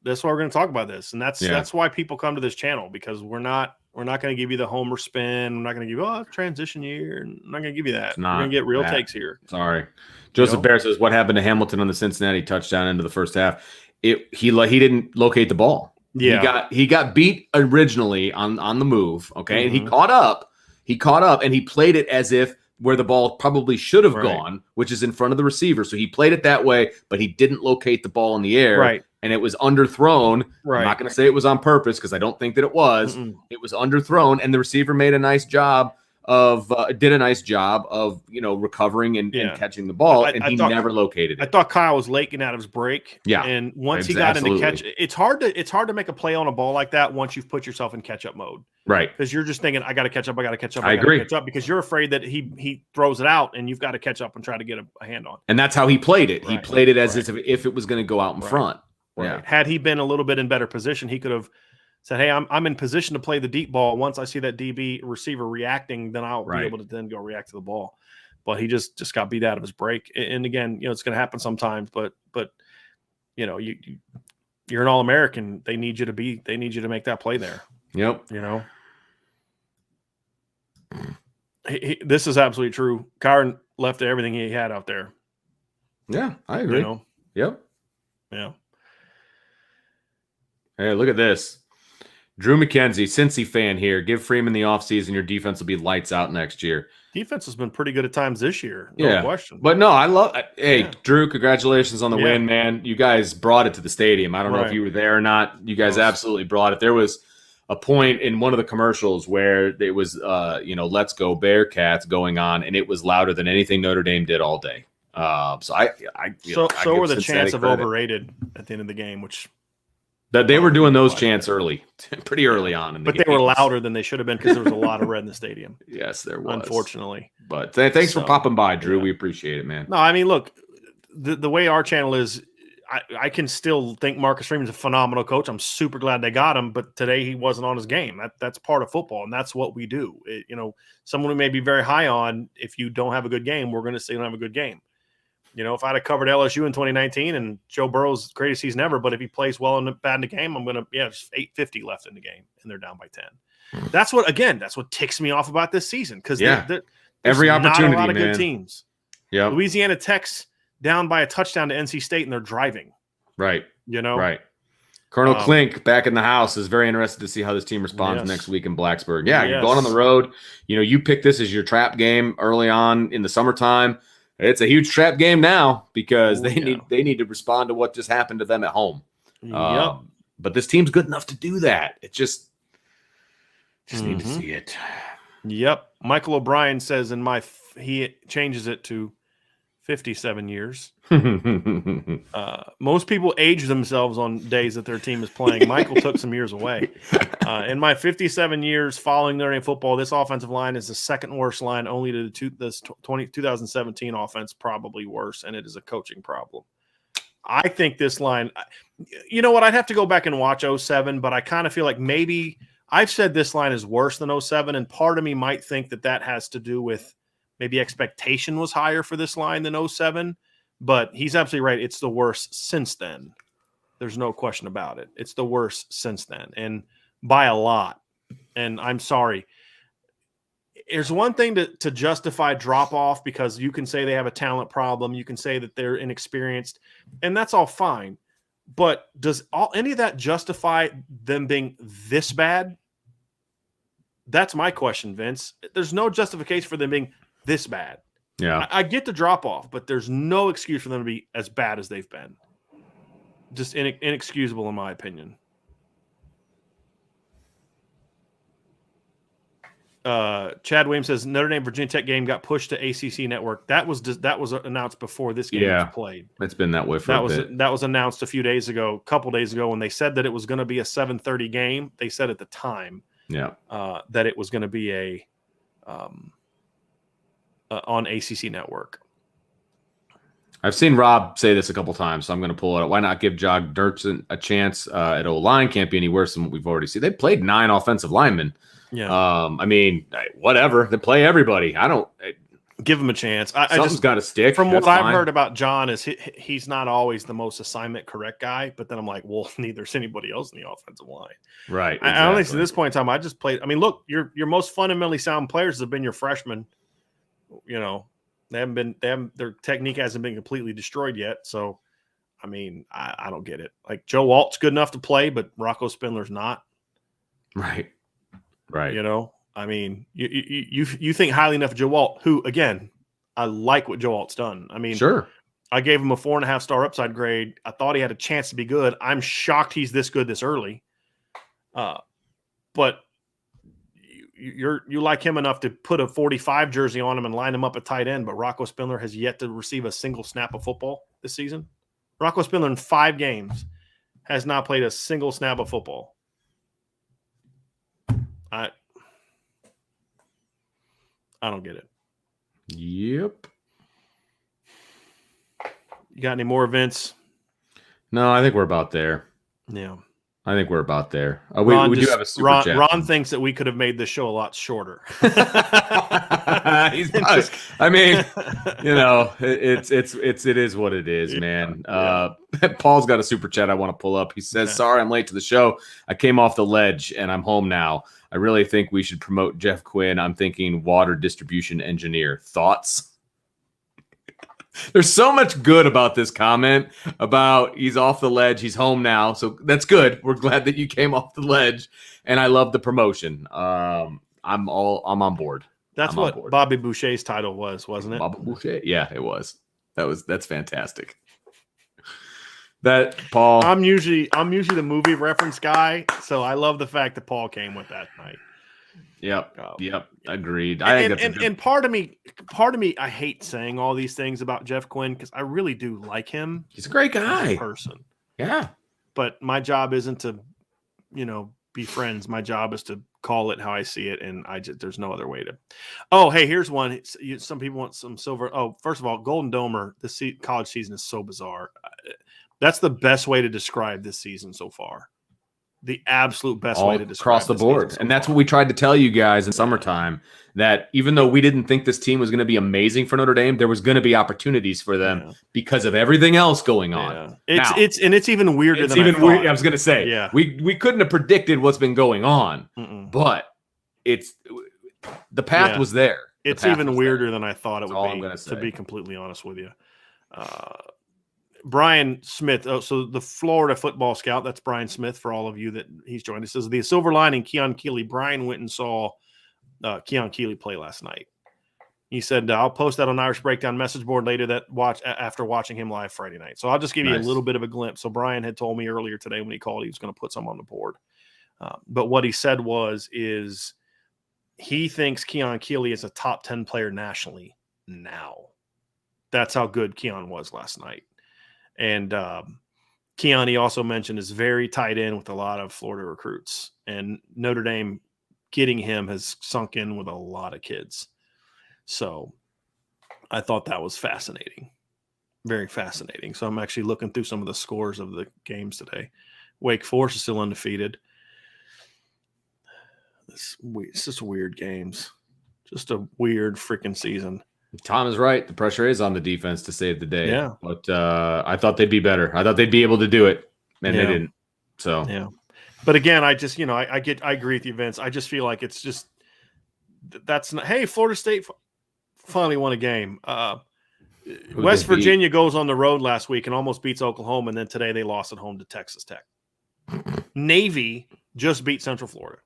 that's why we're gonna talk about this. And that's why people come to this channel, because we're not going to give you the homer spin. We're not going to give you transition year. I'm not going to give you that. We're going to get real takes here. Sorry. Joseph Bear says, what happened to Hamilton on the Cincinnati touchdown into the first half? He didn't locate the ball. Yeah. He got beat originally on the move. Okay. And he caught up and he played it as if where the ball probably should have gone, which is in front of the receiver. So he played it that way, but he didn't locate the ball in the air. Right. And it was underthrown. Right. I'm not going to say it was on purpose because I don't think that it was. It was underthrown, and the receiver did a nice job of recovering and catching the ball, and he never located it. I thought Kyle was late getting out of his break. Yeah, and once he got into catch, it's hard to make a play on a ball like that once you've put yourself in catch up mode. Right, because you're just thinking, I got to catch up. I agree. Catch up, because you're afraid that he throws it out, and you've got to catch up and try to get a hand on. And that's how he played it. He played it as if it was going to go out in front. Right. Yeah. Had he been a little bit in better position, he could have said, hey, I'm in position to play the deep ball. Once I see that DB receiver reacting, then I'll be able to then go react to the ball. But he just got beat out of his break. And again, it's going to happen sometimes, but you're an All-American. They need you to make that play there. Yep. This is absolutely true. Kyron left everything he had out there. Yeah, I agree. Yep. Yeah. Hey, look at this. Drew McKenzie, Cincy fan here. Give Freeman the offseason. Your defense will be lights out next year. Defense has been pretty good at times this year. No question. But no, I love – hey, Drew, congratulations on the win, man. You guys brought it to the stadium. I don't know if you were there or not. You guys absolutely brought it. There was a point in one of the commercials where it was, let's go Bearcats going on, and it was louder than anything Notre Dame did all day. So were the chants of overrated at the end of the game, which – that they were doing those chants pretty early on in the game. But they were louder than they should have been because there was a lot of red in the stadium. Yes, there was. Unfortunately. But thanks for popping by, Drew. Yeah. We appreciate it, man. No, I mean, look, the way our channel is, I can still think Marcus Freeman's a phenomenal coach. I'm super glad they got him, but today he wasn't on his game. That's part of football, and that's what we do. Someone who may be very high on, if you don't have a good game, we're going to say you don't have a good game. If I'd have covered LSU in 2019 and Joe Burrow's greatest season ever, but if he plays well and bad in the game, I'm going to, it's 8:50 left in the game and they're down by 10. That's what ticks me off about this season. Because every opportunity, not a lot of good teams. Yeah. Louisiana Tech's down by a touchdown to NC State and they're driving. Right. Right. Colonel Klink back in the house is very interested to see how this team responds next week in Blacksburg. Yeah. You're going on the road. You picked this as your trap game early on in the summertime. It's a huge trap game now because they need to respond to what just happened to them at home. But this team's good enough to do that. It just need to see it. Yep. Michael O'Brien says he changes it to 57 years. Most people age themselves on days that their team is playing. Michael took some years away. In my 57 years following Notre Dame football, this offensive line is the second worst line, only to the 2017 offense, probably worse, and it is a coaching problem. I think this line, you know what? I'd have to go back and watch 07, but I kind of feel like maybe I've said this line is worse than 07, and part of me might think that has to do with maybe expectation was higher for this line than 07, but he's absolutely right. It's the worst since then. There's no question about it. It's the worst since then, and by a lot. And I'm sorry. There's one thing to justify drop off because you can say they have a talent problem. You can say that they're inexperienced, and that's all fine. But does any of that justify them being this bad? That's my question, Vince. There's no justification for them being this bad. Yeah. I get the drop off, but there's no excuse for them to be as bad as they've been. Just inexcusable, in my opinion. Chad Williams says Notre Dame Virginia Tech game got pushed to ACC network. That was announced before this game was played. It's been that way for a bit. That was announced a couple days ago, when they said that it was going to be a 7:30 game. They said at the time, that it was going to be on ACC network. I've seen Rob say this a couple times, so I'm going to pull it out. Why not give Jog Dirksen a chance at O-line? Can't be any worse than what we've already seen. They played 9 offensive linemen. Yeah. I mean, whatever. They play everybody. Give him a chance. Something's got to stick. From what I've heard about John is he's not always the most assignment correct guy, but then I'm like, well, neither is anybody else in the offensive line. Right. Exactly. I honestly, at this point in time, I just played. I mean, look, your most fundamentally sound players have been your freshmen. You know, their technique hasn't been completely destroyed yet. So, I mean, I don't get it. Like Joe Alt's good enough to play, but Rocco Spindler's not. Right. You know, I mean, you think highly enough of Joe Alt, who, again, I like what Joe Alt's done. I mean, sure. I gave him a 4.5 star upside grade. I thought he had a chance to be good. I'm shocked he's this good this early. But you like him enough to put a 45 jersey on him and line him up at tight end, but Rocco Spindler has yet to receive a single snap of football this season. Rocco Spindler in 5 games has not played a single snap of football. I don't get it. Yep. You got any more events? No, I think we're about there. Yeah. I think we're about there. We do have a super chat. Ron thinks that we could have made this show a lot shorter. He's just, I mean, you know, it is what it is, man. Yeah. Paul's got a super chat I want to pull up. He says, "Sorry, I'm late to the show. I came off the ledge and I'm home now. I really think we should promote Jeff Quinn. I'm thinking water distribution engineer. Thoughts?" There's so much good about this comment about he's off the ledge. He's home now. So that's good. We're glad that you came off the ledge. And I love the promotion. I'm on board. That's what Bobby Boucher's title was, wasn't it? Bobby Boucher. Yeah, it was. That's fantastic. That Paul. I'm usually the movie reference guy. So I love the fact that Paul came with that night. Yep. Agreed. And part of me, I hate saying all these things about Jeff Quinn because I really do like him. He's a great guy, person. Yeah. But my job isn't to, be friends. My job is to call it how I see it, and there's no other way to. Oh, hey, here's one. Some people want some silver. Oh, first of all, Golden Domer. This college season is so bizarre. That's the best way to describe this season so far. The absolute best way to describe across the board. And that's what we tried to tell you guys in summertime, that even though we didn't think this team was going to be amazing for Notre Dame, there was going to be opportunities for them because of everything else going on. Yeah. It's even weirder than I thought. Weird. I was going to say, we couldn't have predicted what's been going on, but the path was there. It's even weirder than I thought it would be, to be completely honest with you. Brian Smith, so the Florida football scout, that's Brian Smith for all of you that he's joined us, says the silver lining, Keon Keeley. Brian went and saw Keon Keeley play last night. He said, I'll post that on Irish Breakdown message board later after watching him live Friday night. So I'll just give you a little bit of a glimpse. So Brian had told me earlier today when he called, he was going to put some on the board. But what he said is he thinks Keon Keeley is a top 10 player nationally now. That's how good Keon was last night. And Keon, he also mentioned, is very tight in with a lot of Florida recruits. And Notre Dame getting him has sunk in with a lot of kids. So I thought that was fascinating. very fascinating. So I'm actually looking through some of the scores of the games today. Wake Forest is still undefeated. It's just weird games. Just a weird freaking season. Tom is right. The pressure is on the defense to save the day. Yeah. But I thought they'd be better. I thought they'd be able to do it, and they didn't. So yeah. But again, I just I agree with you, Vince. I just feel like it's just that's not. Hey, Florida State finally won a game. West Virginia goes on the road last week and almost beats Oklahoma, and then today they lost at home to Texas Tech. Navy just beat Central Florida.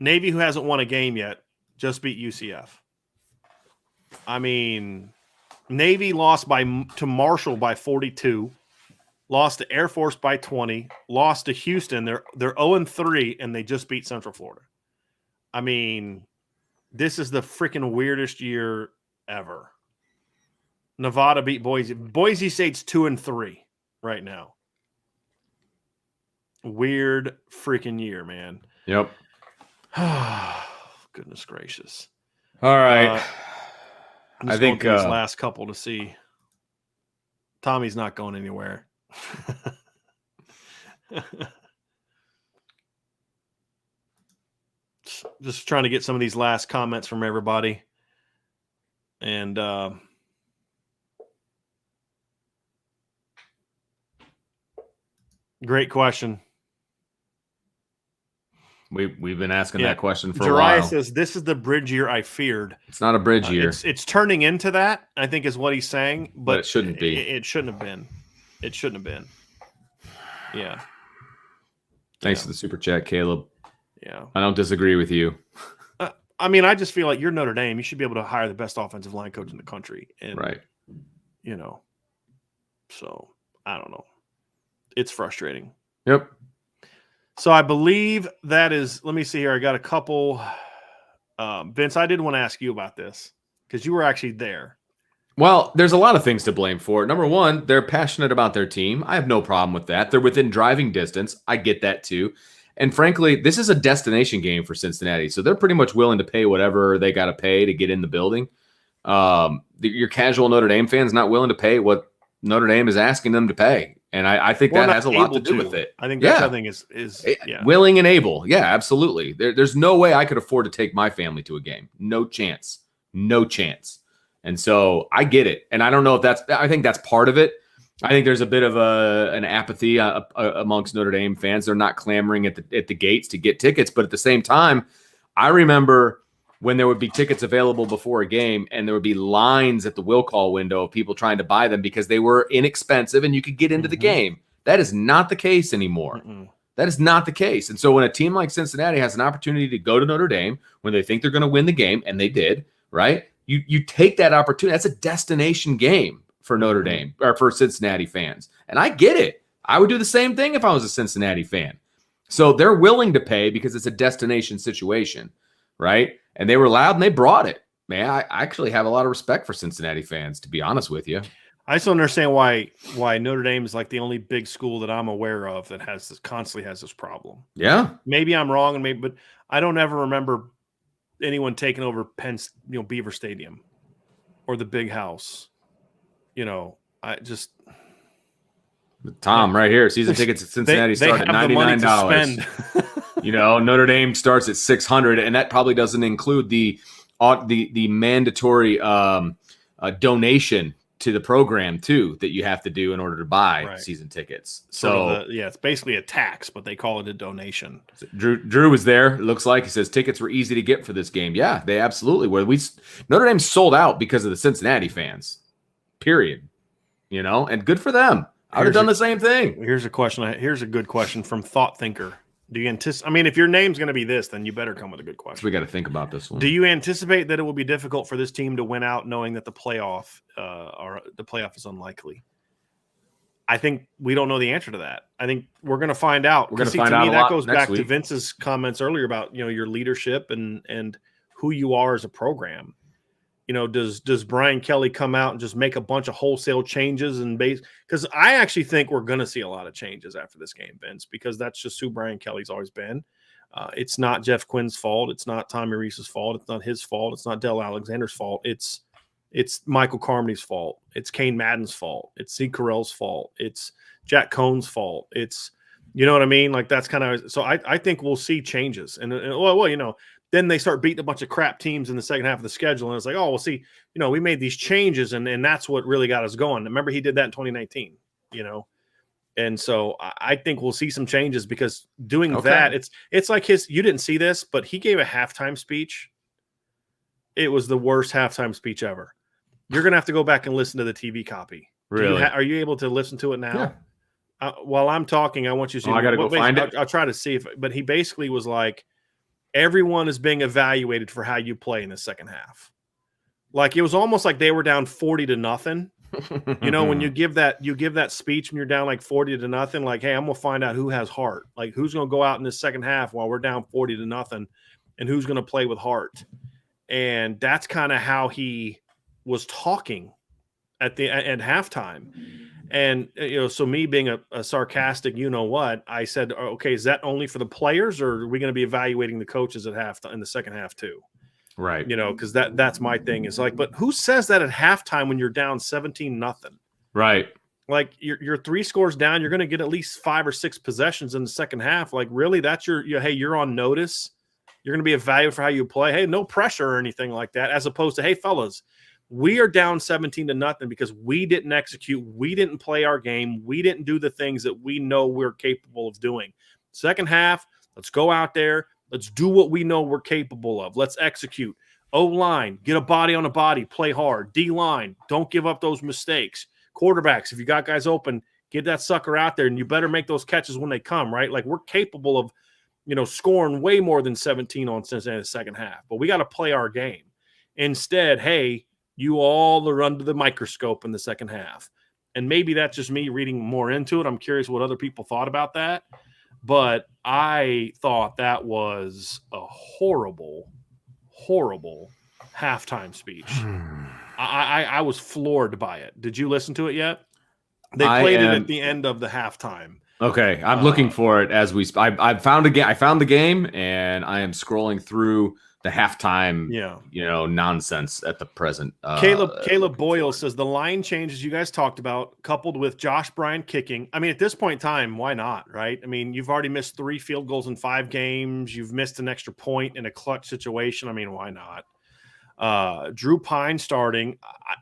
Navy, who hasn't won a game yet, just beat UCF. I mean, Navy lost to Marshall by 42, lost to Air Force by 20, lost to Houston. They're 0-3, and they just beat Central Florida. I mean, this is the freaking weirdest year ever. Nevada beat Boise. Boise State's 2-3 right now. Weird freaking year, man. Yep. Goodness gracious. All right. I think these last couple to see. Tommy's not going anywhere. Just trying to get some of these last comments from everybody. And great question. We've been asking that question for Jariah a while. Says, this is the bridge year I feared. It's not a bridge year. It's turning into that, I think is what he's saying. But it shouldn't be. It shouldn't have been. It shouldn't have been. Yeah. Thanks for the super chat, Caleb. Yeah. I don't disagree with you. I mean, I just feel like you're Notre Dame. You should be able to hire the best offensive line coach in the country. And, right. So I don't know. It's frustrating. Yep. So I believe that is, let me see here. I got a couple. Vince, I did want to ask you about this because you were actually there. Well, there's a lot of things to blame for. Number one, they're passionate about their team. I have no problem with that. They're within driving distance. I get that too. And frankly, this is a destination game for Cincinnati. So they're pretty much willing to pay whatever they got to pay to get in the building. Your casual Notre Dame fans not willing to pay what Notre Dame is asking them to pay. And I think that has a lot to do with it. I think that's something is willing and able. Yeah, absolutely. There's no way I could afford to take my family to a game. No chance. No chance. And so I get it. And I don't know if I think that's part of it. I think there's a bit of an apathy amongst Notre Dame fans. They're not clamoring at the gates to get tickets. But at the same time, I remember when there would be tickets available before a game and there would be lines at the will call window of people trying to buy them because they were inexpensive and you could get into the game. That is not the case anymore. That is not the case. And so when a team like Cincinnati has an opportunity to go to Notre Dame when they think they're going to win the game, and they did, right? You take that opportunity. That's a destination game for Notre Dame or for Cincinnati fans. And I get it. I would do the same thing if I was a Cincinnati fan. So they're willing to pay because it's a destination situation, right? And they were loud and they brought it. Man, I actually have a lot of respect for Cincinnati fans, to be honest with you. I just don't understand why Notre Dame is like the only big school that I'm aware of that constantly has this problem. Yeah. Maybe I'm wrong, but I don't ever remember anyone taking over Beaver Stadium or the Big House. I just Tom right here. Season tickets at Cincinnati start at $99. Notre Dame starts at $600, and that probably doesn't include the mandatory donation to the program too that you have to do in order to buy season tickets. So it's basically a tax, but they call it a donation. Drew was there. It looks like he says tickets were easy to get for this game. Yeah, they absolutely were. Notre Dame sold out because of the Cincinnati fans. Period. And good for them. I would have done the same thing. Here's a question. Here's a good question from Thought Thinker. Do you anticipate? I mean, if your name's going to be this, then you better come with a good question. So we got to think about this one. Do you anticipate that it will be difficult for this team to win out, knowing that the playoff is unlikely? I think we don't know the answer to that. I think we're going to find out. We're going to find out. That goes back to Vince's comments earlier about your leadership and who you are as a program. Does Brian Kelly come out and just make a bunch of wholesale changes because I actually think we're going to see a lot of changes after this game, Vince, because that's just who Brian Kelly's always been. It's not Jeff Quinn's fault. It's not Tommy Reese's fault. It's not his fault. It's not Dell Alexander's fault. It's It's Michael Carmody's fault. It's Kane Madden's fault. It's Zeke Carell's fault. It's Jack Cohn's fault. It's, you know what I mean? Like that's kind of, so I think we'll see changes. And well, you know, then they start beating a bunch of crap teams in the second half of the schedule. And it's like, oh, we'll see, you know, we made these changes and that's what really got us going. Remember, he did that in 2019, you know? And so I think we'll see some changes because doing that, it's like you didn't see this, but he gave a halftime speech. It was the worst halftime speech ever. You're going to have to go back and listen to the TV copy. Really? Are you able to listen to it now? Yeah. While I'm talking, I want you to see. I got to go find it. I'll try to see but he basically was like, everyone is being evaluated for how you play in the second half. Like it was almost like they were down 40-0. You know, when you give that speech when you're down like 40-0, like, hey, I'm going to find out who has heart. Like who's going to go out in this second half while we're down 40-0 and who's going to play with heart. And that's kind of how he was talking at halftime. And, you know, so me being a sarcastic, you know what, I said, okay, is that only for the players or are we going to be evaluating the coaches at halftime in the second half too? Right. You know, because that's my thing is like, but who says that at halftime when you're down 17-0? Right. Like you're 3 scores down, you're going to get at least 5 or 6 possessions in the second half. Like really, that's hey, you're on notice. You're going to be evaluated for how you play. Hey, no pressure or anything like that. As opposed to, hey, fellas, we are down 17-0 because we didn't execute. We didn't play our game. We didn't do the things that we know we're capable of doing. Second half, let's go out there. Let's do what we know we're capable of. Let's execute. O-line, get a body on a body, play hard. D-line, don't give up those mistakes. Quarterbacks, if you got guys open, get that sucker out there, and you better make those catches when they come, right? Like we're capable of, you know, scoring way more than 17 on Cincinnati in the second half. But we got to play our game. Instead, hey, you all are under the microscope in the second half. And maybe that's just me reading more into it. I'm curious what other people thought about that. But I thought that was a horrible, horrible halftime speech. I was floored by it. Did you listen to it yet? They played it at the end of the halftime. Okay, I'm looking for it as we. I found the game, and I am scrolling through the halftime. You know, nonsense at the present. Caleb Boyle says the line changes you guys talked about, coupled with Josh Bryant kicking. I mean, at this point in time, why not? Right? I mean, you've already missed 3 field goals in 5 games. You've missed an extra point in a clutch situation. I mean, why not? Drew Pine starting. I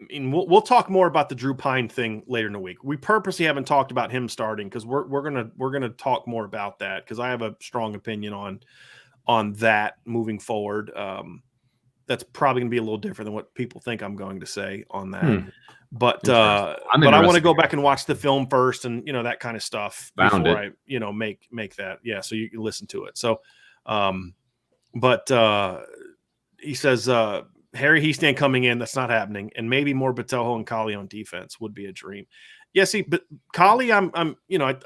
mean, we'll talk more about the Drew Pine thing later in the week. We purposely haven't talked about him starting because we're gonna talk more about that because I have a strong opinion on that moving forward. That's probably gonna be a little different than what people think I'm going to say on that. But I want to go back and watch the film first and you know that kind of stuff before I make that. Yeah, so you can listen to it. So, he says. Harry Heastan coming in, that's not happening, and maybe more Botelho and Collie on defense would be a dream. Yeah, see, but Collie, I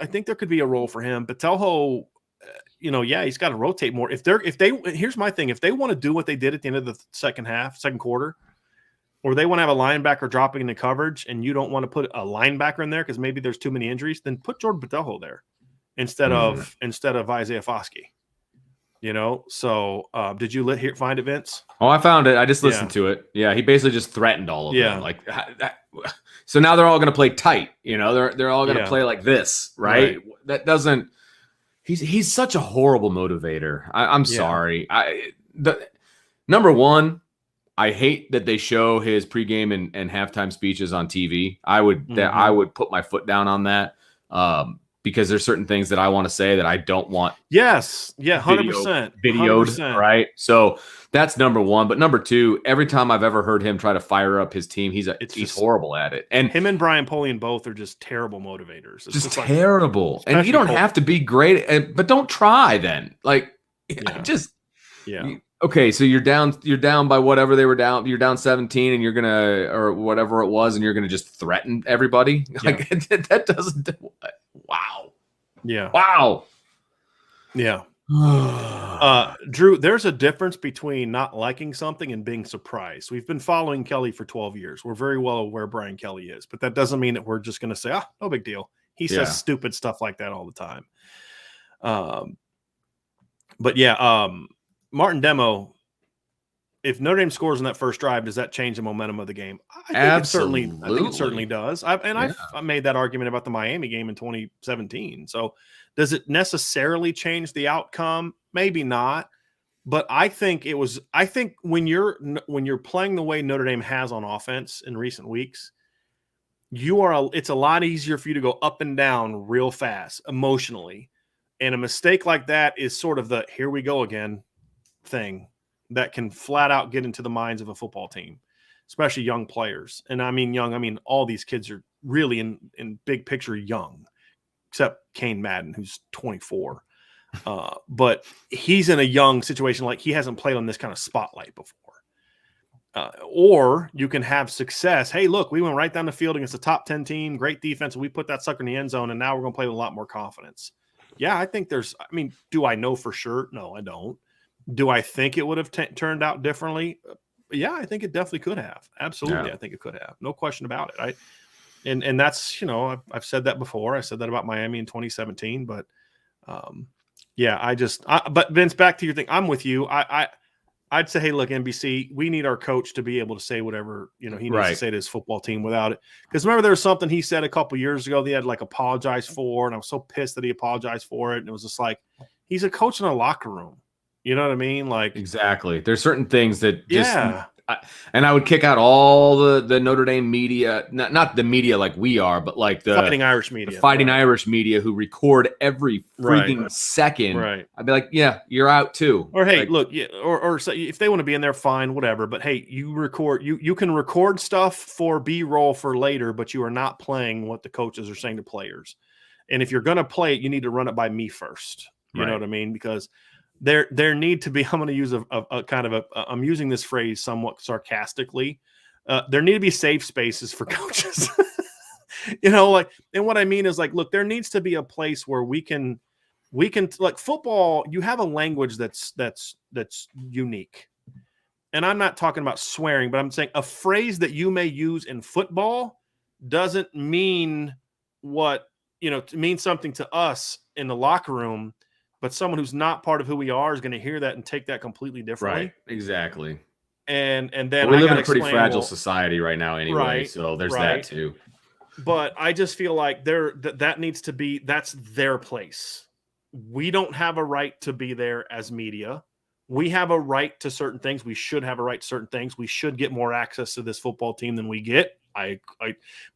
think there could be a role for him. Botelho, he's got to rotate more. Here's my thing: if they want to do what they did at the end of the second quarter, or they want to have a linebacker dropping into coverage, and you don't want to put a linebacker in there because maybe there's too many injuries, then put Jordan Botelho there instead of Isaiah Foskey. You know, so did you find it, Vince? Oh, I found it. I just listened to it. Yeah, he basically just threatened all of them. Like, so now they're all going to play tight. You know, they're all going to play like this, right? That doesn't. He's such a horrible motivator. I'm sorry. Number one, I hate that they show his pregame and halftime speeches on TV. I would put my foot down on that. Because there's certain things that I want to say that I don't want. Yes. Yeah. 100%. Videoed. 100%. Right. So that's number one. But number two, every time I've ever heard him try to fire up his team, he's horrible at it. And him and Brian Polian both are just terrible motivators. It's just terrible. And you don't have to be great, but don't try then. Like okay, so you're down by whatever they were down. You're down 17 and you're going to, or whatever it was, and you're going to just threaten everybody. Like that doesn't. Wow. Yeah. Wow. Yeah. Drew, there's a difference between not liking something and being surprised. We've been following Kelly for 12 years. We're very well aware Brian Kelly is, but that doesn't mean that we're just going to say, no big deal. He says stupid stuff like that all the time. Martin Demo, if Notre Dame scores in that first drive, does that change the momentum of the game? I think it certainly does. I made that argument about the Miami game in 2017. So does it necessarily change the outcome? Maybe not. But I think when you're playing the way Notre Dame has on offense in recent weeks, it's a lot easier for you to go up and down real fast emotionally. And a mistake like that is sort of the here we go again thing that can flat out get into the minds of a football team, especially young players. And I mean young, I mean all these kids are really in big picture young, except Kane Madden, who's 24. But he's in a young situation, like he hasn't played on this kind of spotlight before. Or you can have success. Hey, look, we went right down the field against a top 10 team, great defense, and we put that sucker in the end zone, and now we're going to play with a lot more confidence. Yeah, I think do I know for sure? No, I don't. Do I think it would have turned out differently? Yeah, I think it definitely could have. Absolutely, yeah. I think it could have. No question about it. And that's, I've said that before. I said that about Miami in 2017, but yeah, but Vince, back to your thing. I'm with you. I'd say, hey, look, NBC, we need our coach to be able to say whatever, he needs to say to his football team without it. Because remember, there was something he said a couple years ago that he had apologized for, and I was so pissed that he apologized for it. And it was just like, he's a coach in a locker room. You know what I mean? Exactly. There's certain things that just and I would kick out all the Notre Dame media, not the media like we are, but the Fighting Irish media, the Fighting Irish media who record every freaking second. Right. I'd be like, yeah, you're out too. Or hey, look, yeah, or so if they want to be in there, fine, whatever. But hey, you can record stuff for B-roll for later, but you are not playing what the coaches are saying to players. And if you're going to play it, you need to run it by me first. You know what I mean? Because there need to be, I'm going to use a kind of I'm using this phrase somewhat sarcastically. There need to be safe spaces for coaches, and what I mean is look, there needs to be a place where we can football. You have a language that's unique. And I'm not talking about swearing, but I'm saying a phrase that you may use in football doesn't mean what, mean something to us in the locker room. But someone who's not part of who we are is going to hear that and take that completely differently. Right. Exactly. And then we live in a pretty fragile society right now anyway. So there's that too. But I just feel like that needs to be, that's their place. We don't have a right to be there as media. We have a right to certain things. We should have a right to certain things. We should get more access to this football team than we get.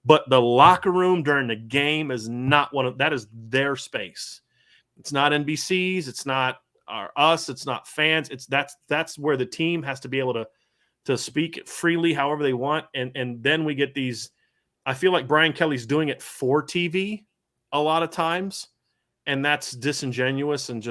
But the locker room during the game is not that is their space. It's not NBC's. It's not us. It's not fans. That's where the team has to be able to speak freely however they want. And then we get these. I feel like Brian Kelly's doing it for TV a lot of times, and that's disingenuous and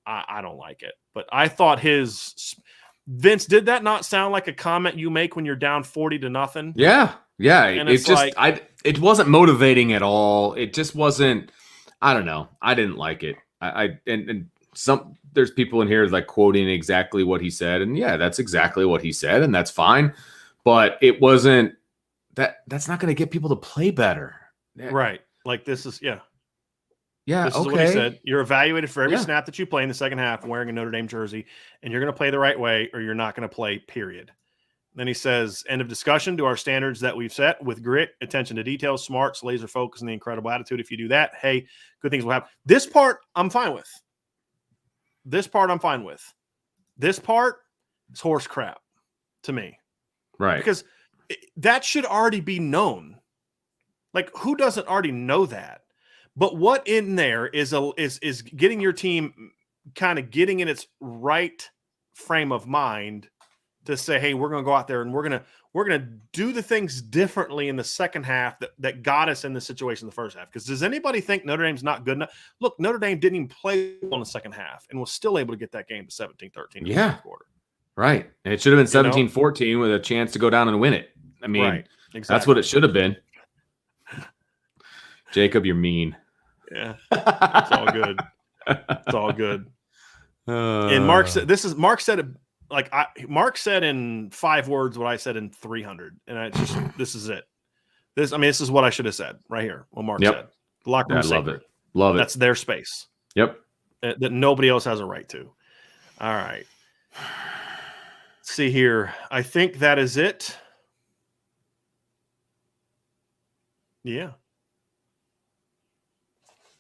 I don't like it. But I thought Vince, did that not sound like a comment you make when you're down 40-0? Yeah. And it wasn't motivating at all. It just wasn't. I don't know. I didn't like it. There's people in here quoting exactly what he said, and yeah, that's exactly what he said, and that's fine. But it wasn't that's not going to get people to play better, right? This is This is what he said. You're evaluated for every snap that you play in the second half wearing a Notre Dame jersey, and you're going to play the right way, or you're not going to play. Period. Then he says, end of discussion to our standards that we've set with grit, attention to details, smarts, laser focus, and the incredible attitude. If you do that, hey, good things will happen. This part, I'm fine with. This part is horse crap to me. Right. Because that should already be known. Who doesn't already know that? But what in there is getting your team kind of getting in its right frame of mind to say, hey, we're going to go out there and we're going to do the things differently in the second half that got us in the situation in the first half. Because does anybody think Notre Dame's not good enough? Look, Notre Dame didn't even play in the second half and was still able to get that game to 17-13 in the fourth quarter. Right. And it should have been 17-14 with a chance to go down and win it. I mean, exactly. That's what it should have been. Jacob, you're mean. Yeah. It's all good. It's all good. And Mark said it. Mark said in 5 words what I said in 300, and this is it. This is what I should have said right here. What Mark said. The locker room sacred. Love it. That's their space. Yep. That nobody else has a right to. All right. see here. I think that is it. Yeah.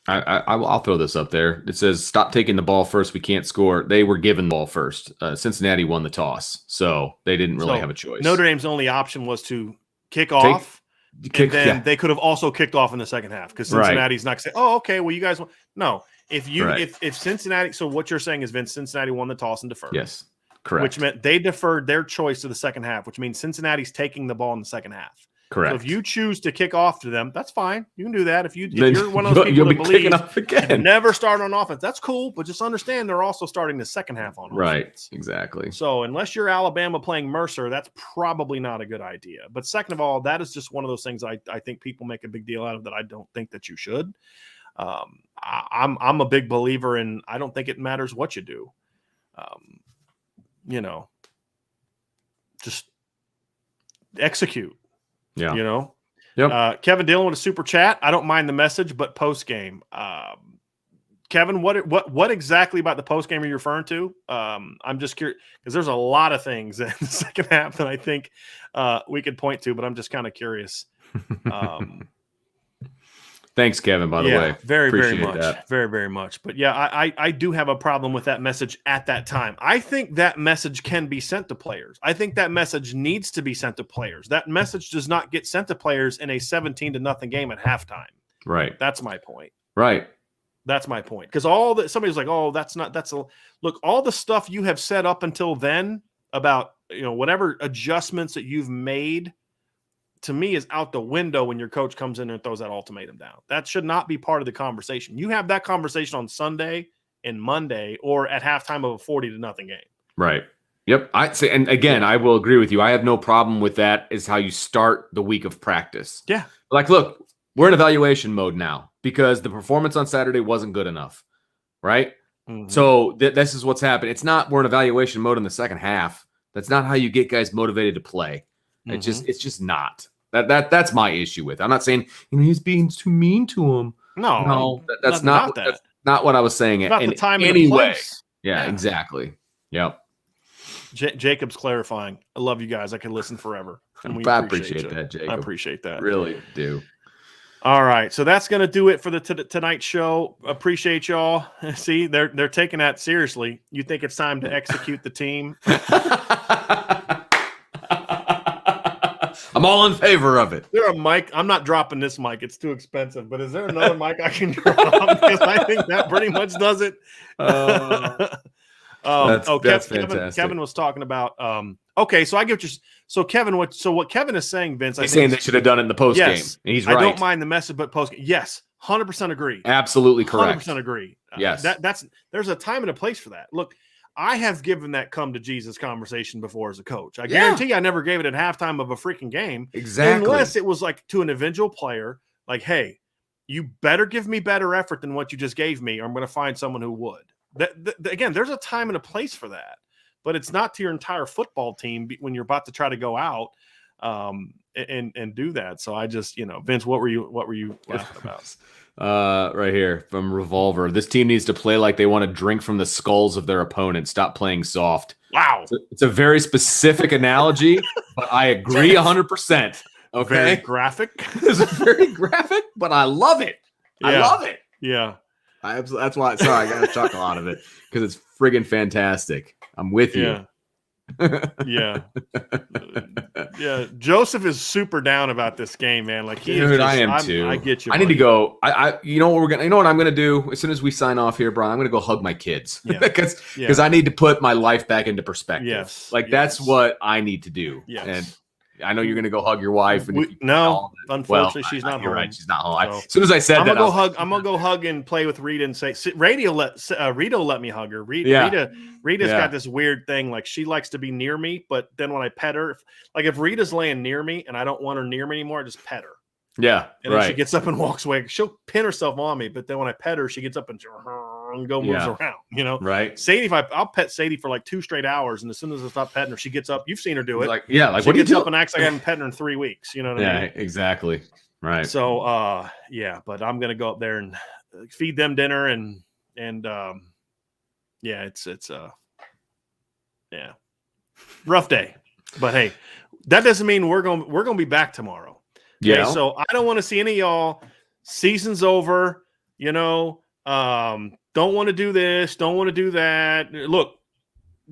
I'll throw this up there. It says, "Stop taking the ball first. We can't score." They were given the ball first. Cincinnati won the toss, so they didn't really have a choice. Notre Dame's only option was to kick off, and then they could have also kicked off in the second half because Cincinnati's not saying, "Oh, okay, well, you guys want." No, if Cincinnati. So what you're saying is, Vince, Cincinnati won the toss and deferred. Yes, correct. Which meant they deferred their choice to the second half, which means Cincinnati's taking the ball in the second half. Correct. So if you choose to kick off to them, that's fine. You can do that. If you're one of those people you'll that be kicking off again. Never start on offense. That's cool, but just understand they're also starting the second half on offense. Right, exactly. So unless you're Alabama playing Mercer, that's probably not a good idea. But second of all, that is just one of those things I think people make a big deal out of that I don't think that you should. I'm a big believer in I don't think it matters what you do. Just execute. Yeah. Yep. Kevin Dillon with a super chat. I don't mind the message, but post game. Kevin, what exactly about the post game are you referring to? I'm just curious because there's a lot of things in the second half that I think we could point to, but I'm just kind of curious. Thanks, Kevin, by the way. Very, very much. That. Very, very much. But yeah, I do have a problem with that message at that time. I think that message can be sent to players. I think that message needs to be sent to players. That message does not get sent to players in a 17-0 game at halftime. Right. That's my point. Right. That's my point. Because somebody's like, oh, look, all the stuff you have said up until then about, whatever adjustments that you've made to me is out the window when your coach comes in and throws that ultimatum down. That should not be part of the conversation. You have that conversation on Sunday and Monday or at halftime of a 40-0 game. Right. Yep. I say, and again, I will agree with you. I have no problem with that is how you start the week of practice. Yeah. Like, look, we're in evaluation mode now because the performance on Saturday wasn't good enough. Right. Mm-hmm. So this is what's happened. It's not, we're in evaluation mode in the second half. That's not how you get guys motivated to play. Mm-hmm. It's just not. That's my issue with it. I'm not saying he's being too mean to him. No, that's not that. That's not what I was saying. It's about in the time any and the way. place. Yeah, exactly. Yep. Jacob's clarifying. I love you guys. I could listen forever. And I appreciate that, Jacob. I appreciate that. Really do. All right, so that's going to do it for the tonight show. Appreciate y'all. See, they're taking that seriously. You think it's time to execute the team? I'm all in favor of it. Is there a mic? I'm not dropping this mic. It's too expensive. But is there another mic I can drop? Because I think that pretty much does it. That's fantastic. Kevin was talking about. Okay, so I get you. So Kevin, what Kevin is saying, Vince, he's saying they should have done it in the post game. And he's right. I don't mind the message, but post game, yes, 100% agree. Absolutely correct. 100% agree. Yes, there's a time and a place for that. Look. I have given that come to Jesus conversation before as a coach. I guarantee I never gave it at halftime of a freaking game. Exactly. Unless it was like to an individual player, like, hey, you better give me better effort than what you just gave me, or I'm going to find someone who would. Again, there's a time and a place for that, but it's not to your entire football team when you're about to try to go out and do that. So I just, Vince, what were you laughing about? Right here from Revolver. This team needs to play like they want to drink from the skulls of their opponent. Stop playing soft. Wow. It's a very specific analogy, but I agree 100%. Okay. Very graphic. It's very graphic, but I love it. Yeah. I love it. Yeah. That's why. Sorry, I got to chuckle out of it because it's friggin' fantastic. I'm with you. Yeah. Joseph is super down about this game, man. Like I am too. I get you. I need to go. You know what I'm gonna do as soon as we sign off here, Brian. I'm gonna go hug my kids because I need to put my life back into perspective. Yes, that's what I need to do. Yes. And I know you're gonna go hug your wife. And unfortunately, she's not home. Right, she's not home. So, as soon as I said that, I'm gonna go hug and play with Rita and say, Rita let me hug her. Rita's got this weird thing, like she likes to be near me, but then when I pet her, if Rita's laying near me and I don't want her near me anymore, I just pet her. Yeah, and then she gets up and walks away. She'll pin herself on me, but then when I pet her, she gets up and moves around. Right. Sadie, I'll pet Sadie for like 2 straight hours, and as soon as I stop petting her, she gets up. You've seen her do it. She what gets up and acts like I haven't petted her in 3 weeks. You know what I mean? Yeah, exactly. Right. So, but I'm gonna go up there and feed them dinner, and it's rough day. But hey, that doesn't mean we're gonna be back tomorrow. Okay, Yeah. so I don't want to see any of y'all. Season's over. Don't want to do this. Don't want to do that. Look,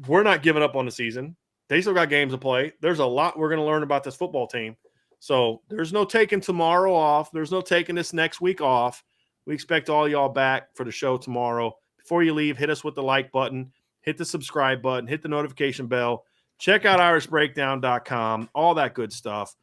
we're not giving up on the season. They still got games to play. There's a lot we're going to learn about this football team. So there's no taking tomorrow off. There's no taking this next week off. We expect all y'all back for the show tomorrow. Before you leave, hit us with the like button, hit the subscribe button, hit the notification bell. Check out irishbreakdown.com, all that good stuff.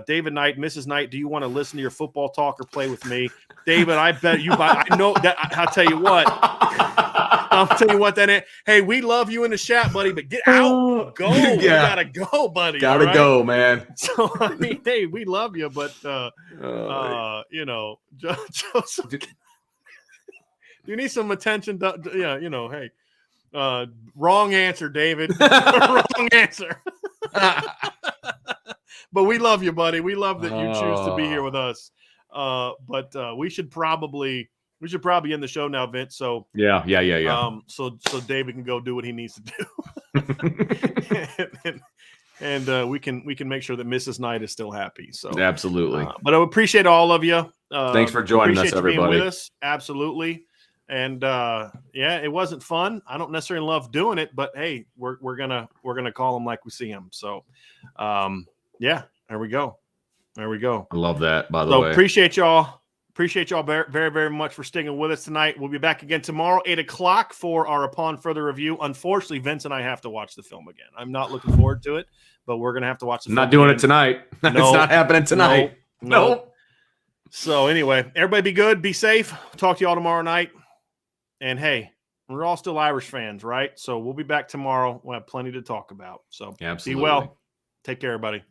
David Knight, Mrs. Knight, do you want to listen to your football talk or play with me? David, I bet you buy. I know that. I'll tell you what. I'll tell you what that is. Hey, we love you in the chat, buddy, but get out. Go. Yeah. You got to go, buddy. Gotta go, man. So, I mean, hey, we love you, but, Joseph, you need some attention. Hey, wrong answer, David. Wrong answer. But we love you, buddy. We love that you choose to be here with us. But we should probably end the show now, Vince. So yeah. So David can go do what he needs to do, and we can make sure that Mrs. Knight is still happy. So absolutely. But I appreciate all of you. Thanks for joining us, everybody. Being with us. Absolutely. And it wasn't fun. I don't necessarily love doing it, but hey, we're gonna call them like we see them. So, there we go. There we go. I love that. By the way, appreciate y'all. Appreciate y'all very, very, very much for sticking with us tonight. We'll be back again tomorrow, 8:00 for our Upon Further Review. Unfortunately, Vince and I have to watch the film again. I'm not looking forward to it, but we're gonna have to watch the film. Not doing again. it tonight. No, it's not happening tonight. No. So anyway, everybody be good, be safe. Talk to y'all tomorrow night. And hey, we're all still Irish fans, right? So we'll be back tomorrow. We'll have plenty to talk about. So absolutely. Be well. Take care, everybody.